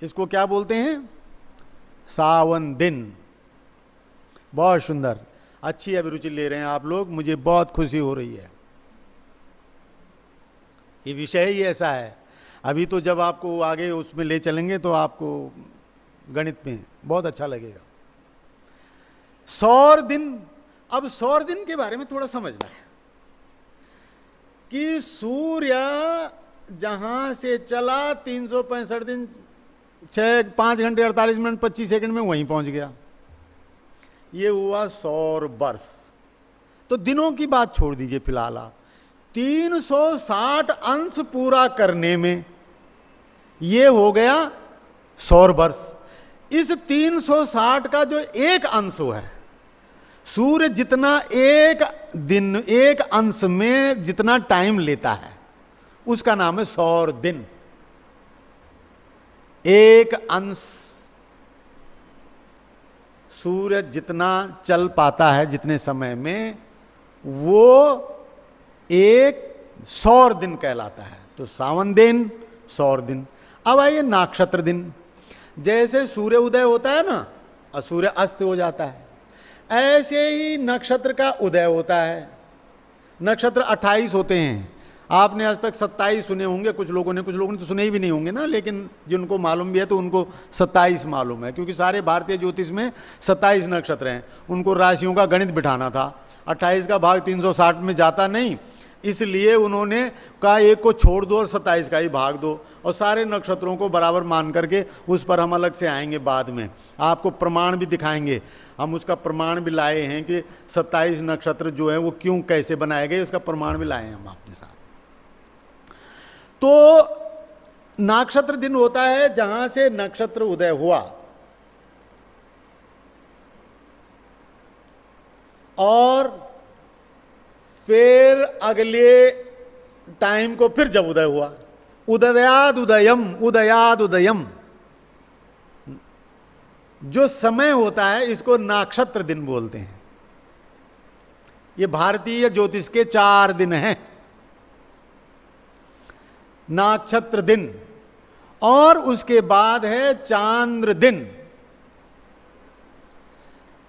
इसको क्या बोलते हैं? सावन दिन। बहुत सुंदर, अच्छी अभिरुचि ले रहे हैं आप लोग, मुझे बहुत खुशी हो रही है। ये विषय ही ऐसा है। अभी तो जब आपको आगे उसमें ले चलेंगे तो आपको गणित में बहुत अच्छा लगेगा। सौर दिन। अब सौर दिन के बारे में थोड़ा समझना है कि सूर्य जहां से चला 365 दिन 5 घंटे 48 मिनट 25 सेकंड में वहीं पहुंच गया। ये हुआ सौर वर्ष। तो दिनों की बात छोड़ दीजिए फिलहाल आप। 360 अंश पूरा करने में ये हो गया सौर वर्ष। इस 360 का जो एक अंश है, सूर्य जितना एक दिन, एक अंश में जितना टाइम लेता है उसका नाम है सौर दिन। एक अंश सूर्य जितना चल पाता है जितने समय में, वो एक सौर दिन कहलाता है। तो सावन दिन, सौर दिन। अब आइए नक्षत्र दिन। जैसे सूर्य उदय होता है ना और सूर्य अस्त हो जाता है, ऐसे ही नक्षत्र का उदय होता है। नक्षत्र 28 होते हैं। आपने आज तक 27 सुने होंगे, कुछ लोगों ने तो सुने ही भी नहीं होंगे ना, लेकिन जिनको मालूम भी है तो उनको 27 मालूम है, क्योंकि सारे भारतीय ज्योतिष में 27 नक्षत्र हैं। उनको राशियों का गणित बिठाना था। 28 का भाग 360 में जाता नहीं, इसलिए उन्होंने कहा एक को छोड़ दो और 27 का ही भाग दो, और सारे नक्षत्रों को बराबर मान करके उस पर हम अलग से आएंगे बाद में, आपको प्रमाण भी दिखाएंगे। हम उसका प्रमाण भी लाए हैं कि 27 नक्षत्र जो है वो क्यों कैसे बनाए गए, उसका प्रमाण भी लाए हैं हम अपने साथ। तो नक्षत्र दिन होता है जहां से नक्षत्र उदय हुआ और फिर अगले टाइम को फिर जब उदय हुआ, उदयाद उदयम, उदयाद उदयम जो समय होता है इसको नक्षत्र दिन बोलते हैं। ये भारतीय ज्योतिष के 4 दिन हैं, नक्षत्र दिन, और उसके बाद है चांद्र दिन।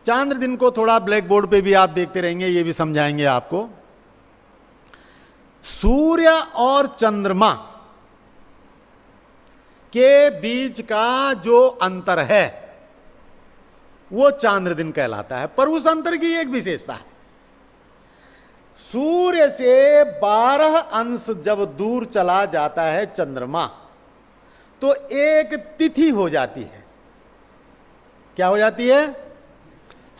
चांद्र दिन को थोड़ा ब्लैक बोर्ड पे भी आप देखते रहेंगे, ये भी समझाएंगे आपको। सूर्य और चंद्रमा के बीच का जो अंतर है वो चांद्र दिन कहलाता है। पर उस अंतर की एक विशेषता है, सूर्य से 12 अंश जब दूर चला जाता है चंद्रमा, तो एक तिथि हो जाती है। क्या हो जाती है?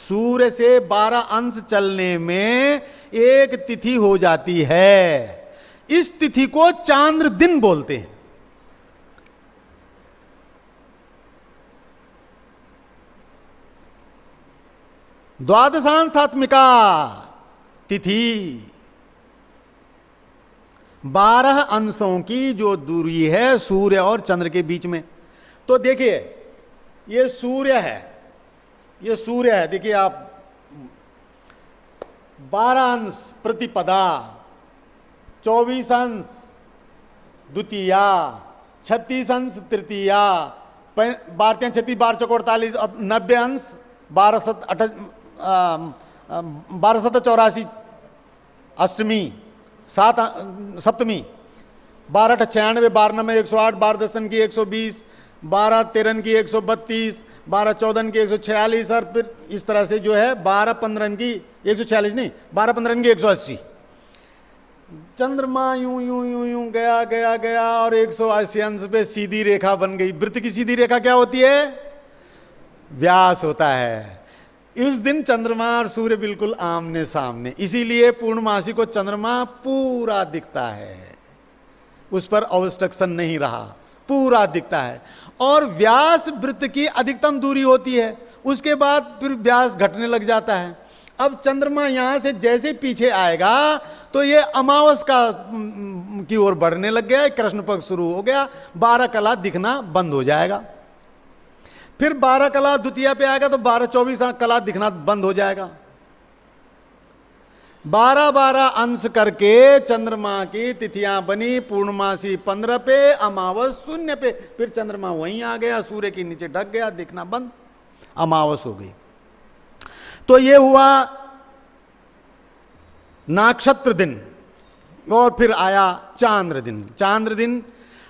सूर्य से 12 अंश चलने में एक तिथि हो जाती है। इस तिथि को चांद्र दिन बोलते हैं। द्वादशांशात्मिका तिथि 12 अंशों की जो दूरी है सूर्य और चंद्र के बीच में। तो देखिए ये सूर्य है, ये सूर्य है, देखिए आप 12 अंश प्रतिपदा, 24 अंश द्वितीया, 36 अंश तृतीया, 12 36 12 चौक 48, अब 90 अंश 1284 अष्टमी, 7 सप्तमी, 12 96 12 9 108, 12 दशम की 120, 12 13 की 132, 12 14 की 146 और फिर इस तरह से जो है 12 15 की 146 नहीं, 12 15 की 180। चंद्रमा यूं यूं यूं यूं गया गया गया और 180 अंश पे सीधी रेखा बन गई। वृत्त की सीधी रेखा क्या होती है? व्यास होता है। इस दिन चंद्रमा और सूर्य बिल्कुल आमने सामने, इसीलिए पूर्णमासी को चंद्रमा पूरा दिखता है, उस पर ऑब्स्ट्रक्शन नहीं रहा, पूरा दिखता है। और व्यास वृत्त की अधिकतम दूरी होती है, उसके बाद फिर व्यास घटने लग जाता है। अब चंद्रमा यहां से जैसे पीछे आएगा तो ये अमावस का की ओर बढ़ने लग गया, कृष्ण पक्ष शुरू हो गया, 12 कला दिखना बंद हो जाएगा। फिर 12 कला द्वितीया पे आएगा तो 12-24 कला दिखना बंद हो जाएगा। 12-12 अंश करके चंद्रमा की तिथियां बनी, पूर्णमासी 15 पे, अमावस 0 पे, फिर चंद्रमा वहीं आ गया, सूर्य के नीचे ढक गया, दिखना बंद, अमावस हो गई। तो ये हुआ नक्षत्र दिन। और फिर आया चांद्र दिन। चांद्र दिन,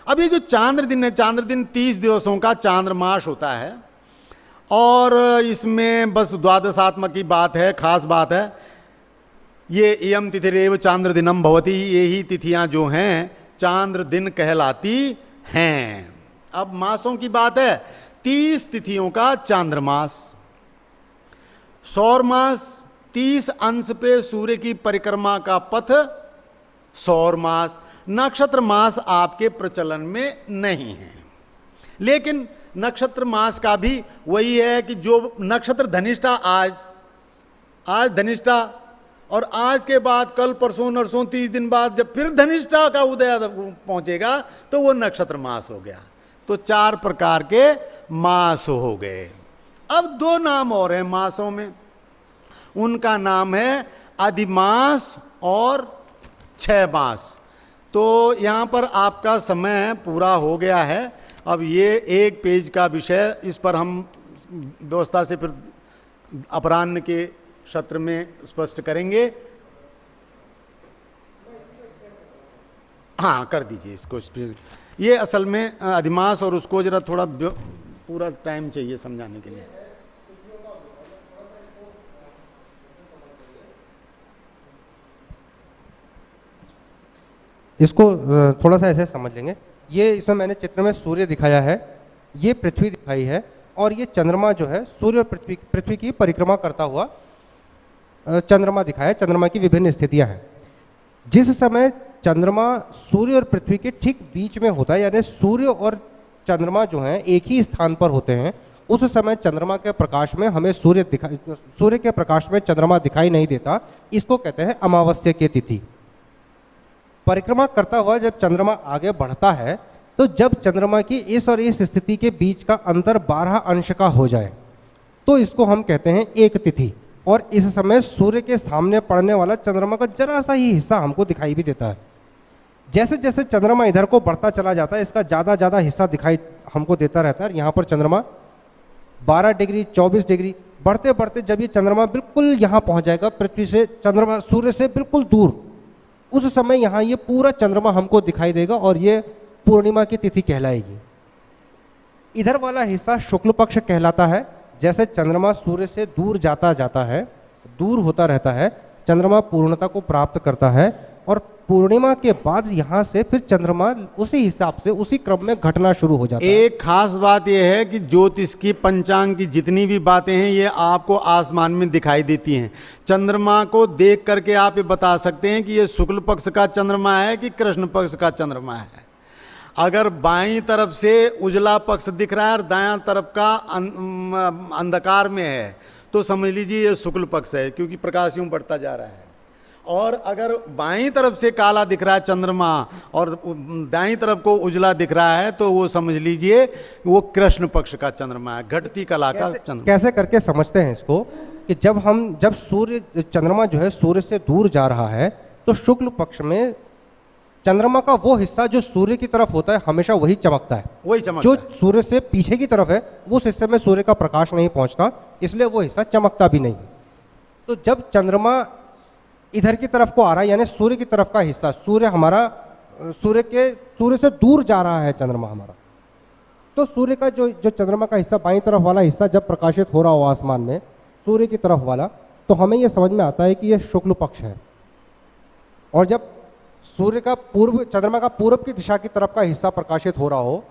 अभी जो चांद्र दिन है, चांद्र दिन 30 दिवसों का चांद्रमास होता है और इसमें बस द्वादशात्मक की बात है, खास बात है। ये इयम तिथिरेव चांद्र दिनम भवती, यही तिथियां जो हैं चांद्र दिन कहलाती हैं। अब मासों की बात है, 30 तिथियों का चांद्रमास। सौर मास 30 अंश पे सूर्य की परिक्रमा का पथ सौर मास। नक्षत्र मास आपके प्रचलन में नहीं है, लेकिन नक्षत्र मास का भी वही है कि जो नक्षत्र धनिष्ठा, आज धनिष्ठा, और आज के बाद कल परसों नरसों 30 दिन बाद जब फिर धनिष्ठा का उदय पहुंचेगा तो वो नक्षत्र मास हो गया। तो 4 प्रकार के मास हो गए। अब 2 नाम और हैं मासों में, उनका नाम है अधिमास और क्षय मास। तो यहां पर आपका समय पूरा हो गया है। अब ये 1 पेज का विषय, इस पर हम व्यवस्था से फिर अपराह्न के सत्र में स्पष्ट करेंगे। हाँ, कर दीजिए इसको। ये असल में अधिमास और उसको जरा थोड़ा पूरा टाइम चाहिए समझाने के लिए। इसको थोड़ा सा ऐसे समझ लेंगे। ये इसमें मैंने चित्र में सूर्य दिखाया है, ये पृथ्वी दिखाई है, और ये चंद्रमा जो है सूर्य और पृथ्वी की परिक्रमा करता हुआ चंद्रमा दिखाया है। चंद्रमा की विभिन्न स्थितियां हैं। जिस समय चंद्रमा सूर्य और पृथ्वी के ठीक बीच में होता है, यानी सूर्य और चंद्रमा जो हैं एक ही स्थान पर होते हैं, उस समय चंद्रमा के प्रकाश में हमें सूर्य के प्रकाश में चंद्रमा दिखाई नहीं देता। इसको कहते हैं अमावस्या की तिथि। परिक्रमा करता हुआ जब चंद्रमा आगे बढ़ता है, तो जब चंद्रमा की इस और इस स्थिति के बीच का अंतर 12 अंश का हो जाए तो इसको हम कहते हैं एक तिथि। और इस समय सूर्य के सामने पड़ने वाला चंद्रमा का जरा सा ही हिस्सा हमको दिखाई भी देता है। जैसे जैसे चंद्रमा इधर को बढ़ता चला जाता है, इसका ज्यादा ज्यादा हिस्सा दिखाई हमको देता रहता है। यहां पर चंद्रमा 12 डिग्री 24 डिग्री बढ़ते बढ़ते जब ये चंद्रमा बिल्कुल यहां पहुंच जाएगा, पृथ्वी से, चंद्रमा सूर्य से बिल्कुल दूर, उस समय यहां ये पूरा चंद्रमा हमको दिखाई देगा और ये पूर्णिमा की तिथि कहलाएगी। इधर वाला हिस्सा शुक्ल पक्ष कहलाता है। जैसे चंद्रमा सूर्य से दूर जाता है, दूर होता रहता है, चंद्रमा पूर्णता को प्राप्त करता है और पूर्णिमा के बाद यहां से फिर चंद्रमा उसी हिसाब से उसी क्रम में घटना शुरू हो जाता है। एक खास बात यह है कि ज्योतिष की, पंचांग की जितनी भी बातें हैं ये आपको आसमान में दिखाई देती हैं। चंद्रमा को देख करके आप ये बता सकते हैं कि ये शुक्ल पक्ष का चंद्रमा है कि कृष्ण पक्ष का चंद्रमा है। अगर बाईं तरफ से उजला पक्ष दिख रहा है और दायां तरफ का अंधकार में है तो समझ लीजिए ये शुक्ल पक्ष है, क्योंकि प्रकाश यूं बढ़ता जा रहा है। और अगर बाईं तरफ से काला दिख रहा है चंद्रमा और दाईं तरफ को उजला दिख रहा है तो वो समझ लीजिए वो कृष्ण पक्ष का चंद्रमा है, घटती कला का चंद्रमा। कैसे करके समझते हैं इसको कि जब सूर्य, चंद्रमा जो है सूर्य से दूर जा रहा है तो शुक्ल पक्ष में चंद्रमा का वो हिस्सा जो सूर्य की तरफ होता है हमेशा वही चमकता है। वही चमकता जो है। सूर्य से पीछे की तरफ है उस हिस्से में सूर्य का प्रकाश नहीं पहुंचता, इसलिए वो हिस्सा चमकता भी नहीं। तो जब चंद्रमा इधर की तरफ को आ रहा है, यानी सूर्य की तरफ का हिस्सा, सूर्य से दूर जा रहा है चंद्रमा हमारा, तो सूर्य का जो जो चंद्रमा का हिस्सा, बाईं तरफ वाला हिस्सा जब प्रकाशित हो रहा हो आसमान में सूर्य की तरफ वाला, तो हमें यह समझ में आता है कि यह शुक्ल पक्ष है। और जब सूर्य का चंद्रमा का पूर्व की दिशा की तरफ का हिस्सा प्रकाशित हो रहा हो,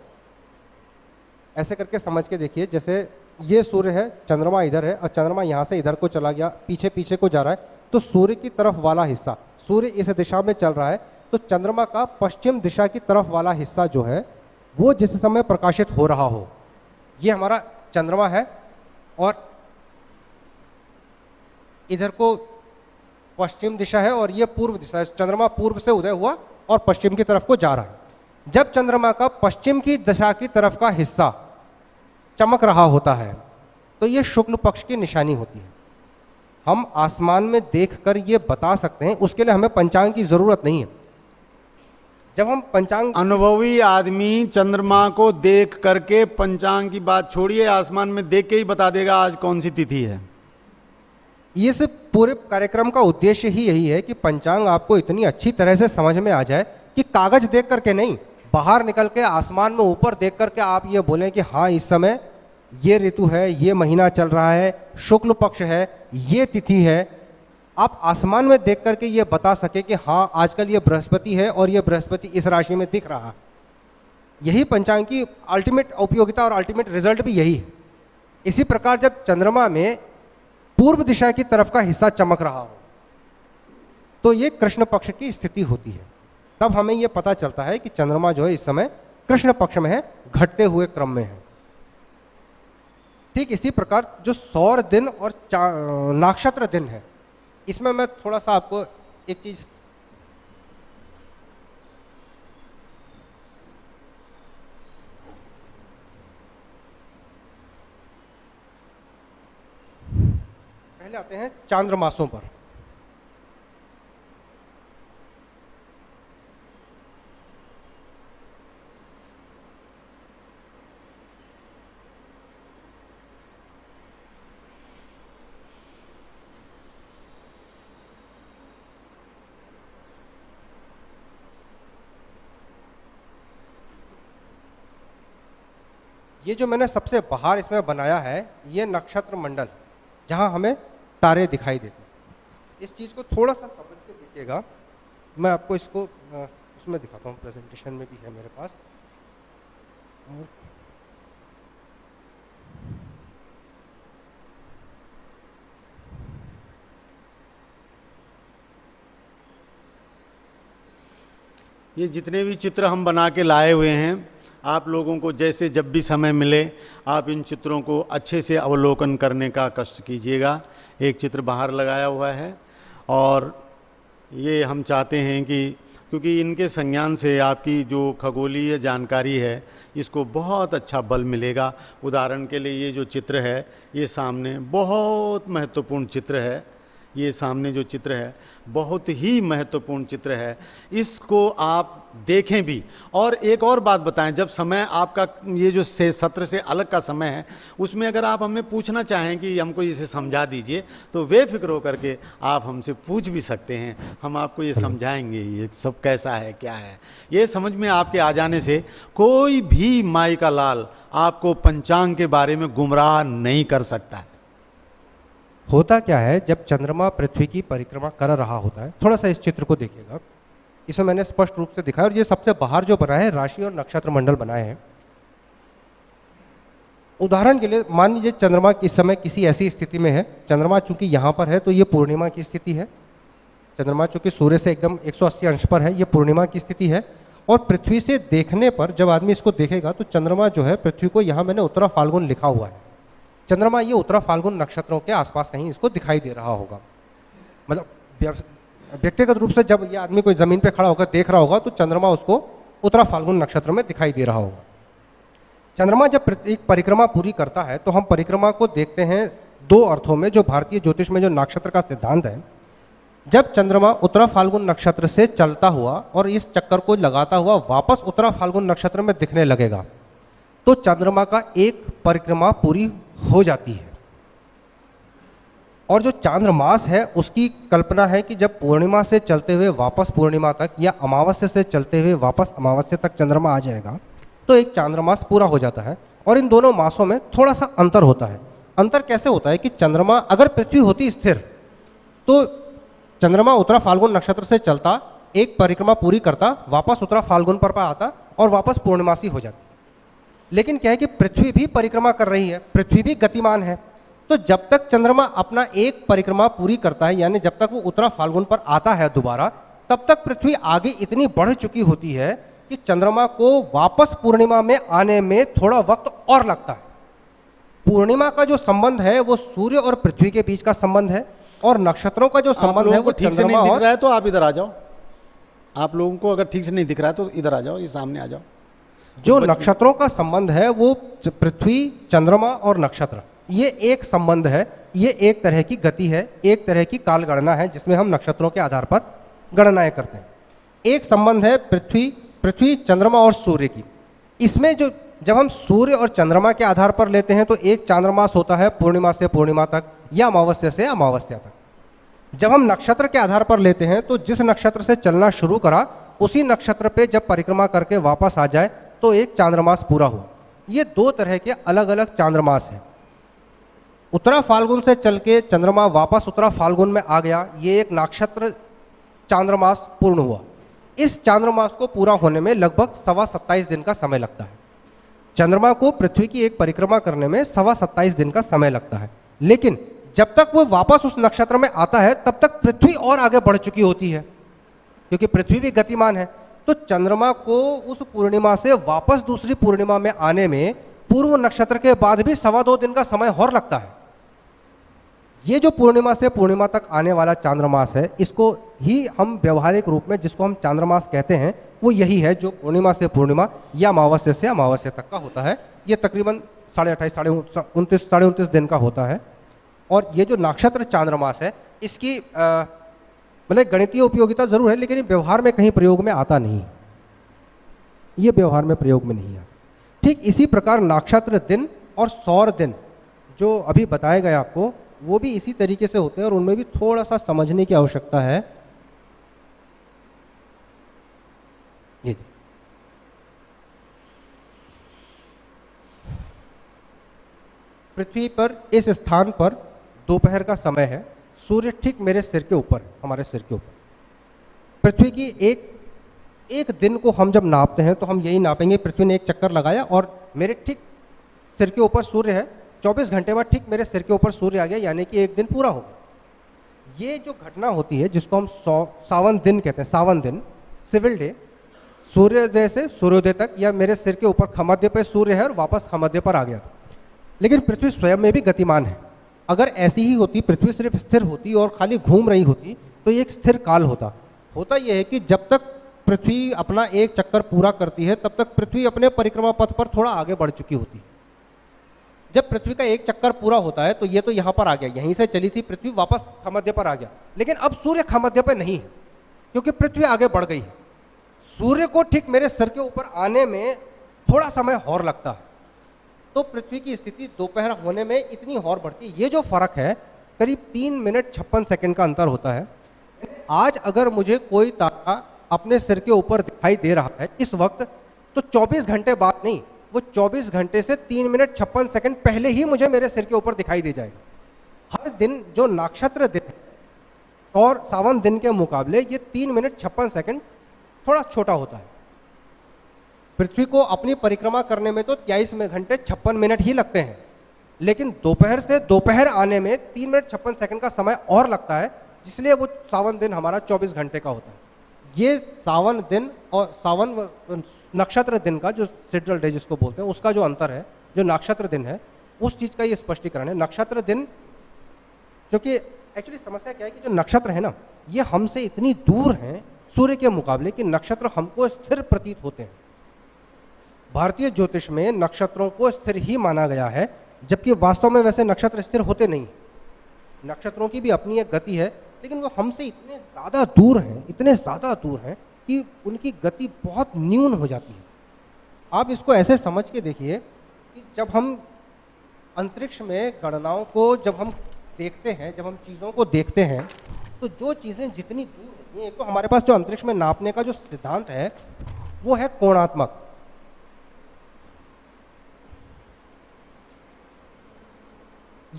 ऐसे करके समझ के देखिए, जैसे ये सूर्य है, चंद्रमा इधर है और चंद्रमा यहां से इधर को चला गया, पीछे पीछे को जा रहा है, तो सूर्य की तरफ वाला हिस्सा, सूर्य इस दिशा में चल रहा है, तो चंद्रमा का पश्चिम दिशा की तरफ वाला हिस्सा जो है वो जिस समय प्रकाशित हो रहा हो, ये हमारा चंद्रमा है। और इधर को पश्चिम दिशा है और ये पूर्व दिशा है। चंद्रमा पूर्व से उदय हुआ और पश्चिम की तरफ को जा रहा है। जब चंद्रमा का पश्चिम की दिशा की तरफ का हिस्सा चमक रहा होता है तो ये शुक्ल पक्ष की निशानी होती है। हम आसमान में देखकर ये बता सकते हैं, उसके लिए हमें पंचांग की जरूरत नहीं है। जब हम पंचांग, अनुभवी आदमी चंद्रमा को देख करके, पंचांग की बात छोड़िए, आसमान में देख के ही बता देगा आज कौन सी तिथि है। ये सिर्फ पूरे कार्यक्रम का उद्देश्य ही यही है कि पंचांग आपको इतनी अच्छी तरह से समझ में आ जाए कि कागज देख करके नहीं, बाहर निकल के आसमान में ऊपर देख करके आप ये बोलें कि हाँ इस समय ये ऋतु है, ये महीना चल रहा है, शुक्ल पक्ष है, ये तिथि है। आप आसमान में देख करके ये बता सके कि हाँ आजकल ये बृहस्पति है और ये बृहस्पति इस राशि में दिख रहा है। यही पंचांग की अल्टीमेट उपयोगिता और अल्टीमेट रिजल्ट भी यही है। इसी प्रकार जब चंद्रमा में पूर्व दिशा की तरफ का हिस्सा चमक रहा हो तो ये कृष्ण पक्ष की स्थिति होती है। तब हमें यह पता चलता है कि चंद्रमा जो है इस समय कृष्ण पक्ष में है, घटते हुए क्रम में है। ठीक इसी प्रकार जो सौर दिन और नक्षत्र दिन है, इसमें मैं थोड़ा सा आपको एक चीज पहले आते हैं चांद्रमासों पर। ये जो मैंने सबसे बाहर इसमें बनाया है, ये नक्षत्र मंडल जहां हमें तारे दिखाई देते हैं। इस चीज को थोड़ा सा समझ के देखिएगा। मैं आपको इसको उसमें दिखाता हूं, प्रेजेंटेशन में भी है मेरे पास। ये जितने भी चित्र हम बना के लाए हुए हैं, आप लोगों को जैसे जब भी समय मिले आप इन चित्रों को अच्छे से अवलोकन करने का कष्ट कीजिएगा। एक चित्र बाहर लगाया हुआ है और ये हम चाहते हैं कि क्योंकि इनके संज्ञान से आपकी जो खगोलीय जानकारी है इसको बहुत अच्छा बल मिलेगा। उदाहरण के लिए ये जो चित्र है, ये सामने बहुत महत्वपूर्ण चित्र है। ये सामने जो चित्र है बहुत ही महत्वपूर्ण चित्र है, इसको आप देखें भी। और एक और बात बताएं, जब समय आपका ये जो सत्र से अलग का समय है उसमें अगर आप हमें पूछना चाहें कि हमको इसे समझा दीजिए तो बेफिक्र होकर के आप हमसे पूछ भी सकते हैं, हम आपको ये समझाएंगे ये सब कैसा है क्या है। ये समझ में आपके आ जाने से कोई भी माई का लाल आपको पंचांग के बारे में गुमराह नहीं कर सकता है। होता क्या है, जब चंद्रमा पृथ्वी की परिक्रमा कर रहा होता है, थोड़ा सा इस चित्र को देखिएगा, इसमें मैंने स्पष्ट रूप से दिखाया। और ये सबसे बाहर जो बना है राशि और नक्षत्र मंडल बनाए हैं। उदाहरण के लिए मान लीजिए चंद्रमा इस समय किसी ऐसी स्थिति में है, चंद्रमा चूंकि यहां पर है तो ये पूर्णिमा की स्थिति है। चंद्रमा चूंकि सूर्य से एकदम 180 अंश पर है, ये पूर्णिमा की स्थिति है। और पृथ्वी से देखने पर जब आदमी इसको देखेगा तो चंद्रमा जो है पृथ्वी को, यहां मैंने उत्तरा फाल्गुन लिखा हुआ है, चंद्रमा ये उत्तरा फाल्गुन नक्षत्रों के आसपास कहीं इसको दिखाई दे रहा होगा। मतलब व्यक्तिगत रूप से जब ये आदमी कोई जमीन पे खड़ा होकर देख रहा होगा तो चंद्रमा उसको उत्तरा फाल्गुन नक्षत्र में दिखाई दे रहा होगा। चंद्रमा जब एक परिक्रमा पूरी करता है तो हम परिक्रमा को देखते हैं दो अर्थों में, जो भारतीय ज्योतिष में जो नक्षत्र का सिद्धांत है। जब चंद्रमा उत्तरा फाल्गुन नक्षत्र से चलता हुआ और इस चक्कर को लगाता हुआ वापस उत्तरा फाल्गुन नक्षत्र में दिखने लगेगा तो चंद्रमा का एक परिक्रमा पूरी हो जाती है। और जो चांद्रमास है उसकी कल्पना है कि जब पूर्णिमा से चलते हुए वापस पूर्णिमा तक या अमावस्या से चलते हुए वापस अमावस्या तक चंद्रमा आ जाएगा तो एक चांद्रमास पूरा हो जाता है। और इन दोनों मासों में थोड़ा सा अंतर होता है। अंतर कैसे होता है कि चंद्रमा, अगर पृथ्वी होती स्थिर तो चंद्रमा उत्तरा फाल्गुन नक्षत्र से चलता, एक परिक्रमा पूरी करता, वापस उत्तरा फाल्गुन पर आता और वापस पूर्णिमासी हो जाती। लेकिन क्या है कि पृथ्वी भी परिक्रमा कर रही है, पृथ्वी भी गतिमान है। तो जब तक चंद्रमा अपना एक परिक्रमा पूरी करता है, यानी जब तक वो उत्तरा फाल्गुन पर आता है दोबारा, तब तक पृथ्वी आगे इतनी बढ़ चुकी होती है कि चंद्रमा को वापस पूर्णिमा में आने में थोड़ा वक्त और लगता है। पूर्णिमा का जो संबंध है वो सूर्य और पृथ्वी के बीच का संबंध है, और नक्षत्रों का जो संबंध है वो ठीक से नहीं दिख रहा है तो आप इधर आ जाओ। आप लोगों को अगर ठीक से नहीं दिख रहा है तो इधर आ जाओ, ये सामने आ जाओ। जो नक्षत्रों का संबंध है वो पृथ्वी, चंद्रमा और नक्षत्र, ये एक संबंध है, ये एक तरह की गति है, एक तरह की काल गणना है जिसमें हम नक्षत्रों के आधार पर गणनाएं करते हैं। एक संबंध है पृथ्वी, चंद्रमा और सूर्य की। इसमें जो जब हम सूर्य और चंद्रमा के आधार पर लेते हैं तो एक चांद्रमास होता है पूर्णिमा से पूर्णिमा तक या अमावस्या से अमावस्या तक। जब हम नक्षत्र के आधार पर लेते हैं तो जिस नक्षत्र से चलना शुरू करा उसी नक्षत्र पे जब परिक्रमा करके वापस आ जाए तो एक चांद्रमास पूरा हो। ये दो तरह के अलग अलग चांद्रमास हैं। उत्तरा फाल्गुन से चल के चंद्रमा वापस उत्तरा फाल्गुन में आ गया, ये एक नक्षत्र चांद्रमास पूर्ण हुआ। इस चांद्रमास को पूरा होने में लगभग 27.25 दिन का समय लगता है। चंद्रमा को पृथ्वी की एक परिक्रमा करने में 27.25 दिन का समय लगता है। लेकिन जब तक वो वापस उस नक्षत्र में आता है तब तक पृथ्वी और आगे बढ़ चुकी होती है, क्योंकि पृथ्वी भी गतिमान है। तो चंद्रमा को उस पूर्णिमा से वापस दूसरी पूर्णिमा में आने में पूर्व नक्षत्र के बाद भी 2.25 दिन का समय और लगता है। ये जो पूर्णिमा से पूर्णिमा तक आने वाला चांद्रमास है, इसको ही हम व्यवहारिक रूप में जिसको हम चांद्रमास कहते हैं वो यही है जो पूर्णिमा से पूर्णिमा या अमावस्या से अमावस्या तक का होता है। ये तकरीबन 28.5 साढ़े 29 दिन का होता है। और ये जो नक्षत्र चांद्रमास है इसकी मतलब गणितीय उपयोगिता जरूर है, लेकिन व्यवहार में कहीं प्रयोग में आता नहीं, ये व्यवहार में प्रयोग में नहीं आता। ठीक इसी प्रकार नक्षत्र दिन और सौर दिन जो अभी बताए गए आपको, वो भी इसी तरीके से होते हैं और उनमें भी थोड़ा सा समझने की आवश्यकता है। ये पृथ्वी पर इस स्थान पर दोपहर का समय है, सूर्य ठीक मेरे सिर के ऊपर, हमारे सिर के ऊपर। पृथ्वी की एक दिन को हम जब नापते हैं तो हम यही नापेंगे, पृथ्वी ने एक चक्कर लगाया और मेरे ठीक सिर के ऊपर सूर्य है, 24 घंटे बाद ठीक मेरे सिर के ऊपर सूर्य आ गया, यानी कि एक दिन पूरा हो गया। ये जो घटना होती है जिसको हम सावन दिन कहते हैं, सावन दिन, सिविल डे, सूर्योदय से सूर्योदय तक, या मेरे सिर के ऊपर खमध्य पे सूर्य है और वापस खमध्य पर आ गया। लेकिन पृथ्वी स्वयं में भी गतिमान है। अगर ऐसी ही होती, पृथ्वी सिर्फ स्थिर होती और खाली घूम रही होती तो ये एक स्थिर काल होता यह है कि जब तक पृथ्वी अपना एक चक्कर पूरा करती है तब तक पृथ्वी अपने परिक्रमा पथ पर थोड़ा आगे बढ़ चुकी होती है। जब पृथ्वी का एक चक्कर पूरा होता है तो ये तो यहां पर आ गया, यहीं से चली थी पृथ्वी, वापस खमध्य पर आ गया। लेकिन अब सूर्य खमध्य पर नहीं है क्योंकि पृथ्वी आगे बढ़ गई है। सूर्य को ठीक मेरे सिर के ऊपर आने में थोड़ा समय और लगता है, तो पृथ्वी की स्थिति दोपहर होने में इतनी और बढ़ती है। ये जो फर्क है करीब 3 मिनट 56 सेकंड का अंतर होता है। आज अगर मुझे कोई तारा अपने सिर के ऊपर दिखाई दे रहा है इस वक्त, तो 24 घंटे बाद नहीं, वो 24 घंटे से 3 मिनट 56 सेकंड पहले ही मुझे मेरे सिर के ऊपर दिखाई दे जाएगा। हर दिन जो नक्षत्र दिन और सावन दिन के मुकाबले ये 3 मिनट 56 सेकंड थोड़ा छोटा होता है। पृथ्वी को अपनी परिक्रमा करने में तो 23 घंटे 56 मिनट ही लगते हैं, लेकिन दोपहर से दोपहर आने में 3 मिनट 56 सेकंड का समय और लगता है, इसलिए वो सावन दिन हमारा 24 घंटे का होता है। ये सावन दिन और सावन नक्षत्र दिन का जो सिड्रल डे जिसको बोलते हैं उसका जो अंतर है, जो नक्षत्र दिन है उस चीज का ये स्पष्टीकरण है। नक्षत्र दिन, क्योंकि एक्चुअली समस्या क्या है कि जो नक्षत्र है ना ये हमसे इतनी दूर हैं सूर्य के मुकाबले कि नक्षत्र हमको स्थिर प्रतीत होते हैं। भारतीय ज्योतिष में नक्षत्रों को स्थिर ही माना गया है, जबकि वास्तव में वैसे नक्षत्र स्थिर होते नहीं। नक्षत्रों की भी अपनी एक गति है, लेकिन वो हमसे इतने ज्यादा दूर हैं, इतने ज्यादा दूर हैं कि उनकी गति बहुत न्यून हो जाती है। आप इसको ऐसे समझ के देखिए कि जब हम अंतरिक्ष में गणनाओं को जब हम देखते हैं, जब हम चीजों को देखते हैं, तो जो चीजें जितनी दूर होती हैं, एक तो हमारे पास जो अंतरिक्ष में नापने का जो सिद्धांत है वो है कोणात्मक।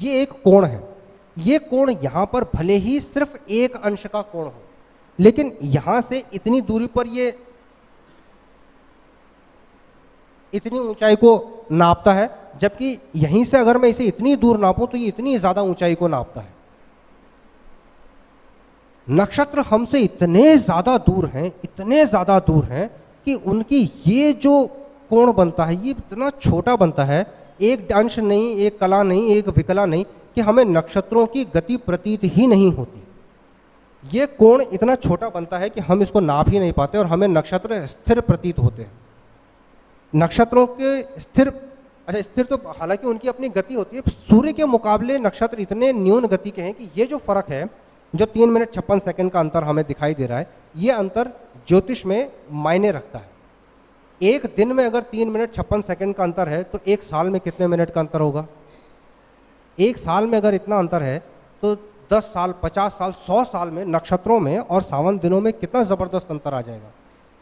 ये एक कोण है। ये कोण यहां पर भले ही सिर्फ एक अंश का कोण हो, लेकिन यहां से इतनी दूरी पर ये इतनी ऊंचाई को नापता है, जबकि यहीं से अगर मैं इसे इतनी दूर नापूं तो ये इतनी ज्यादा ऊंचाई को नापता है। नक्षत्र हमसे इतने ज्यादा दूर हैं, इतने ज्यादा दूर हैं कि उनकी ये जो कोण बनता है ये इतना छोटा बनता है, एक अंश नहीं, एक कला नहीं, एक विकला नहीं, कि हमें नक्षत्रों की गति प्रतीत ही नहीं होती। ये कोण इतना छोटा बनता है कि हम इसको नाप ही नहीं पाते और हमें नक्षत्र स्थिर प्रतीत होते हैं। नक्षत्रों के स्थिर, अच्छा स्थिर तो हालांकि उनकी अपनी गति होती है, सूर्य के मुकाबले नक्षत्र इतने न्यून गति के हैं कि ये जो फर्क है, जो 3 मिनट 56 सेकंड का अंतर हमें दिखाई दे रहा है, ये अंतर ज्योतिष में मायने रखता है। एक दिन में अगर 3 मिनट 56 सेकंड का अंतर है तो एक साल में कितने मिनट का अंतर होगा? एक साल में अगर इतना अंतर है तो 10 साल, 50 साल, 100 साल में नक्षत्रों में और सावन दिनों में कितना जबरदस्त अंतर आ जाएगा।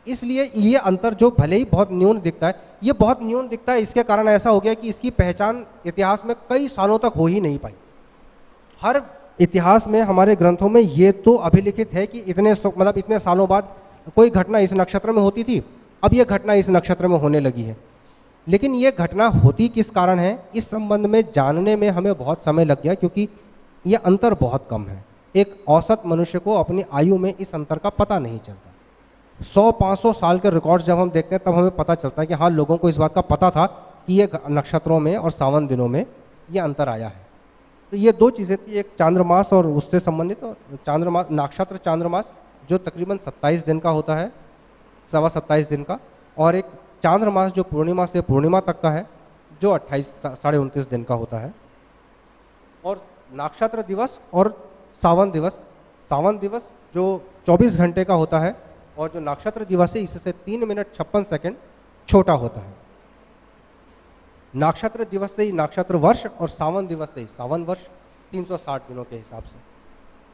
इसलिए ये अंतर जो भले ही बहुत न्यून दिखता है, ये बहुत न्यून दिखता है, इसके कारण ऐसा हो गया कि इसकी पहचान इतिहास में कई सालों तक हो ही नहीं पाई। हर इतिहास में, हमारे ग्रंथों में ये तो अभिलिखित है कि इतने सालों बाद कोई घटना इस नक्षत्र में होती थी, अब ये घटना इस नक्षत्र में होने लगी है। लेकिन ये घटना होती किस कारण है, इस संबंध में जानने में हमें बहुत समय लग गया, क्योंकि ये अंतर बहुत कम है। एक औसत मनुष्य को अपनी आयु में इस अंतर का पता नहीं चलता। 100-500 साल के रिकॉर्ड्स जब हम देखते हैं तब हमें पता चलता है कि हाँ, लोगों को इस बात का पता था कि ये नक्षत्रों में और सावन दिनों में ये अंतर आया है। तो ये दो चीज़ें थी, एक चांद्रमास और उससे संबंधित, चांद्रमास, नक्षत्र चांद्रमास जो तकरीबन 27 दिन का होता है, 27.5 दिन का, और एक चांद्रमास जो पूर्णिमा से पूर्णिमा तक का है, जो 28 साढ़े 29 दिन का होता है। और नक्षत्र दिवस और सावन दिवस जो 24 घंटे का होता है, और जो नक्षत्र दिवस है इससे 3 मिनट 56 सेकंड छोटा होता है। नक्षत्र दिवस से ही नक्षत्र वर्ष और सावन दिवस से ही सावन वर्ष, 360 दिनों के हिसाब से।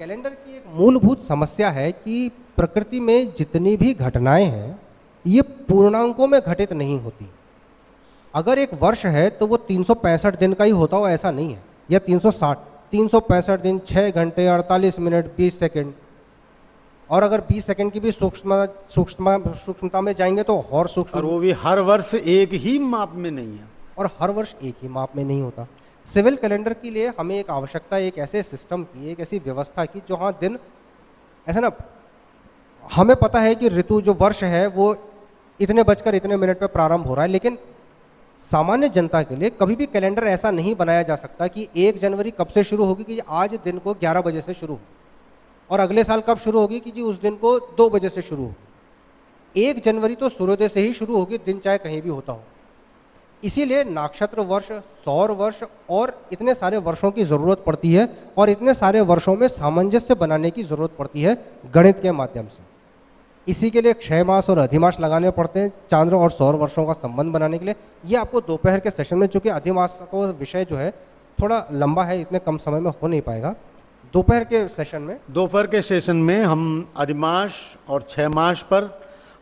कैलेंडर की एक मूलभूत समस्या है कि प्रकृति में जितनी भी घटनाएं हैं ये पूर्णांकों में घटित नहीं होती। अगर एक वर्ष है तो वो 365 दिन का ही होता हो ऐसा नहीं है, या 360, 365 दिन, 6 घंटे 48 मिनट 20 सेकंड। और अगर 20 सेकंड की भी सूक्ष्मता में जाएंगे तो और सूक्ष्म, और वो भी हर वर्ष एक ही माप में नहीं है, और हर वर्ष एक ही माप में नहीं होता। सिविल कैलेंडर के लिए हमें एक आवश्यकता, एक ऐसे सिस्टम की, एक ऐसी व्यवस्था की जो हाँ दिन, ऐसा ना, हमें पता है कि ऋतु जो वर्ष है वो इतने बजकर इतने मिनट पे प्रारंभ हो रहा है, लेकिन सामान्य जनता के लिए कभी भी कैलेंडर ऐसा नहीं बनाया जा सकता कि 1 जनवरी कब से शुरू होगी कि आज दिन को 11 बजे से शुरू हो, और अगले साल कब शुरू होगी कि जी उस दिन को 2 बजे से शुरू हो। 1 जनवरी तो सूर्योदय से ही शुरू होगी, दिन चाहे कहीं भी होता हो। इसीलिए नक्षत्र वर्ष, सौर वर्ष और इतने सारे वर्षों की जरूरत पड़ती है, और इतने सारे वर्षों में सामंजस्य बनाने की जरूरत पड़ती है गणित के माध्यम से। इसी के लिए क्षय मास और अधिमास लगाने पड़ते हैं चांद्र और सौर वर्षों का संबंध बनाने के लिए। ये आपको दोपहर के सेशन में, चूंकि अधिमास का विषय जो है थोड़ा लंबा है, इतने कम समय में हो नहीं पाएगा, दोपहर के सेशन में हम अधिमास और क्षय मास पर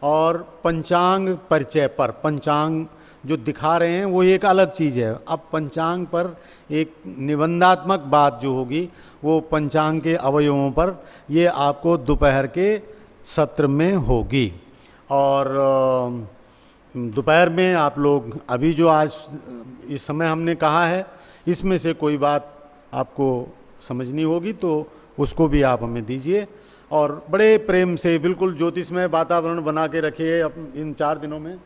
और पंचांग परिचय पर, पंचांग जो दिखा रहे हैं वो एक अलग चीज है। अब पंचांग पर एक निबंधात्मक बात जो होगी वो पंचांग के अवयवों पर, ये आपको दोपहर के सत्र में होगी। और दोपहर में आप लोग अभी जो आज इस समय हमने कहा है इसमें से कोई बात आपको समझनी होगी तो उसको भी आप हमें दीजिए, और बड़े प्रेम से बिल्कुल ज्योतिषमय वातावरण बना के रखिए इन 4 दिनों में।